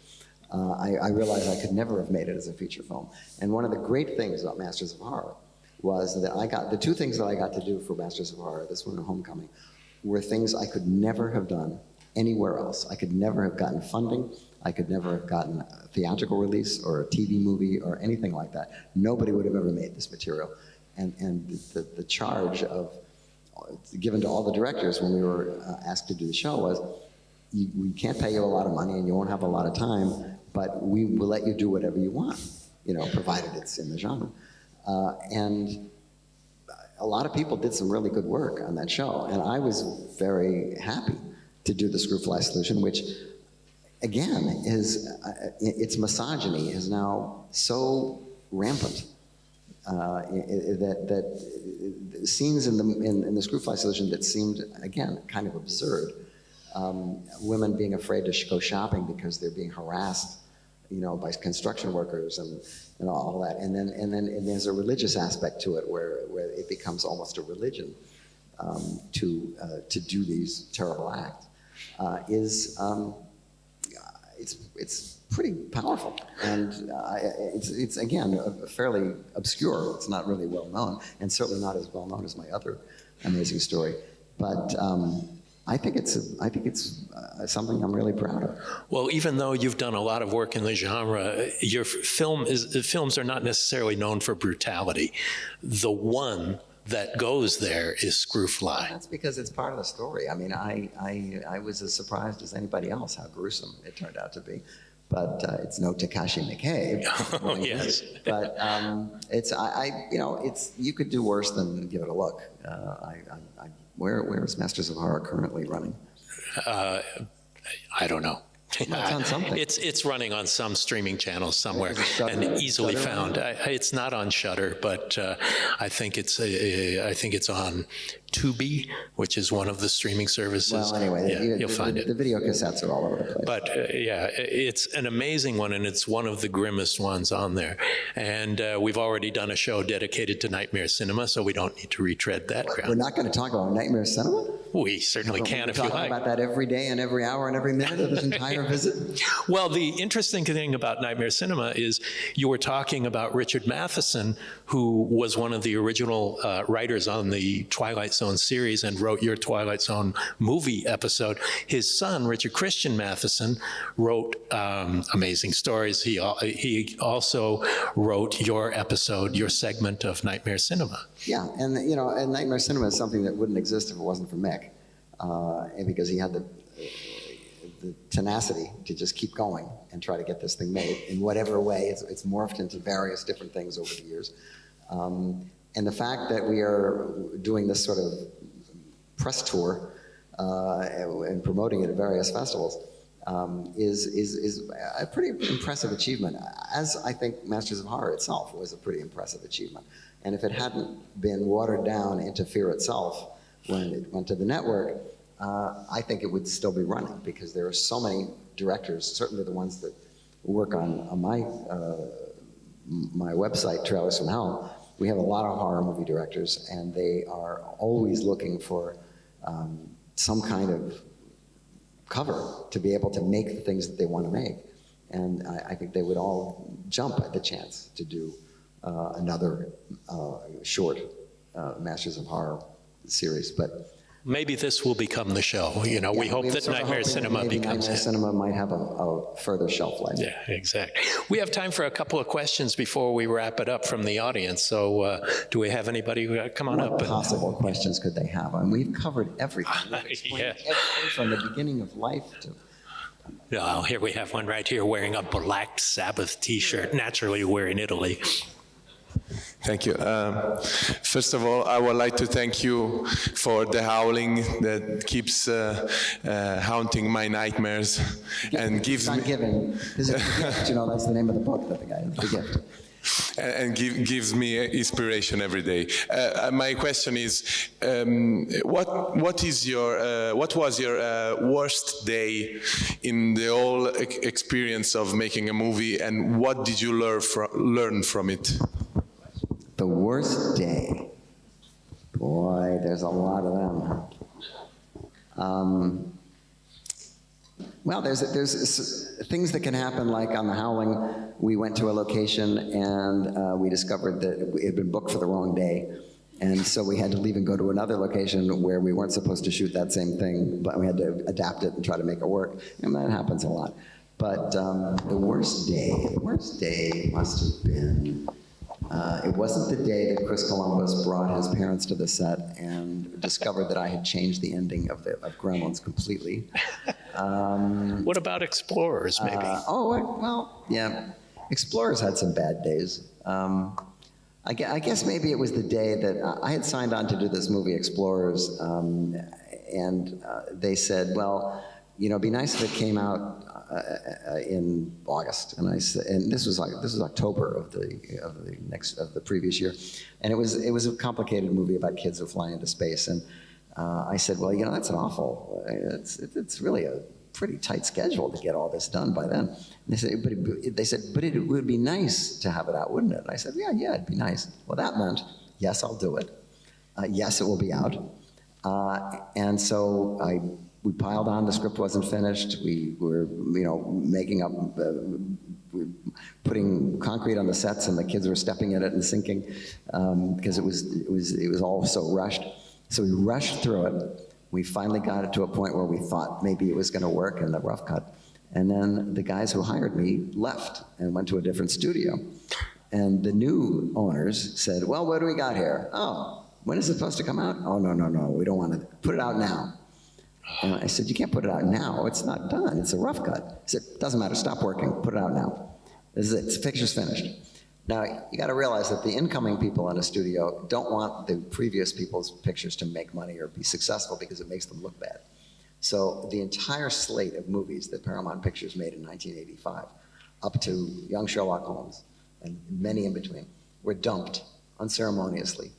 I realized I could never have made it as a feature film. And one of the great things about Masters of Horror was that I got, the two things that I got to do for Masters of Horror, this one and Homecoming, were things I could never have done anywhere else. I could never have gotten funding. I could never have gotten a theatrical release or a TV movie or anything like that. Nobody would have ever made this material. And the charge of given to all the directors when we were asked to do the show was, we can't pay you a lot of money and you won't have a lot of time, but we will let you do whatever you want, you know, provided it's in the genre. And a lot of people did some really good work on that show, and I was very happy to do the screw fly solution, which again is, its misogyny is now so rampant that scenes in the screw fly solution that seemed, again, kind of absurd. Women being afraid to go shopping because they're being harassed, you know, by construction workers and all that. And then there's a religious aspect to it where it becomes almost a religion to do these terrible acts. It's pretty powerful, and it's again fairly obscure. It's not really well known, and certainly not as well known as my other amazing story. But I think it's something I'm really proud of. Well, even though you've done a lot of work in the genre, your films are not necessarily known for brutality. The one that goes there is Screw Fly. That's because it's part of the story. I mean, I was as surprised as anybody else how gruesome it turned out to be. But it's no Takashi Miike. Oh, yes. But you could do worse than give it a look. Where is Masters of Horror currently running? I don't know. It's on something. It's running on some streaming channel somewhere and easily found. It's not on Shudder, but I think it's on Tubi, which is one of the streaming services. Well, anyway, you'll find it. The video cassettes are all over the place. But yeah, it's an amazing one, and it's one of the grimmest ones on there. And we've already done a show dedicated to Nightmare Cinema, so we don't need to retread that ground. We're not going to talk about Nightmare Cinema? We certainly can if you like. We're talking about that every day and every hour and every minute of this entire visit? Well, the interesting thing about Nightmare Cinema is you were talking about Richard Matheson, who was one of the original writers on the Twilight Zone series and wrote your Twilight Zone movie episode. His son, Richard Christian Matheson, wrote amazing stories. He also wrote your episode, your segment of Nightmare Cinema. Yeah, and you know, and Nightmare Cinema is something that wouldn't exist if it wasn't for Mick, because he had the tenacity to just keep going and try to get this thing made in whatever way. It's morphed into various different things over the years. And the fact that we are doing this sort of press tour and promoting it at various festivals is a pretty impressive achievement, as I think Masters of Horror itself was a pretty impressive achievement. And if it hadn't been watered down into Fear itself when it went to the network, I think it would still be running, because there are so many directors, certainly the ones that work on my website, Trailers from Hell. We have a lot of horror movie directors, and they are always looking for some kind of cover to be able to make the things that they want to make. And I think they would all jump at the chance to do another short Masters of Horror series. But maybe this will become the show. You know, we hope that Nightmare Cinema becomes Nightmare it. Cinema might have a further shelf life. Yeah, exactly. We have time for a couple of questions before we wrap it up from the audience. So do we have anybody who come on up? What possible questions could they have? I mean, we've covered everything. We've explained everything from the beginning of life to... Oh, here we have one right here wearing a Black Sabbath t-shirt. Naturally, we're in Italy. Thank you. First of all, I would like to thank you for the howling that keeps haunting my nightmares and gives me... Giving. This is The Gift, you know, that's the name of the book that the guy, The Gift. And gives me inspiration every day. My question is, what was your worst day in the whole experience of making a movie, and what did you learn from it? The worst day. Boy, there's a lot of them. Well, there's things that can happen, like on The Howling, we went to a location and we discovered that it had been booked for the wrong day. And so we had to leave and go to another location where we weren't supposed to shoot that same thing, but we had to adapt it and try to make it work. And that happens a lot. But the worst day must have been, it wasn't the day that Chris Columbus brought his parents to the set and discovered that I had changed the ending of Gremlins completely. What about Explorers, maybe? Well, yeah. Explorers had some bad days. I guess maybe it was the day that I had signed on to do this movie, Explorers, and they said, well, you know, it'd be nice if it came out in August, and I said, and this was October of the previous year, and it was a complicated movie about kids who fly into space, and I said, well, you know, that's an awful. It's really a pretty tight schedule to get all this done by then. And they said, but it would be nice to have it out, wouldn't it? And I said, yeah, it'd be nice. Well, that meant, yes, I'll do it. Yes, it will be out. And so we piled on. The script wasn't finished. We were, you know, making up, putting concrete on the sets, and the kids were stepping in it and sinking because it was all so rushed. So we rushed through it. We finally got it to a point where we thought maybe it was going to work in the rough cut. And then the guys who hired me left and went to a different studio. And the new owners said, well, what do we got here? Oh, when is it supposed to come out? Oh, no, we don't want to. Put it out now. And I said, you can't put it out now. It's not done. It's a rough cut. He said, doesn't matter. Stop working. Put it out now. This is it. The picture's finished. Now, you got to realize that the incoming people in a studio don't want the previous people's pictures to make money or be successful because it makes them look bad. So the entire slate of movies that Paramount Pictures made in 1985, up to Young Sherlock Holmes and many in between, were dumped unceremoniously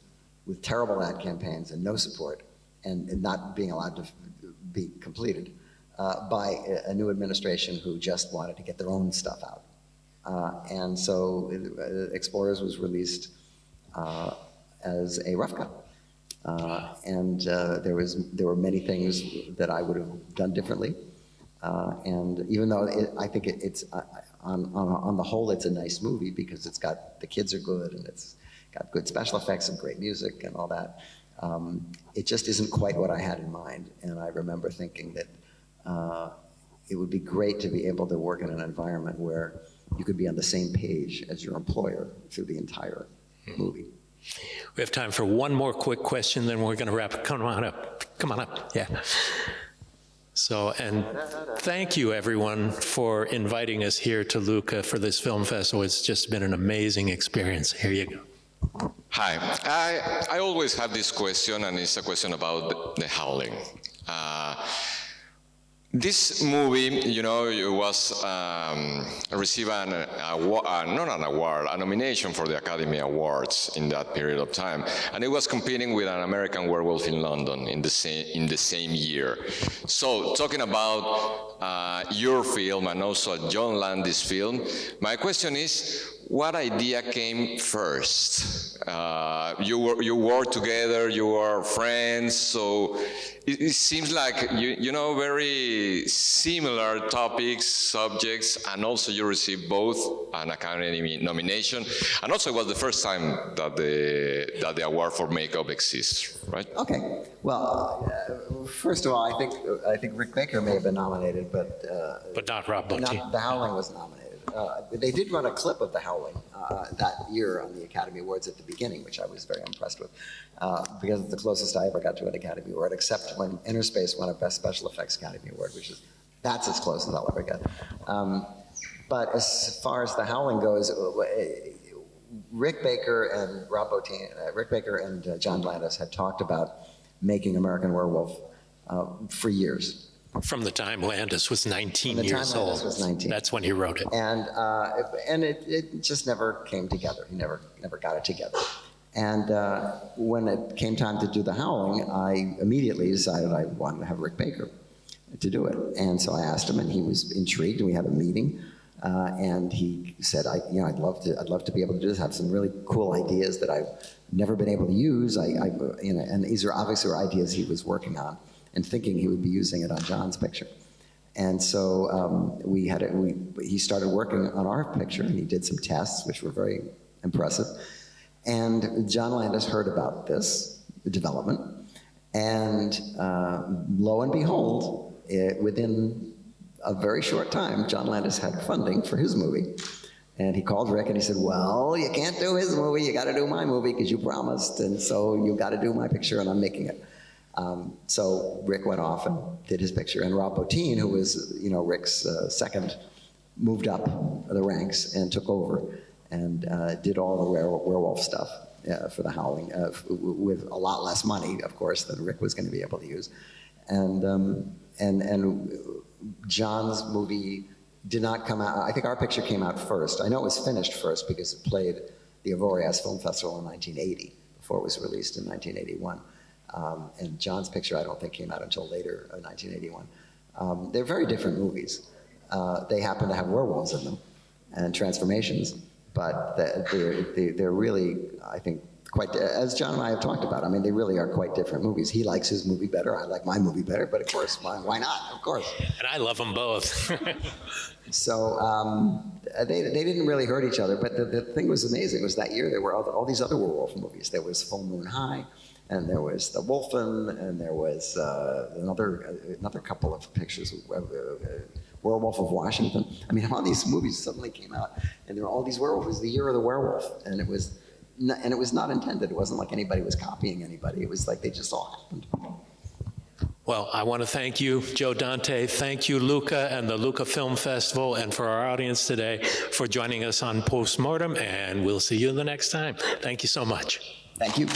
with terrible ad campaigns and no support and not being allowed to be completed by a new administration who just wanted to get their own stuff out. And so Explorers was released as a rough cut. And there were many things that I would have done differently. And even though I think it's on the whole, it's a nice movie because it's got, the kids are good and it's got good special effects and great music and all that. It just isn't quite what I had in mind. And I remember thinking that it would be great to be able to work in an environment where you could be on the same page as your employer through the entire movie. We have time for one more quick question, then we're going to wrap. Come on up, yeah. So, and thank you everyone for inviting us here to Lucca for this film festival. It's just been an amazing experience. Here you go. Hi, I always have this question, and it's a question about The Howling. This movie, you know, it was received not an award, a nomination for the Academy Awards in that period of time, and it was competing with An American Werewolf in London in the same year. So, talking about your film and also John Landis' film, my question is, what idea came first? You work together, you are friends, so it seems like you know very similar topics, subjects, and also you received both an Academy nomination, and also it was the first time that the award for makeup exists, right? Okay. Well, first of all, I think Rick Baker may have been nominated, but not Rob Bottin. The Howling was nominated. They did run a clip of The Howling that year on the Academy Awards at the beginning, which I was very impressed with, because it's the closest I ever got to an Academy Award, except when Interspace won a Best Special Effects Academy Award, that's as close as I'll ever get. But as far as The Howling goes, Rick Baker and Rob Bottin, Rick Baker and John Landis had talked about making American Werewolf for years. From the time Landis was 19 years old. Was 19. That's when he wrote it. And it just never came together. He never got it together. And when it came time to do The Howling, I immediately decided I wanted to have Rick Baker to do it. And so I asked him, and he was intrigued, and we had a meeting. And he said, I'd love to be able to do this. I have some really cool ideas that I've never been able to use. And these are obviously were ideas he was working on and thinking he would be using it on John's picture. And so he started working on our picture, and he did some tests, which were very impressive. And John Landis heard about this development, and lo and behold, within a very short time, John Landis had funding for his movie. And he called Rick and he said, well, you can't do his movie, you gotta do my movie because you promised, and so you gotta do my picture and I'm making it. So Rick went off and did his picture, and Rob Bottin, who was Rick's second, moved up the ranks and took over and did all the werewolf stuff for The Howling with a lot less money, of course, than Rick was going to be able to use. And John's movie did not come out. I think our picture came out first. I know it was finished first because it played the Avoriaz Film Festival in 1980 before it was released in 1981. And John's picture, I don't think, came out until later, 1981. They're very different movies. They happen to have werewolves in them and transformations, but they're really, I think, quite, as John and I have talked about, I mean, they really are quite different movies. He likes his movie better, I like my movie better, but of course, why not? Of course. And I love them both. So they didn't really hurt each other, but the thing was amazing was that year there were all these other werewolf movies. There was Full Moon High, and there was The Wolfen, and there was another couple of pictures, Werewolf of Washington. I mean, all these movies suddenly came out, and there were all these werewolves. It was the year of the werewolf, and it was not intended. It wasn't like anybody was copying anybody. It was like they just all happened. Well, I want to thank you, Joe Dante. Thank you, Luca, and the Luca Film Festival, and for our audience today for joining us on Postmortem, and we'll see you the next time. Thank you so much. Thank you.